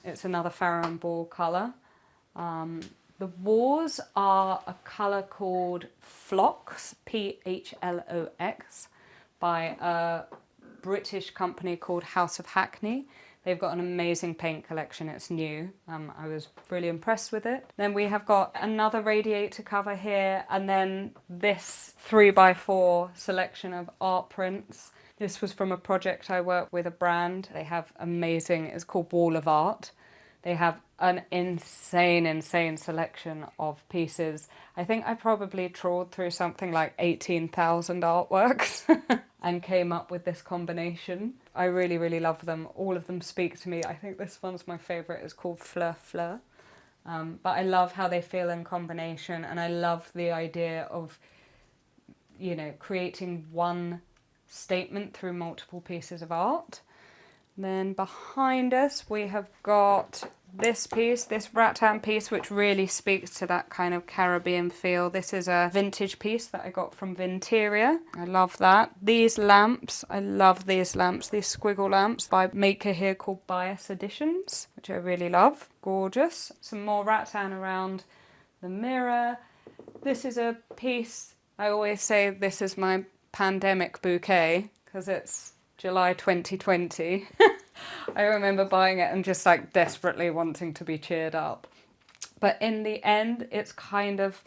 It's another Farrow and Ball colour. The walls are a colour called Phlox, Phlox, by a British company called House of Hackney. They've got an amazing paint collection. It's new. I was really impressed with it. Then we have got another radiator cover here, and then this 3x4 selection of art prints. This was from a project I worked with a brand. They have amazing, it's called Wall of Art. They have an insane selection of pieces. I think I probably trawled through something like 18,000 artworks and came up with this combination. I really love them. All of them speak to me. I think this one's my favourite. It's called Fleur Fleur. But I love how they feel in combination, and I love the idea of, you know, creating one statement through multiple pieces of art. Then behind us we have got this piece, this rattan piece, which really speaks to that kind of Caribbean feel. This is a vintage piece that I got from Vinteria. I love that. These lamps, I love these lamps, these squiggle lamps by a maker here called Bias Editions, which I really love. Gorgeous. Some more rattan around the mirror. This is a piece, I always say this is my pandemic bouquet because it's July 2020. I remember buying it and just like desperately wanting to be cheered up. But in the end, it's kind of,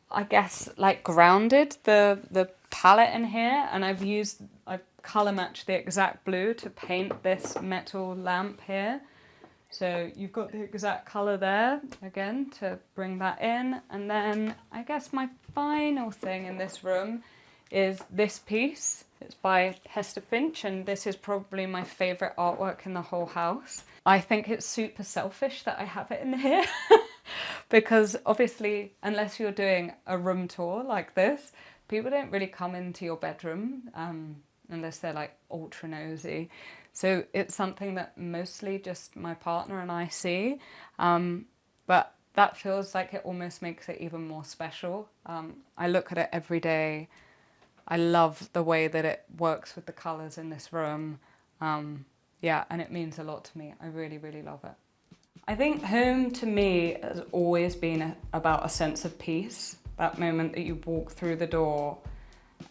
I guess, like grounded the palette in here. And I've colour matched the exact blue to paint this metal lamp here. So you've got the exact colour there, again, to bring that in. And then I guess my final thing in this room is this piece. It's by Hester Finch, and this is probably my favourite artwork in the whole house. I think it's super selfish that I have it in here because obviously, unless you're doing a room tour like this, people don't really come into your bedroom unless they're like ultra nosy. So it's something that mostly just my partner and I see, but that feels like it almost makes it even more special. I look at it every day. I love the way that it works with the colours in this room. Yeah, and it means a lot to me. I really love it. I think home to me has always been about a sense of peace. That moment that you walk through the door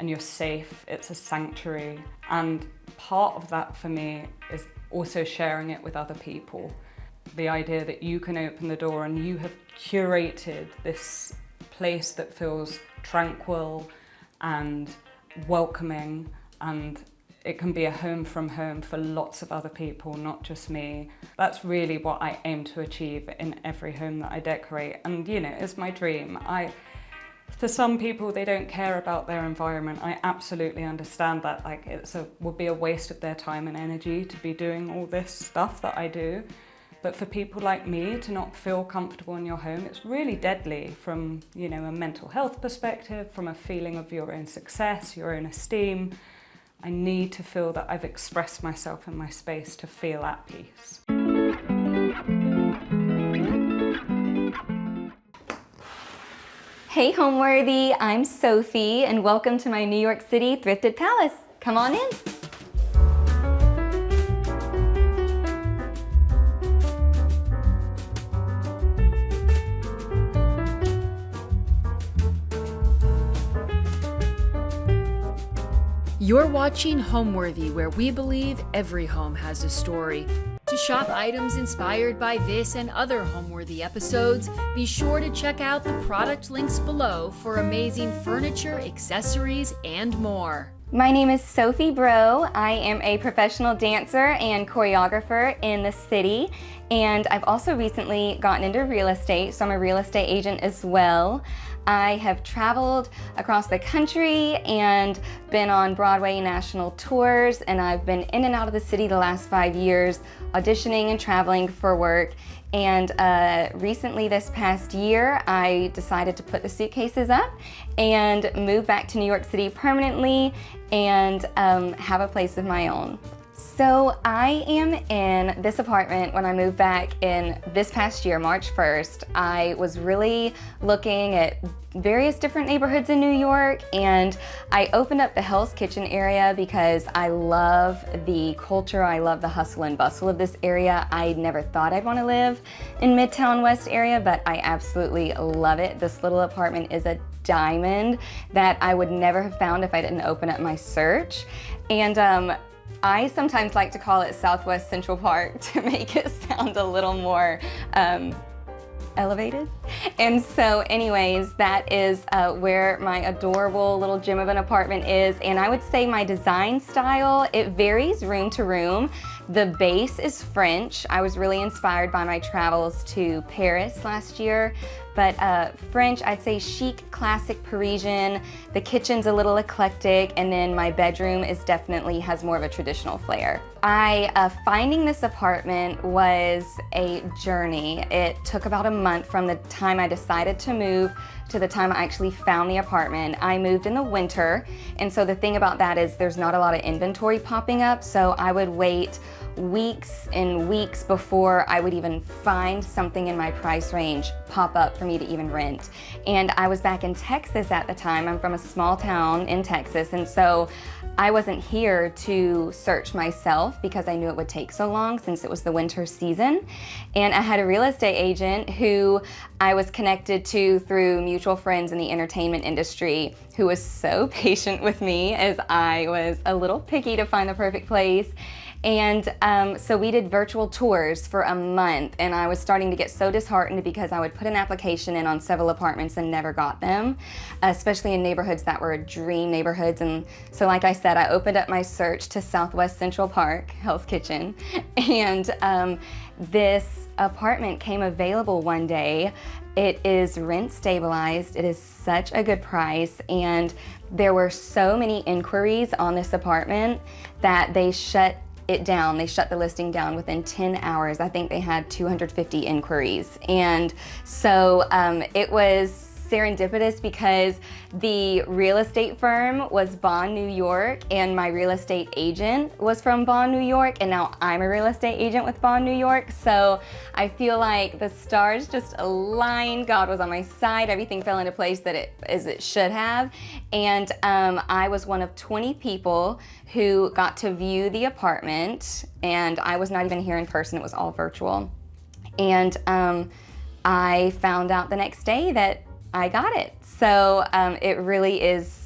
and you're safe, it's a sanctuary. And part of that for me is also sharing it with other people. The idea that you can open the door and you have curated this place that feels tranquil and welcoming, and it can be a home from home for lots of other people, not just me. That's really what I aim to achieve in every home that I decorate, and you know, it's my dream. For some people, they don't care about their environment. I absolutely understand that. Like, would be a waste of their time and energy to be doing all this stuff that I do. But for people like me to not feel comfortable in your home, it's really deadly from, you know, a mental health perspective, from a feeling of your own success, your own esteem. I need to feel that I've expressed myself in my space to feel at peace. Hey Homeworthy, I'm Sophie and welcome to my New York City thrifted palace. Come on in. You're watching Homeworthy, where we believe every home has a story. To shop items inspired by this and other Homeworthy episodes, be sure to check out the product links below for amazing furniture, accessories, and more. My name is Sophie Bro. I am a professional dancer and choreographer in the city, and I've also recently gotten into real estate, so I'm a real estate agent as well. I have traveled across the country and been on Broadway national tours, and I've been in and out of the city the last 5 years, auditioning and traveling for work. And recently this past year, I decided to put the suitcases up and move back to New York City permanently and have a place of my own. So I am in this apartment when I moved back in this past year, March 1st. I was really looking at various different neighborhoods in New York, and I opened up the Hell's Kitchen area because I love the culture, I love the hustle and bustle of this area. I never thought I'd want to live in Midtown West area, but I absolutely love it. This little apartment is a diamond that I would never have found if I didn't open up my search. And I sometimes like to call it Southwest Central Park to make it sound a little more elevated. And so anyways, that is where my adorable little gem of an apartment is. And I would say my design style, it varies room to room. The base is French. I was really inspired by my travels to Paris last year. But French, I'd say chic, classic Parisian. The kitchen's a little eclectic, and then my bedroom is definitely has more of a traditional flair. Finding this apartment was a journey. It took about a month from the time I decided to move to the time I actually found the apartment. I moved in the winter, and so the thing about that is there's not a lot of inventory popping up, so I would wait weeks and weeks before I would even find something in my price range pop up for me to even rent. And I was back in Texas at the time. I'm from a small town in Texas, and so I wasn't here to search myself because I knew it would take so long since it was the winter season. And I had a real estate agent who I was connected to through mutual friends in the entertainment industry who was so patient with me as I was a little picky to find the perfect place. And so we did virtual tours for a month, and I was starting to get so disheartened because I would put an application in on several apartments and never got them, especially in neighborhoods that were dream neighborhoods. And so like I said, I opened up my search to Southwest Central Park, Hell's Kitchen, and this apartment came available one day. It is rent stabilized, it is such a good price, and there were so many inquiries on this apartment that they shut it down. They shut the listing down within 10 hours. I think they had 250 inquiries. And so it was serendipitous because the real estate firm was Bond, New York, and my real estate agent was from Bond, New York, and now I'm a real estate agent with Bond, New York. So I feel like the stars just aligned. God was on my side. Everything fell into place as it should have. And I was one of 20 people who got to view the apartment, and I was not even here in person. It was all virtual. And I found out the next day that I got it. So it really is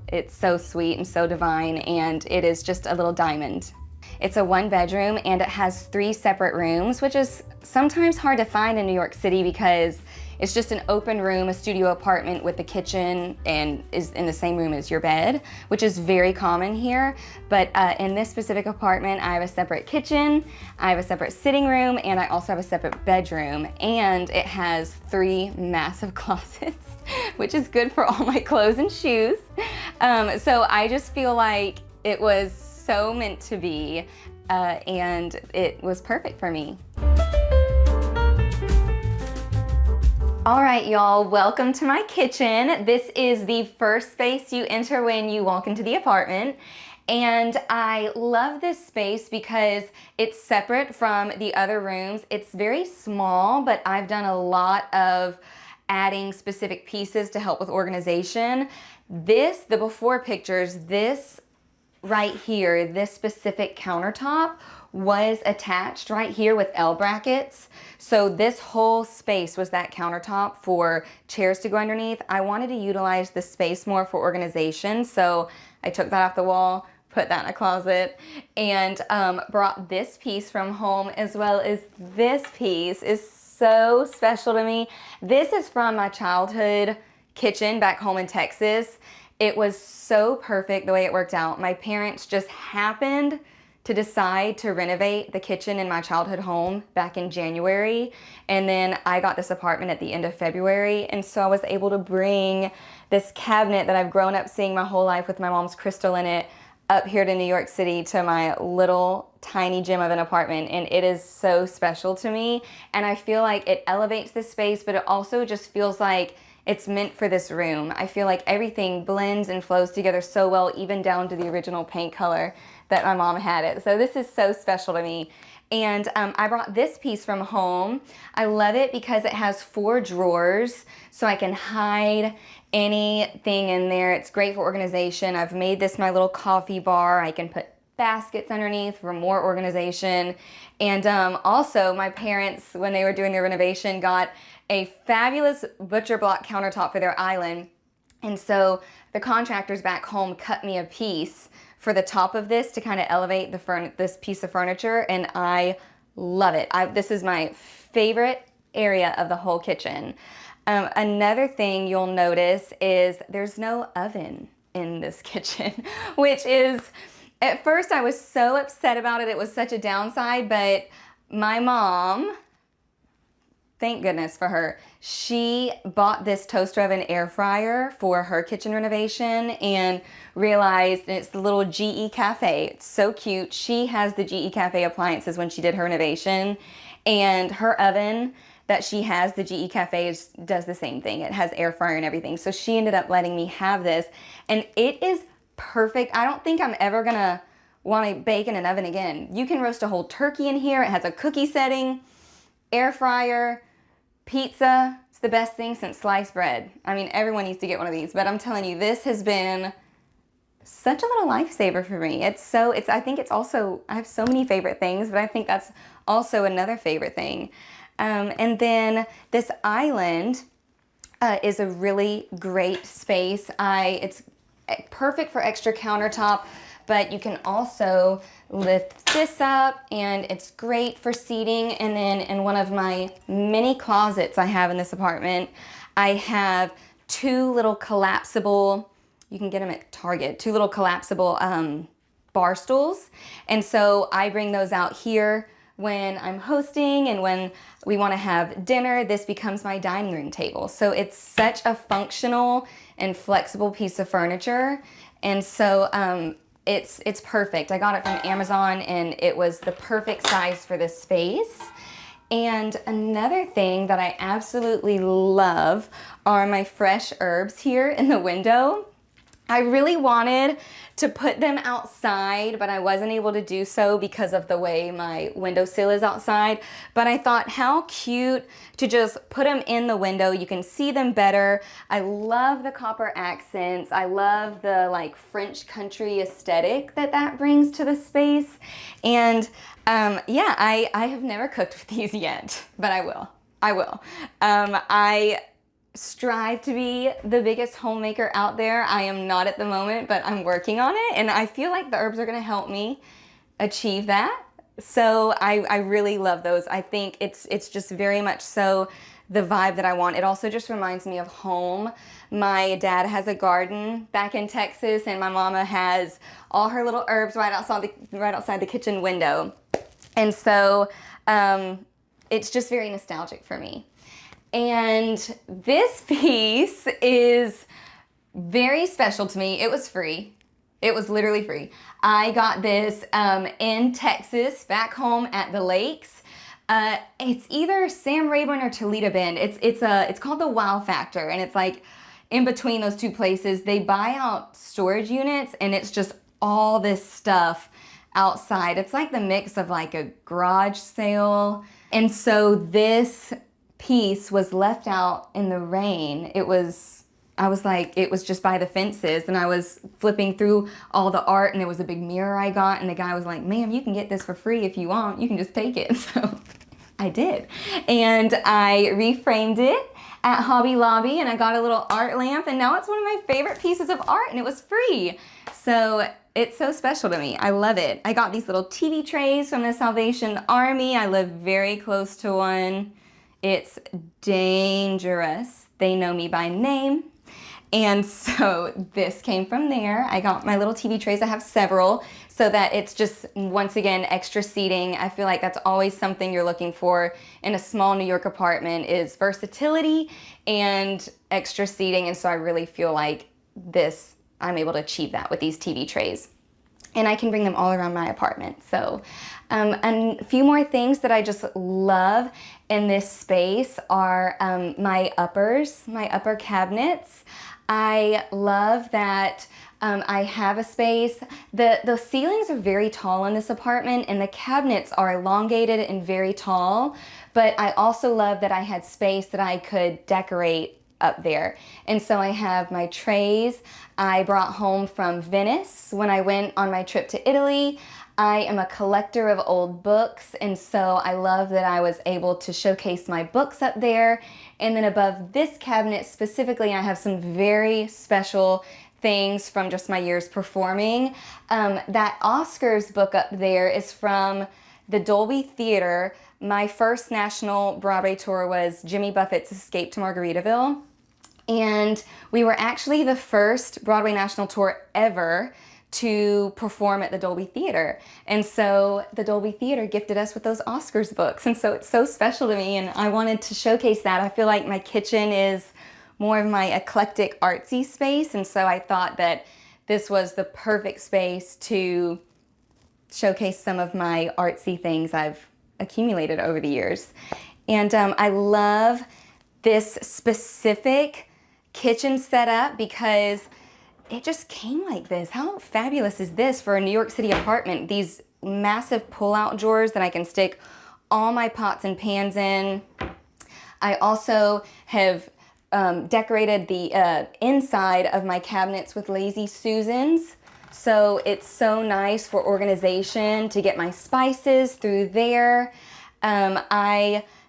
it's so sweet and so divine, and it is just a little diamond. It's a 1-bedroom, and it has 3 separate rooms, which is sometimes hard to find in New York City because it's just an open room, a studio apartment with the kitchen, and is in the same room as your bed, which is very common here. But in this specific apartment, I have a separate kitchen, I have a separate sitting room, and I also have a separate bedroom. And it has 3 massive closets, which is good for all my clothes and shoes. So I just feel like it was so meant to be, and it was perfect for me. All right, y'all, welcome to my kitchen. This is the first space you enter when you walk into the apartment. And I love this space because it's separate from the other rooms. It's very small, but I've done a lot of adding specific pieces to help with organization. The before pictures, this right here, this specific countertop was attached right here with L brackets. So this whole space was that countertop for chairs to go underneath. I wanted to utilize the space more for organization, so I took that off the wall, put that in a closet, and brought this piece from home, as well as this piece is so special to me. This is from my childhood kitchen back home in Texas. It was so perfect the way it worked out. My parents just happened to decide to renovate the kitchen in my childhood home back in January. And then I got this apartment at the end of February. And so I was able to bring this cabinet that I've grown up seeing my whole life with my mom's crystal in it up here to New York City to my little tiny gem of an apartment. And it is so special to me. And I feel like it elevates the space, but it also just feels like it's meant for this room. I feel like everything blends and flows together so well, even down to the original paint color that my mom had it. So this is so special to me. And I brought this piece from home. I love it because it has 4 drawers, so I can hide anything in there. It's great for organization. I've made this my little coffee bar. I can put baskets underneath for more organization. And also my parents, when they were doing their renovation, got a fabulous butcher block countertop for their island. And so the contractors back home cut me a piece for the top of this to kind of elevate this piece of furniture, and I love it. This is my favorite area of the whole kitchen. Another thing you'll notice is there's no oven in this kitchen, which is, at first I was so upset about it. It was such a downside, but my mom, thank goodness for her, she bought this toaster oven air fryer for her kitchen renovation and realized, and it's the little GE Cafe. It's so cute. She has the GE Cafe appliances when she did her renovation, and her oven that she has, the GE Cafe, does the same thing. It has air fryer and everything. So she ended up letting me have this, and it is perfect. I don't think I'm ever gonna want to bake in an oven again. You can roast a whole turkey in here. It has a cookie setting, air fryer, pizza. It's the best thing since sliced bread. I mean, everyone needs to get one of these, but I'm telling you, this has been such a little lifesaver for me. I think it's also, I have so many favorite things, but I think that's also another favorite thing. And then this island is a really great space. It's perfect for extra countertop, but you can also lift this up, and it's great for seating. And then in one of my many closets I have in this apartment, I have 2 little collapsible, you can get them at Target, 2 little collapsible bar stools. And so I bring those out here when I'm hosting and when we want to have dinner. This becomes my dining room table. So it's such a functional and flexible piece of furniture. And so it's perfect. I got it from Amazon, and it was the perfect size for this space. And another thing that I absolutely love are my fresh herbs here in the window. I really wanted to put them outside, but I wasn't able to do so because of the way my windowsill is outside. But I thought, how cute to just put them in the window. You can see them better. I love the copper accents. I love the like French country aesthetic that brings to the space. And yeah, I have never cooked with these yet, but I will. I strive to be the biggest homemaker out there. I am not at the moment, but I'm working on it, and I feel like the herbs are going to help me achieve that. So I really love those. I think it's just very much so the vibe that I want. It also just reminds me of home. My dad has a garden back in Texas, and my mama has all her little herbs right outside the kitchen window. And so it's just very nostalgic for me. And this piece is very special to me. It was free. It was literally free. I got this in Texas, back home at the lakes. It's either Sam Rayburn or Toledo Bend. It's called the Wow Factor, and it's like in between those 2 places. They buy out storage units, and it's just all this stuff outside. It's like the mix of like a garage sale. And so this piece was left out in the rain. I was like, it was just by the fences, and I was flipping through all the art, and there was a big mirror I got, and the guy was like, ma'am, you can get this for free if you want. You can just take it. So I did. And I reframed it at Hobby Lobby, and I got a little art lamp, and now it's one of my favorite pieces of art, and it was free. So it's so special to me. I love it. I got these little TV trays from the Salvation Army. I live very close to one. It's dangerous. They know me by name. And so this came from there. I got my little TV trays. I have several, so that it's just, once again, extra seating. I feel like that's always something you're looking for in a small New York apartment, is versatility and extra seating. And so I really feel like I'm able to achieve that with these TV trays. And I can bring them all around my apartment. So, and a few more things that I just love in this space are my upper cabinets. I love that I have a space. The ceilings are very tall in this apartment, and the cabinets are elongated and very tall, but I also love that I had space that I could decorate up there. And so I have my trays I brought home from Venice when I went on my trip to Italy. I am a collector of old books, and so I love that I was able to showcase my books up there. And then above this cabinet specifically, I have some very special things from just my years performing. That Oscars book up there is from the Dolby Theater. My first national Broadway tour was Jimmy Buffett's Escape to Margaritaville. And we were actually the first Broadway national tour ever to perform at the Dolby Theater. And so the Dolby Theater gifted us with those Oscars books. And so it's so special to me, and I wanted to showcase that. I feel like my kitchen is more of my eclectic artsy space, and so I thought that this was the perfect space to showcase some of my artsy things I've accumulated over the years. And I love this specific kitchen setup because it just came like this. How fabulous is this for a New York City apartment? These massive pull-out drawers that I can stick all my pots and pans in. I also have decorated the inside of my cabinets with Lazy Susans. So it's so nice for organization to get my spices through there.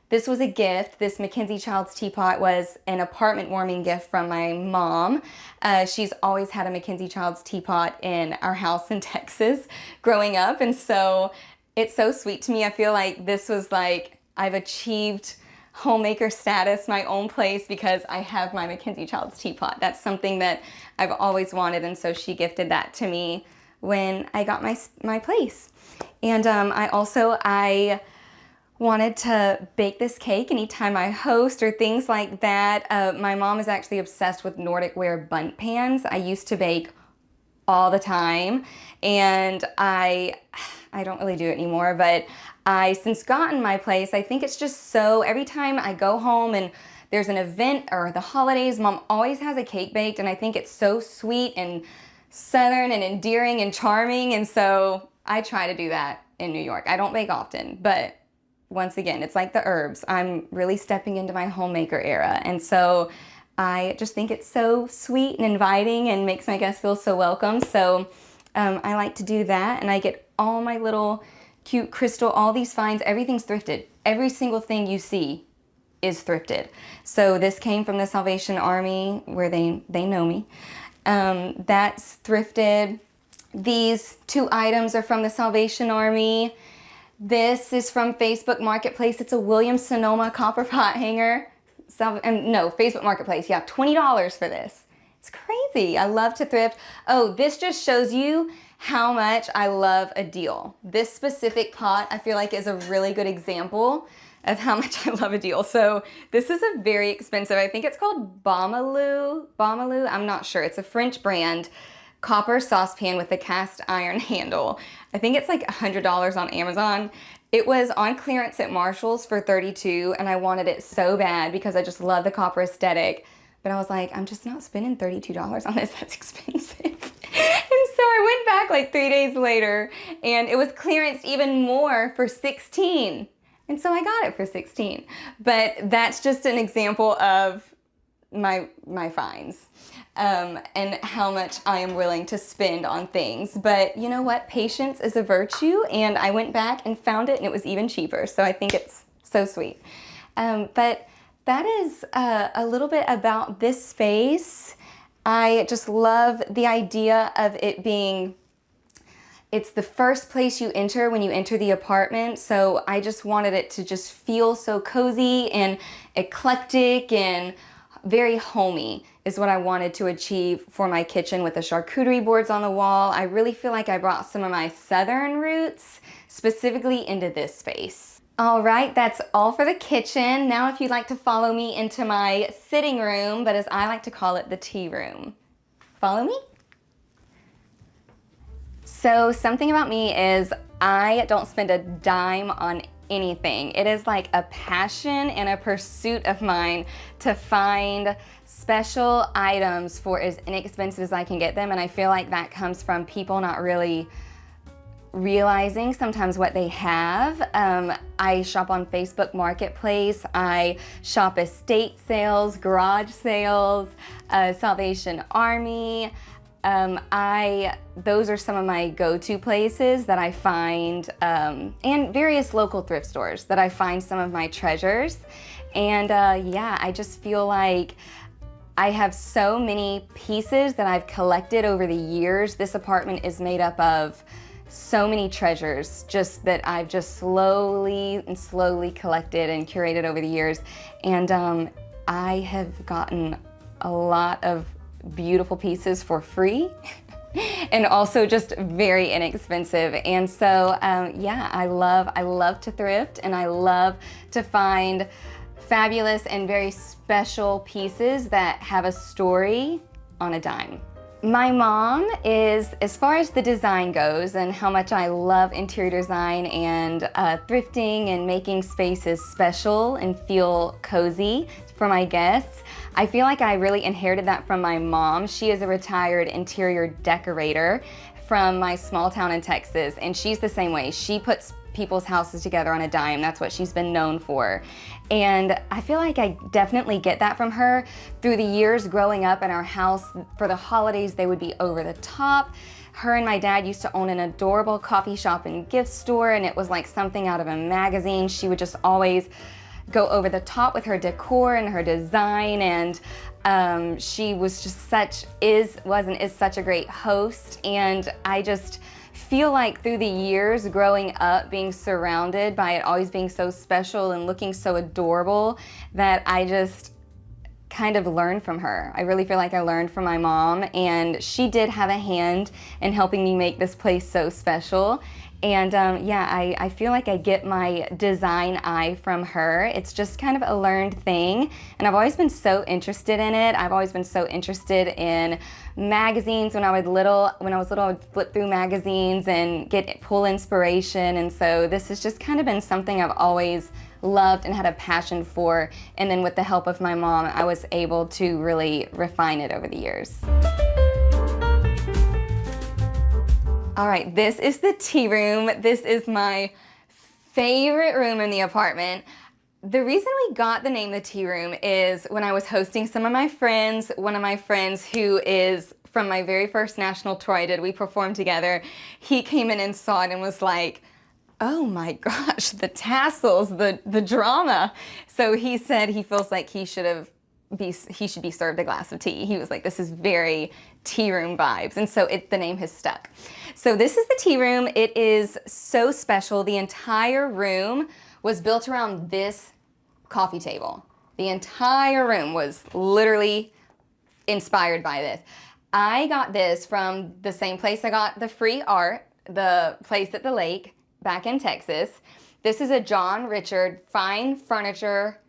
This was a gift. This Mackenzie Childs teapot was an apartment warming gift from my mom. She's always had a Mackenzie Childs teapot in our house in Texas growing up. And so it's so sweet to me. I feel like this was like, I've achieved homemaker status, my own place, because I have my Mackenzie Childs teapot. That's something that I've always wanted. And so she gifted that to me when I got my place. And I wanted to bake this cake anytime I host or things like that. My mom is actually obsessed with Nordic ware bundt pans. I used to bake all the time, and I don't really do it anymore, but since gotten my place, I think it's just so, every time I go home and there's an event or the holidays, mom always has a cake baked, and I think it's so sweet and southern and endearing and charming, and so I try to do that in New York. I don't bake often, but once again, it's like the herbs. I'm really stepping into my homemaker era. And so I just think it's so sweet and inviting and makes my guests feel so welcome. So I like to do that. And I get all my little cute crystal, all these finds, everything's thrifted. Every single thing you see is thrifted. So this came from the Salvation Army, where they know me. That's thrifted. These two items are from the Salvation Army. This is from Facebook Marketplace. It's a Williams-Sonoma copper pot hanger. Facebook Marketplace. Yeah, $20 for this. It's crazy. I love to thrift. Oh, this just shows you how much I love a deal. This specific pot, I feel like, is a really good example of how much I love a deal. So this is a very expensive, I think it's called Baumelou. I'm not sure. It's a French brand. Copper saucepan with a cast iron handle. I think it's like $100 on Amazon. It was on clearance at Marshall's for $32, and I wanted it so bad because I just love the copper aesthetic. But I was like, I'm just not spending $32 on this. That's expensive. And so I went back like 3 days later, and it was clearanced even more for $16. And so I got it for 16. But that's just an example of my finds. And how much I am willing to spend on things. But you know what? Patience is a virtue, and I went back and found it, and it was even cheaper. So I think it's so sweet. But that is a little bit about this space. I just love the idea of it being, it's the first place you enter when you enter the apartment. So I just wanted it to just feel so cozy and eclectic and very homey is what I wanted to achieve for my kitchen with the charcuterie boards on the wall. I really feel like I brought some of my southern roots specifically into this space. All right, that's all for the kitchen. Now if you'd like to follow me into my sitting room, but as I like to call it, the tea room. Follow me? So something about me is I don't spend a dime on anything. It is like a passion and a pursuit of mine to find special items for as inexpensive as I can get them, and I feel like that comes from people not really realizing sometimes what they have. I shop on Facebook Marketplace. I shop estate sales, garage sales, Salvation Army. Those are some of my go-to places that I find, and various local thrift stores that I find some of my treasures. And yeah, I just feel like I have so many pieces that I've collected over the years. This apartment is made up of so many treasures just that I've just slowly collected and curated over the years. And I have gotten a lot of beautiful pieces for free and also just very inexpensive. And so yeah, I love to thrift, and I love to find fabulous and very special pieces that have a story on a dime. My mom is, as far as the design goes and how much I love interior design and thrifting and making spaces special and feel cozy for my guests, I feel like I really inherited that from my mom. She is a retired interior decorator from my small town in Texas, and she's the same way. She puts people's houses together on a dime. That's what she's been known for. And I feel like I definitely get that from her. Through the years growing up in our house, for the holidays, they would be over the top. Her and my dad used to own an adorable coffee shop and gift store, and it was like something out of a magazine. She would just always go over the top with her decor and her design, and she was just is such a great host. And I just feel like through the years growing up, being surrounded by it always being so special and looking so adorable, that I just kind of learned from her. I really feel like I learned from my mom, and she did have a hand in helping me make this place so special. And yeah, I feel like I get my design eye from her. It's just kind of a learned thing, and I've always been so interested in it. I've always been so interested in magazines. When I was little, I would flip through magazines and pull inspiration, and so this has just kind of been something I've always loved and had a passion for. And then with the help of my mom, I was able to really refine it over the years. All right, this is the tea room. This is my favorite room in the apartment. The reason we got the name the tea room is when I was hosting some of my friends, one of my friends who is from my very first national tour I did, we performed together, he came in and saw it and was like, oh my gosh, the tassels, the drama. So he said he feels like he should be served a glass of tea. He was like, this is very tea room vibes. And so the name has stuck. So this is the tea room. It is so special. The entire room was built around this coffee table. The entire room was literally inspired by this. I got this from the same place I got the free art, the place at the lake back in Texas. This is a John Richard fine furniture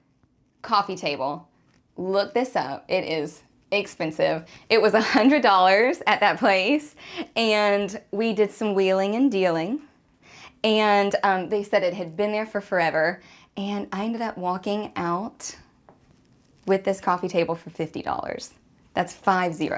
coffee table. Look this up. It is expensive. It was $100 at that place, and we did some wheeling and dealing, and they said it had been there for forever, and I ended up walking out with this coffee table for $50. That's 50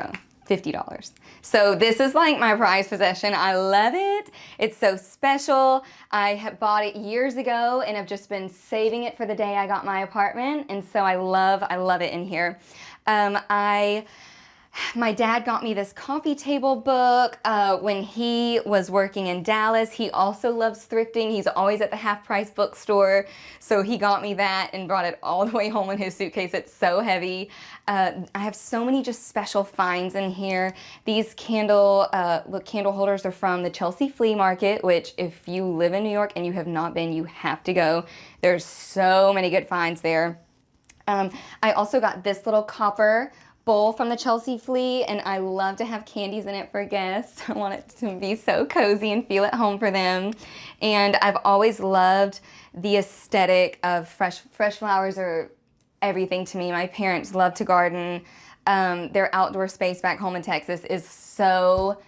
$50. So this is like my prized possession. I love it. It's so special. I have bought it years ago and I've just been saving it for the day I got my apartment. And so I love it in here. My dad got me this coffee table book when he was working in Dallas. He also loves thrifting. He's always at the half price bookstore. So he got me that and brought it all the way home in his suitcase. It's so heavy. I have so many just special finds in here. These candle holders are from the Chelsea Flea Market, which if you live in New York and you have not been, you have to go. There's so many good finds there. I also got this little copper bowl from the Chelsea Flea, and I love to have candies in it for guests. I want it to be so cozy and feel at home for them. And I've always loved the aesthetic of fresh flowers are everything to me. My parents love to garden. Their outdoor space back home in Texas is so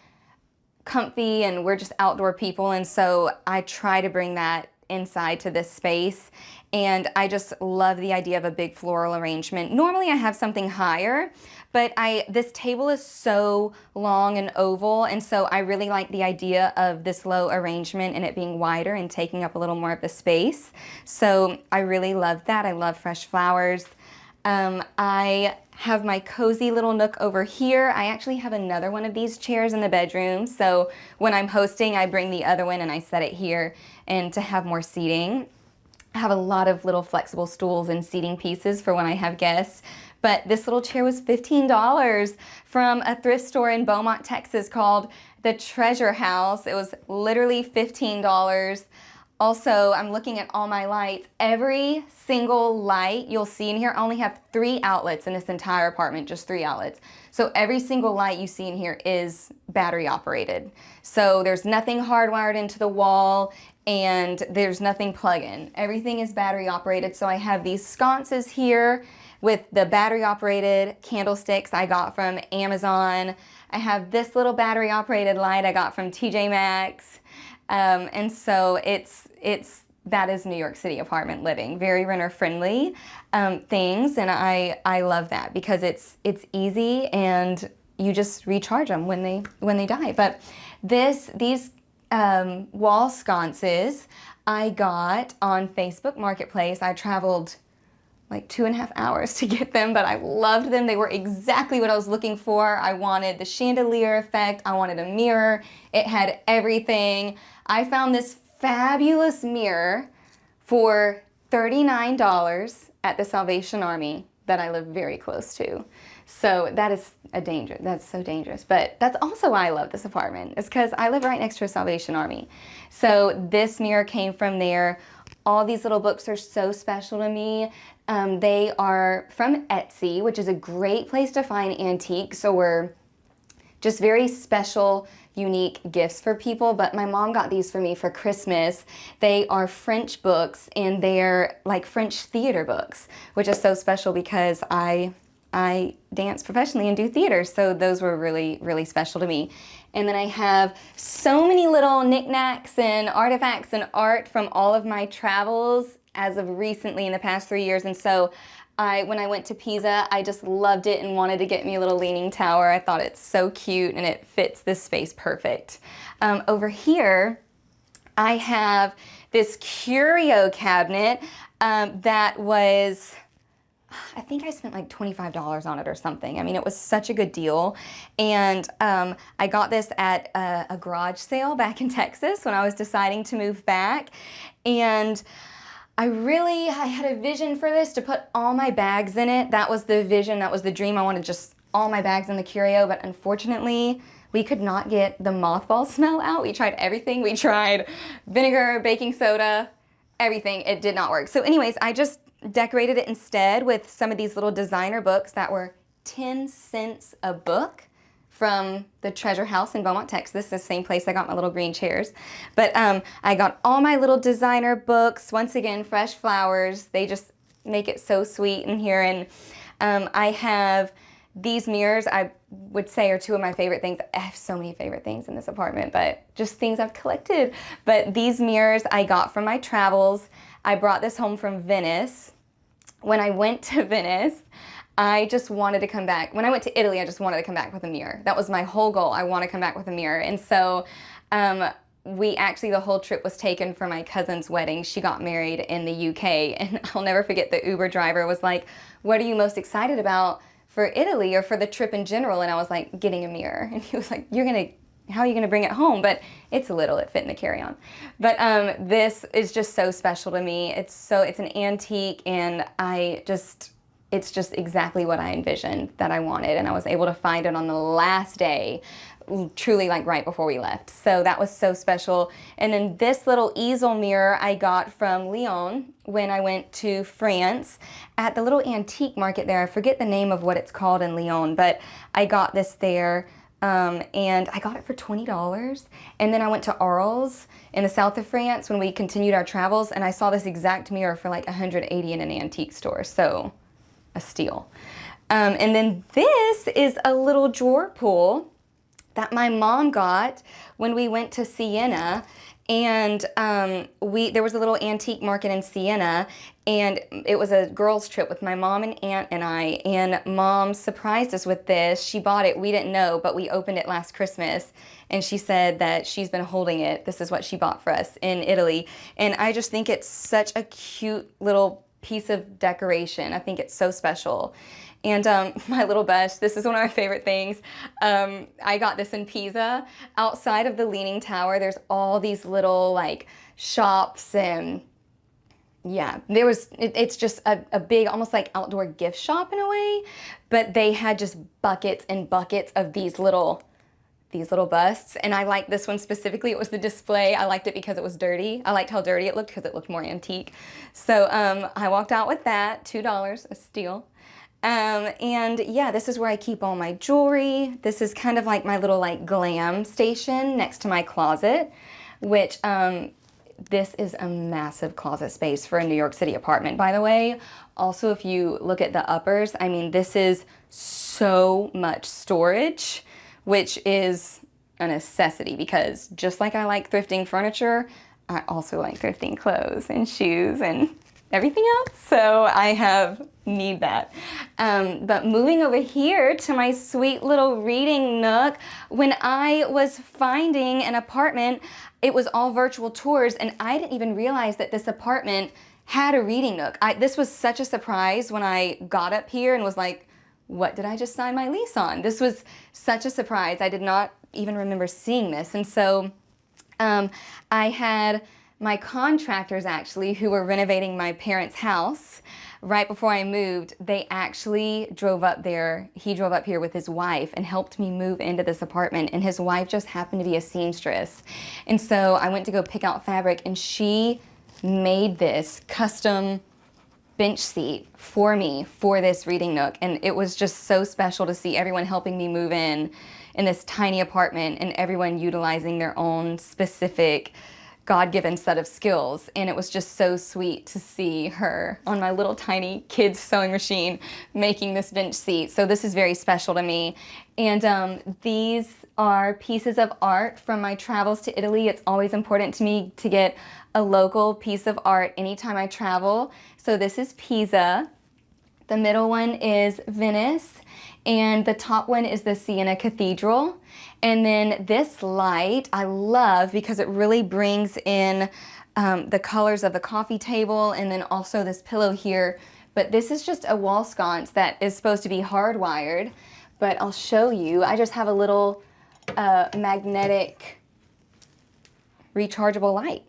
comfy, and we're just outdoor people, and so I try to bring that inside to this space. And I just love the idea of a big floral arrangement. Normally I have something higher, but this table is so long and oval, and so I really like the idea of this low arrangement and it being wider and taking up a little more of the space. So I really love that. I love fresh flowers. I have my cozy little nook over here. I actually have another one of these chairs in the bedroom, so when I'm hosting, I bring the other one and I set it here and to have more seating. I have a lot of little flexible stools and seating pieces for when I have guests, but this little chair was $15 from a thrift store in Beaumont, Texas called the Treasure House. It was literally $15. Also, I'm looking at all my lights. Every single light you'll see in here, I only have 3 outlets in this entire apartment, just 3 outlets. So every single light you see in here is battery operated. So there's nothing hardwired into the wall and there's nothing plug-in. Everything is battery operated. So I have these sconces here with the battery operated candlesticks I got from Amazon. I have this little battery operated light I got from TJ Maxx. And so that is New York City apartment living, very renter friendly things, and I love that because it's easy and you just recharge them when they die. But these wall sconces I got on Facebook Marketplace. I traveled like 2.5 hours to get them, but I loved them. They were exactly what I was looking for. I wanted the chandelier effect. I wanted a mirror. It had everything. I found this fabulous mirror for $39 at the Salvation Army that I live very close to. So that is that's so dangerous. But that's also why I love this apartment, is because I live right next to a Salvation Army. So this mirror came from there. All these little books are so special to me. They are from Etsy, which is a great place to find antiques or just very special, unique gifts for people. But my mom got these for me for Christmas. They are French books, and they're like French theater books, which is so special because I dance professionally and do theater, so those were really, really special to me. And then I have so many little knickknacks and artifacts and art from all of my travels as of recently in the past 3 years. And so when I went to Pisa, I just loved it and wanted to get me a little leaning tower. I thought it's so cute and it fits this space perfect. Over here, I have this curio cabinet that was, I think I spent like $25 on it or something. I mean, it was such a good deal. And I got this at a garage sale back in Texas when I was deciding to move back. And I had a vision for this, to put all my bags in it. That was the vision, that was the dream. I wanted just all my bags in the curio, but unfortunately, we could not get the mothball smell out. We tried everything. We tried vinegar, baking soda, everything. It did not work. So anyways, I just decorated it instead with some of these little designer books that were 10 cents a book from the Treasure House in Beaumont, Texas, the same place I got my little green chairs. But I got all my little designer books, once again, fresh flowers. They just make it so sweet in here. And I have these mirrors, I would say, are 2 of my favorite things. I have so many favorite things in this apartment, but just things I've collected. But these mirrors I got from my travels. I brought this home from Venice. When I went to Venice, I just wanted to come back. When I went to Italy, I just wanted to come back with a mirror. That was my whole goal. I want to come back with a mirror. And so we actually, the whole trip was taken for my cousin's wedding. She got married in the UK, and I'll never forget the Uber driver was like, what are you most excited about for Italy or for the trip in general? And I was like, getting a mirror. And he was like, how are you gonna bring it home? But it's little, it fit in the carry-on. But this is just so special to me. It's an antique, and it's just exactly what I envisioned that I wanted. And I was able to find it on the last day, truly like right before we left. So that was so special. And then this little easel mirror I got from Lyon when I went to France at the little antique market there. I forget the name of what it's called in Lyon, but I got this there. And I got it for $20. And then I went to Arles in the south of France when we continued our travels, and I saw this exact mirror for like $180 in an antique store. So a steal. And then this is a little drawer pull that my mom got when we went to Siena. And there was a little antique market in Siena, and it was a girls' trip with my mom and aunt and I, and Mom surprised us with this. She bought it, we didn't know, but we opened it last Christmas, and she said that she's been holding it. This is what she bought for us in Italy, and I just think it's such a cute little piece of decoration. I think it's so special. And my little bust, this is one of my favorite things. I got this in Pisa. Outside of the Leaning Tower, there's all these little like shops, and yeah, it's just a big, almost like outdoor gift shop in a way, but they had just buckets and buckets of these little busts. And I liked this one specifically. It was the display. I liked it because it was dirty. I liked how dirty it looked because it looked more antique. So I walked out with that, $2, a steal. And yeah, this is where I keep all my jewelry. This is kind of like my little like glam station next to my closet, which this is a massive closet space for a New York City apartment, by the way. Also, if you look at the uppers, I mean, this is so much storage, which is a necessity because just like I like thrifting furniture, I also like thrifting clothes and shoes and everything else. So I need that. But moving over here to my sweet little reading nook, when I was finding an apartment, it was all virtual tours, and I didn't even realize that this apartment had a reading nook. This was such a surprise when I got up here and was like, what did I just sign my lease on? This was such a surprise. I did not even remember seeing this. And so I had my contractors actually, who were renovating my parents' house right before I moved, they actually drove up there. He drove up here with his wife and helped me move into this apartment, and his wife just happened to be a seamstress. And so I went to go pick out fabric, and she made this custom bench seat for me for this reading nook, and it was just so special to see everyone helping me move in this tiny apartment and everyone utilizing their own specific God-given set of skills. And it was just so sweet to see her on my little tiny kid's sewing machine making this bench seat. So this is very special to me. And these are pieces of art from my travels to Italy. It's always important to me to get a local piece of art anytime I travel. So this is Pisa. The middle one is Venice, and the top one is the Siena Cathedral. And then this light I love because it really brings in the colors of the coffee table, and then also this pillow here. But this is just a wall sconce that is supposed to be hardwired, but I'll show you. I just have a little magnetic rechargeable light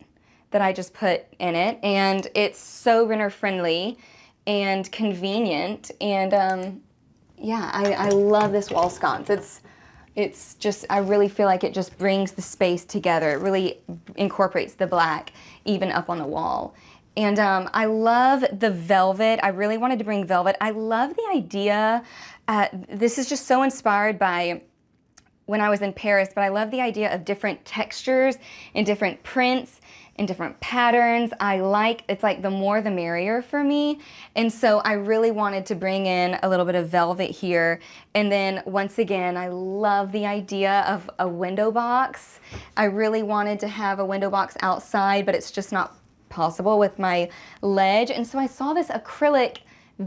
that I just put in it, and it's so renter friendly and convenient. And yeah, I love this wall sconce. It's just, I really feel like it just brings the space together. It really incorporates the black even up on the wall. And I love the velvet. I really wanted to bring velvet. I love the idea. This is just so inspired by when I was in Paris, but I love the idea of different textures and different prints and different patterns. It's like the more the merrier for me. And so I really wanted to bring in a little bit of velvet here. And then once again, I love the idea of a window box. I really wanted to have a window box outside, but it's just not possible with my ledge. And so I saw this acrylic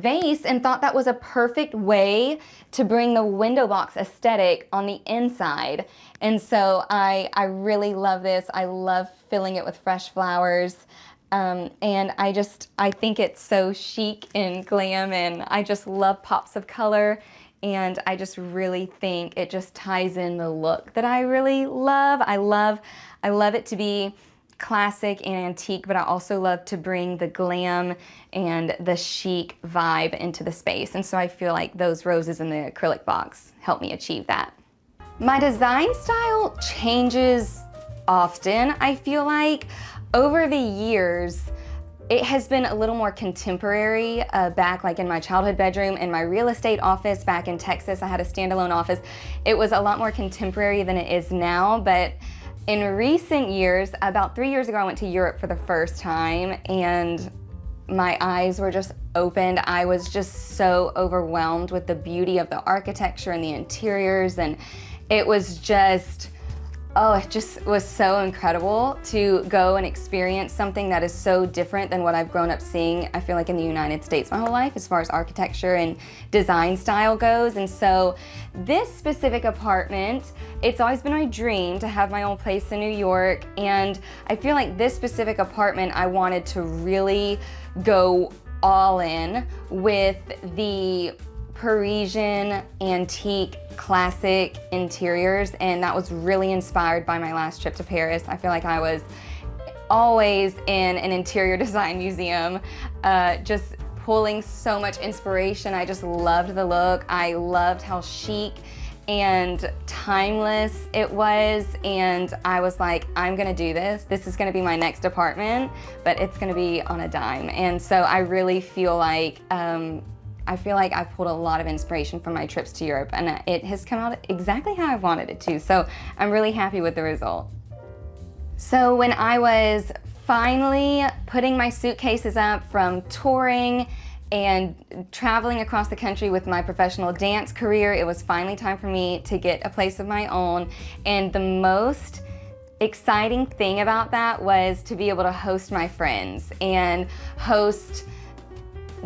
vase and thought that was a perfect way to bring the window box aesthetic on the inside. And so I really love this. I love filling it with fresh flowers. And I think it's so chic and glam, and I just love pops of color. And I just really think it just ties in the look that I really love. I love it to be classic and antique, but I also love to bring the glam and the chic vibe into the space. And so I feel like those roses in the acrylic box help me achieve that. My design style changes often. I feel like over the years, it has been a little more contemporary back like in my childhood bedroom. In my real estate office back in Texas, I had a standalone office. It was a lot more contemporary than it is now, but in recent years, about 3 years ago, I went to Europe for the first time and my eyes were just opened. I was just so overwhelmed with the beauty of the architecture and the interiors, and it was just, it just was so incredible to go and experience something that is so different than what I've grown up seeing, I feel like, in the United States my whole life as far as architecture and design style goes. And so this specific apartment, it's always been my dream to have my own place in New York, and I feel like this specific apartment, I wanted to really go all in with the Parisian antique classic interiors, and that was really inspired by my last trip to Paris. I feel like I was always in an interior design museum, just pulling so much inspiration. I just loved the look. I loved how chic and timeless it was, and I was like, I'm gonna do this. This is gonna be my next apartment, but it's gonna be on a dime. And so I really feel like I've pulled a lot of inspiration from my trips to Europe, and it has come out exactly how I wanted it to. So I'm really happy with the result. So when I was finally putting my suitcases up from touring and traveling across the country with my professional dance career, it was finally time for me to get a place of my own. And the most exciting thing about that was to be able to host my friends and host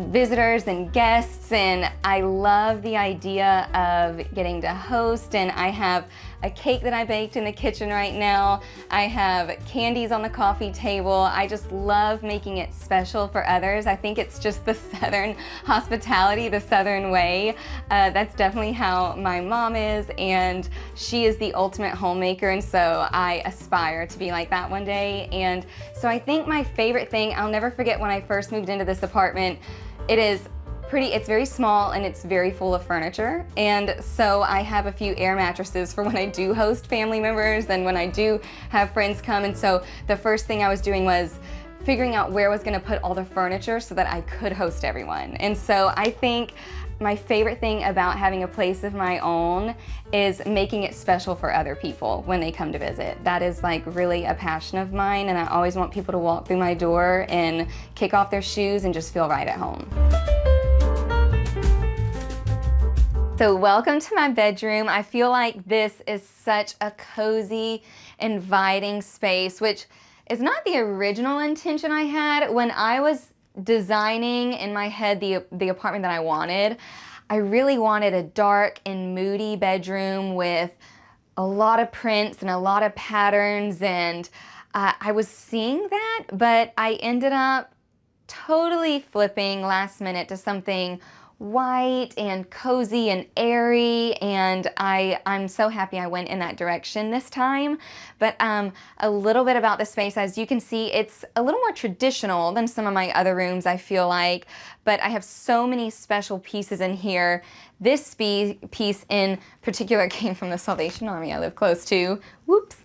visitors and guests, and I love the idea of getting to host. And I have a cake that I baked in the kitchen right now. I have candies on the coffee table. I just love making it special for others. I think it's just the Southern hospitality, the Southern way. That's definitely how my mom is, and she is the ultimate homemaker, and so I aspire to be like that one day. And so I think my favorite thing, I'll never forget when I first moved into this apartment, it's very small and it's very full of furniture. And so I have a few air mattresses for when I do host family members and when I do have friends come. And so the first thing I was doing was figuring out where I was gonna put all the furniture so that I could host everyone. And so I think my favorite thing about having a place of my own is making it special for other people when they come to visit. That is like really a passion of mine, and I always want people to walk through my door and kick off their shoes and just feel right at home. So welcome to my bedroom. I feel like this is such a cozy, inviting space, which is not the original intention I had. When I was designing in my head the apartment that I wanted, I really wanted a dark and moody bedroom with a lot of prints and a lot of patterns, and I was seeing that, but I ended up totally flipping last minute to something white and cozy and airy, and I'm so happy I went in that direction this time. But a little bit about the space, as you can see, it's a little more traditional than some of my other rooms, I feel like, but I have so many special pieces in here. This piece in particular came from the Salvation Army I live close to. Whoops.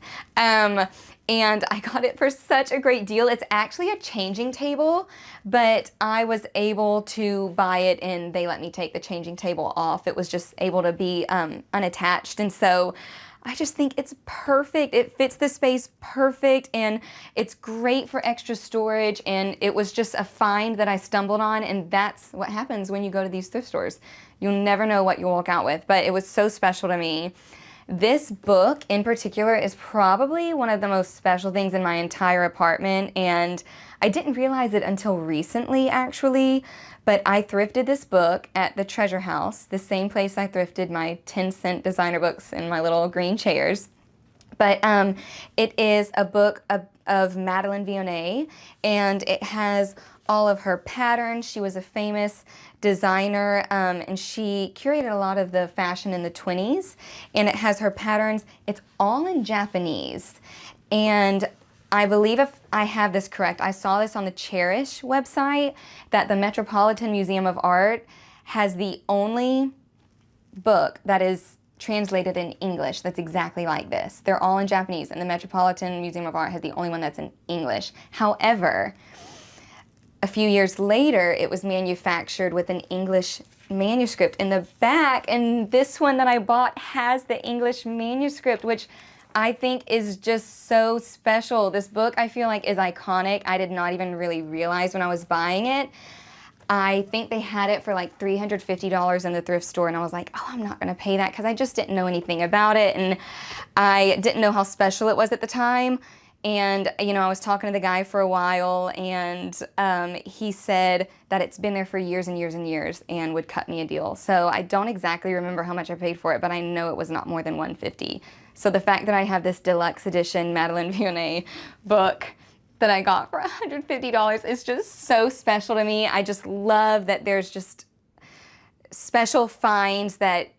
And I got it for such a great deal. It's actually a changing table, but I was able to buy it and they let me take the changing table off. It was just able to be unattached. And so I just think it's perfect. It fits the space perfect, and it's great for extra storage. And it was just a find that I stumbled on, and that's what happens when you go to these thrift stores. You'll never know what you'll walk out with, but it was so special to me. This book in particular is probably one of the most special things in my entire apartment, and I didn't realize it until recently actually, but I thrifted this book at the Treasure House, the same place I thrifted my 10-cent designer books and my little green chairs. But it is a book of Madeleine Vionnet, and it has all of her patterns. She was a famous designer, and she curated a lot of the fashion in the 20s, and it has her patterns. It's all in Japanese, and I believe if I have this correct, I saw this on the Cherish website, that the Metropolitan Museum of Art has the only book that is translated in English that's exactly like this. They're all in Japanese, and the Metropolitan Museum of Art has the only one that's in English. However, a few years later, it was manufactured with an English manuscript in the back, and this one that I bought has the English manuscript, which I think is just so special. This book, I feel like, is iconic. I did not even really realize when I was buying it. I think they had it for like $350 in the thrift store, and I was like, oh, I'm not gonna pay that, because I just didn't know anything about it, and I didn't know how special it was at the time. And, you know, I was talking to the guy for a while, and he said that it's been there for years and years and years and would cut me a deal. So I don't exactly remember how much I paid for it, but I know it was not more than $150. So the fact that I have this deluxe edition Madeleine Vionnet book that I got for $150 is just so special to me. I just love that there's just special finds that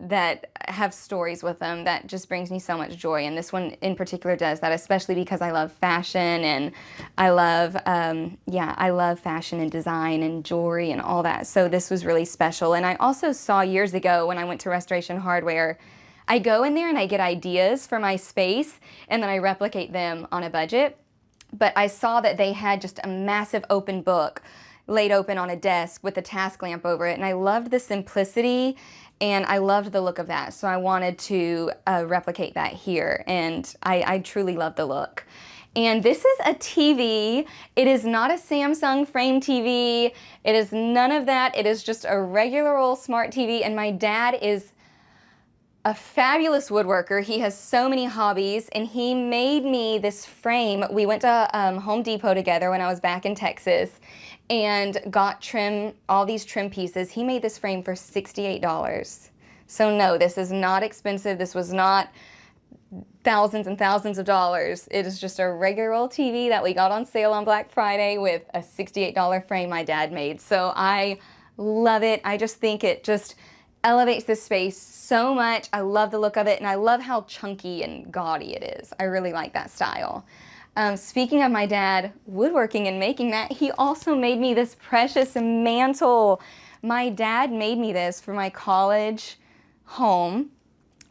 have stories with them. That just brings me so much joy, and this one in particular does that, especially because I love fashion, and I love I love fashion and design and jewelry and all that. So this was really special. And I also saw years ago when I went to Restoration Hardware, I go in there and I get ideas for my space, and then I replicate them on a budget. But I saw that they had just a massive open book laid open on a desk with a task lamp over it, and I loved the simplicity, and I loved the look of that, so I wanted to replicate that here, and I truly love the look. And this is a TV. It is not a Samsung frame TV. It is none of that. It is just a regular old smart TV, and my dad is a fabulous woodworker. He has so many hobbies, and he made me this frame. We went to Home Depot together when I was back in Texas and got all these trim pieces. He made this frame for $68. So no, this is not expensive. This was not thousands and thousands of dollars. It is just a regular old TV that we got on sale on Black Friday with a $68 frame my dad made. So I love it. I just think it just elevates this space so much. I love the look of it, and I love how chunky and gaudy it is. I really like that style. Speaking of my dad woodworking and making that, he also made me this precious mantle. My dad made me this for my college home,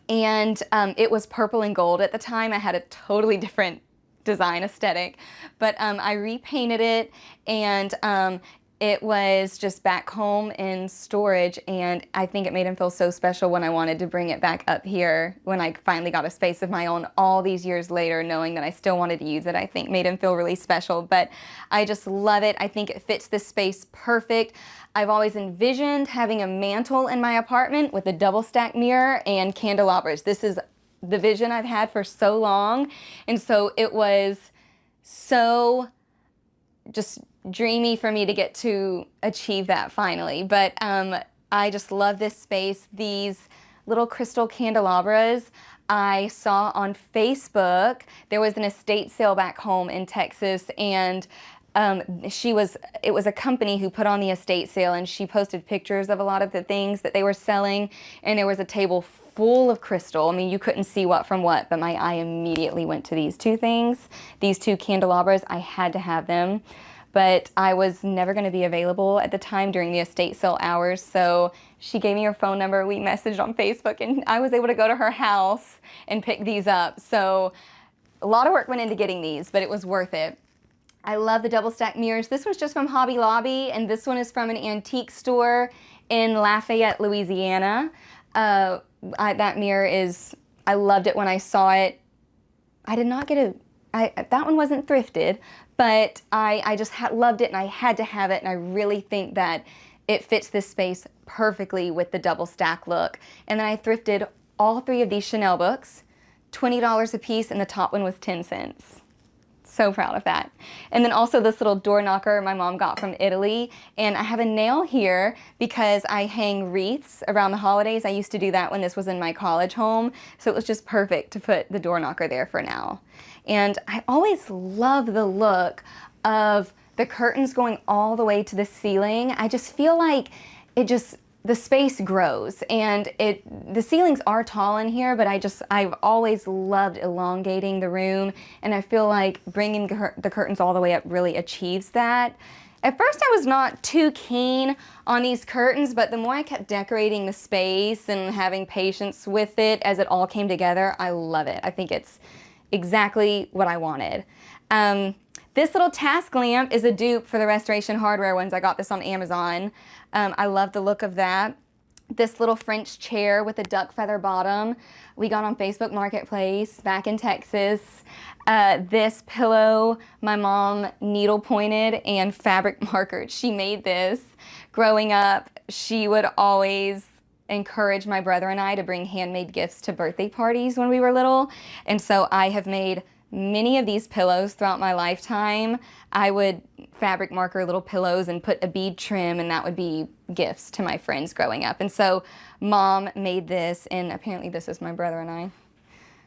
and it was purple and gold at the time. I had a totally different design aesthetic, but I repainted it, and it was just back home in storage, and I think it made him feel so special when I wanted to bring it back up here when I finally got a space of my own all these years later, knowing that I still wanted to use it. I think made him feel really special, but I just love it. I think it fits this space perfect. I've always envisioned having a mantle in my apartment with a double stack mirror and candelabras. This is the vision I've had for so long, and so it was so just dreamy for me to get to achieve that finally. But I just love this space. These little crystal candelabras I saw on Facebook. There was an estate sale back home in Texas, and it was a company who put on the estate sale, and she posted pictures of a lot of the things that they were selling, and there was a table full of crystal. I mean, you couldn't see what from what, but my eye immediately went to these two things, these two candelabras. I had to have them. But I was never going to be available at the time during the estate sale hours, so she gave me her phone number. We messaged on Facebook, and I was able to go to her house and pick these up. So a lot of work went into getting these, but it was worth it. I love the double stack mirrors. This one's just from Hobby Lobby, and this one is from an antique store in Lafayette, Louisiana. That mirror I loved it when I saw it. I did not get that one wasn't thrifted, but I just loved it, and I had to have it, and I really think that it fits this space perfectly with the double stack look. And then I thrifted all 3 of these Chanel books. $20 a piece, and the top one was 10 cents. So proud of that. And then also this little door knocker my mom got from Italy. And I have a nail here because I hang wreaths around the holidays. I used to do that when this was in my college home. So it was just perfect to put the door knocker there for now. And I always love the look of the curtains going all the way to the ceiling. I just feel like the space grows, and the ceilings are tall in here, but I've always loved elongating the room, and I feel like bringing the curtains all the way up really achieves that. At first I was not too keen on these curtains, but the more I kept decorating the space and having patience with it as it all came together, I love it. I think it's exactly what I wanted. This little task lamp is a dupe for the Restoration Hardware ones. I got this on Amazon. I love the look of that. This little French chair with a duck feather bottom we got on Facebook Marketplace back in Texas. This pillow my mom needle pointed and fabric markered. She made this. Growing up, she would always encourage my brother and I to bring handmade gifts to birthday parties when we were little. And so I have made many of these pillows throughout my lifetime. I would fabric marker little pillows and put a bead trim, and that would be gifts to my friends growing up. And so Mom made this, and apparently this is my brother and I.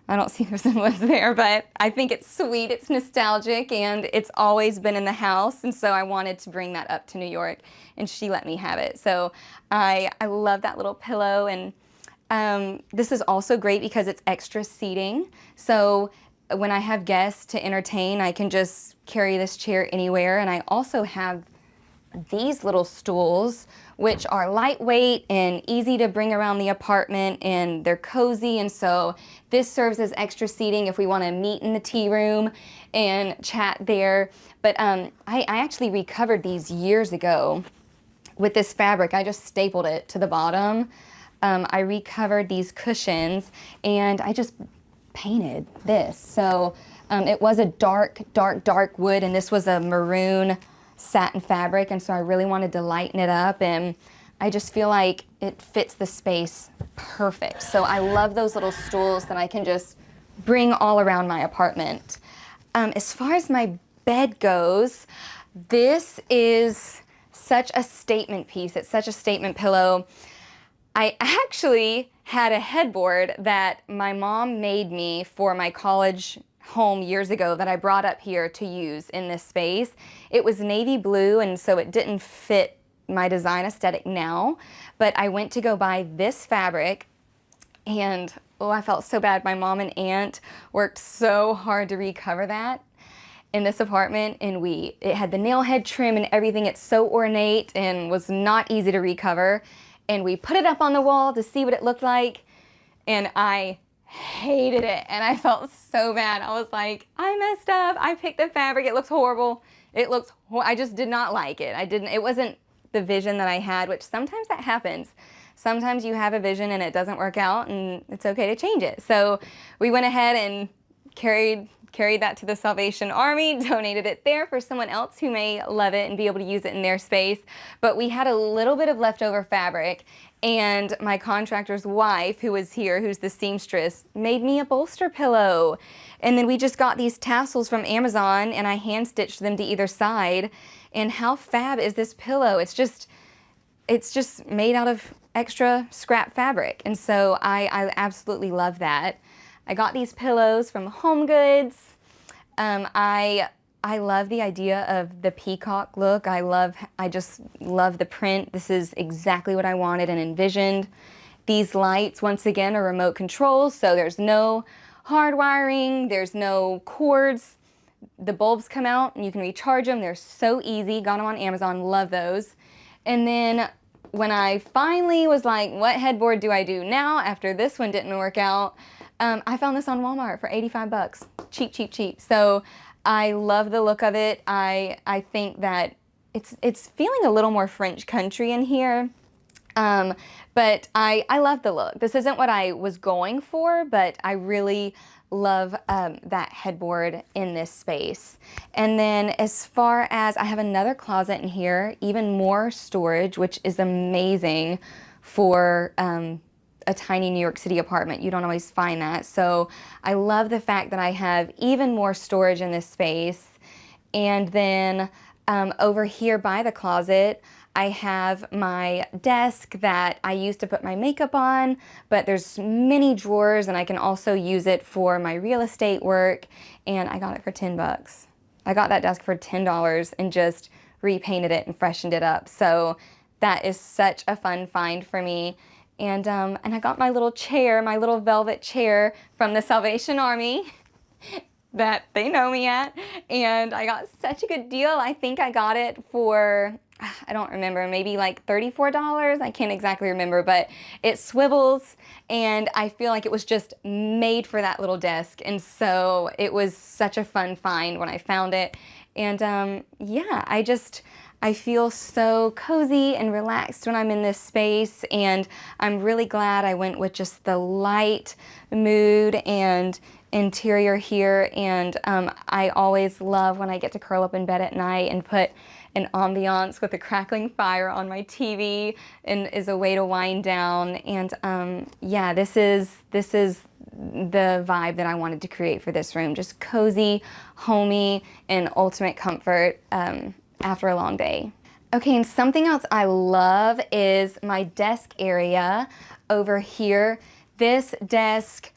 I don't see the resemblance there, but I think it's sweet, it's nostalgic, and it's always been in the house, and so I wanted to bring that up to New York, and she let me have it. So I love that little pillow, and this is also great because it's extra seating. So when I have guests to entertain, I can just carry this chair anywhere. And I also have these little stools, which are lightweight and easy to bring around the apartment, and they're cozy. And so this serves as extra seating if we want to meet in the tea room and chat there. But I actually recovered these years ago with this fabric. I just stapled it to the bottom. I recovered these cushions, and I just painted this. So it was a dark wood, and this was a maroon satin fabric, and so I really wanted to lighten it up, and I just feel like it fits the space perfect. So I love those little stools that I can just bring all around my apartment. As far as my bed goes, this is such a statement piece. It's such a statement pillow. I actually had a headboard that my mom made me for my college home years ago that I brought up here to use in this space. It was navy blue, and so it didn't fit my design aesthetic now, but I went to go buy this fabric, and oh, I felt so bad. My mom and aunt worked so hard to recover that in this apartment, and it had the nail head trim and everything. It's so ornate and was not easy to recover. And we put it up on the wall to see what it looked like, and I hated it, and I felt so bad. I was like, I messed up. I picked the fabric. It looks horrible. I just did not like it. It wasn't the vision that I had, which sometimes that happens. Sometimes you have a vision and it doesn't work out, and it's okay to change it. So we went ahead and carried that to the Salvation Army, donated it there for someone else who may love it and be able to use it in their space. But we had a little bit of leftover fabric, and my contractor's wife, who was here, who's the seamstress, made me a bolster pillow. And then we just got these tassels from Amazon, and I hand stitched them to either side. And how fab is this pillow? It's just made out of extra scrap fabric. And so I absolutely love that. I got these pillows from HomeGoods. I love the idea of the peacock look. I just love the print. This is exactly what I wanted and envisioned. These lights, once again, are remote controls, so there's no hard wiring, there's no cords. The bulbs come out and you can recharge them. They're so easy. Got them on Amazon, love those. And then when I finally was like, what headboard do I do now after this one didn't work out, I found this on Walmart for 85 bucks. Cheap, cheap, cheap. So I love the look of it. I think that it's feeling a little more French country in here. But I love the look. This isn't what I was going for, but I really love that headboard in this space. And then as far as, I have another closet in here, even more storage, which is amazing for a tiny New York City apartment. You don't always find that. So I love the fact that I have even more storage in this space. And then over here by the closet, I have my desk that I use to put my makeup on, but there's many drawers, and I can also use it for my real estate work, and I got it for 10 bucks. I got that desk for $10 and just repainted it and freshened it up. So that is such a fun find for me. And I got my little chair, my little velvet chair from the Salvation Army that they know me at, and I got such a good deal. I think I got it for, I don't remember, maybe like $34. I can't exactly remember, but it swivels, and I feel like it was just made for that little desk. And so it was such a fun find when I found it. And yeah, I feel so cozy and relaxed when I'm in this space, and I'm really glad I went with just the light mood and interior here. And I always love when I get to curl up in bed at night and put an ambiance with a crackling fire on my TV, and is a way to wind down. And yeah, this is the vibe that I wanted to create for this room. Just cozy, homey, and ultimate comfort after a long day. Okay, and something else I love is my desk area over here. This desk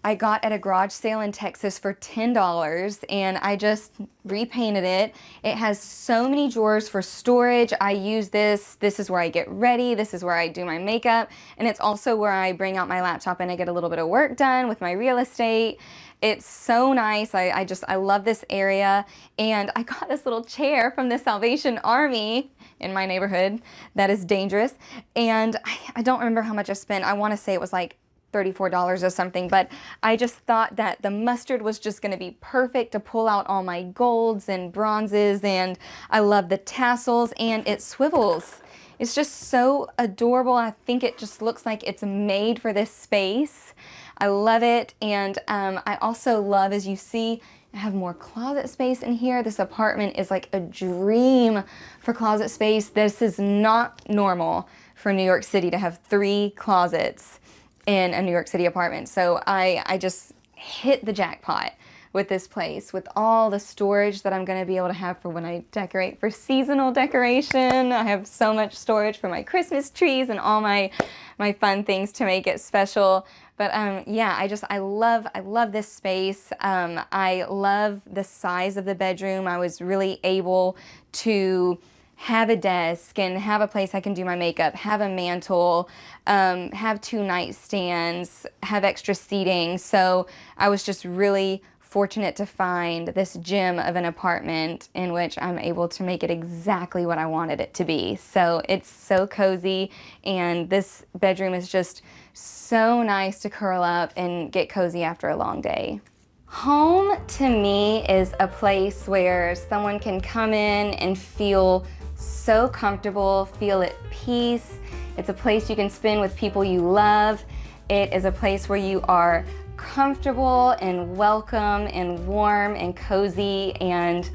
I got at a garage sale in Texas for $10, and I just repainted it. It has so many drawers for storage. I use this. This is where I get ready. This is where I do my makeup. And it's also where I bring out my laptop and I get a little bit of work done with my real estate. It's so nice. I love this area. And I got this little chair from the Salvation Army in my neighborhood that is dangerous. And I don't remember how much I spent. I want to say it was like $34 or something, but I just thought that the mustard was just going to be perfect to pull out all my golds and bronzes, and I love the tassels, and it swivels. It's just so adorable. I think it just looks like it's made for this space. I love it. And I also love, as you see, I have more closet space in here. This apartment is like a dream for closet space. This is not normal for New York City to have 3 closets in a New York City apartment. So I just hit the jackpot with this place, with all the storage that I'm gonna be able to have for when I decorate for seasonal decoration. I have so much storage for my Christmas trees and all my fun things to make it special. But yeah, I love this space. I love the size of the bedroom. I was really able to have a desk and have a place I can do my makeup, have a mantle, have 2 nightstands, have extra seating. So I was just really fortunate to find this gem of an apartment in which I'm able to make it exactly what I wanted it to be. So it's so cozy, and this bedroom is just so nice to curl up and get cozy after a long day. Home to me is a place where someone can come in and feel so comfortable, feel at peace. It's a place you can spend with people you love. It is a place where you are comfortable and welcome and warm and cozy, and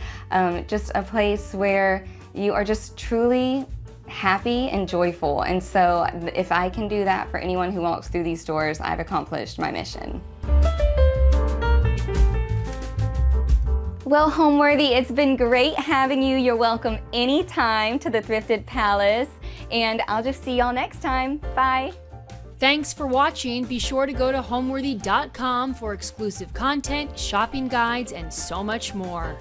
just a place where you are just truly happy and joyful. And so if I can do that for anyone who walks through these doors, I've accomplished my mission. Well, Homeworthy, it's been great having you. You're welcome anytime to the Thrifted Palace, and I'll just see y'all next time. Bye. Thanks for watching. Be sure to go to homeworthy.com for exclusive content, shopping guides, and so much more.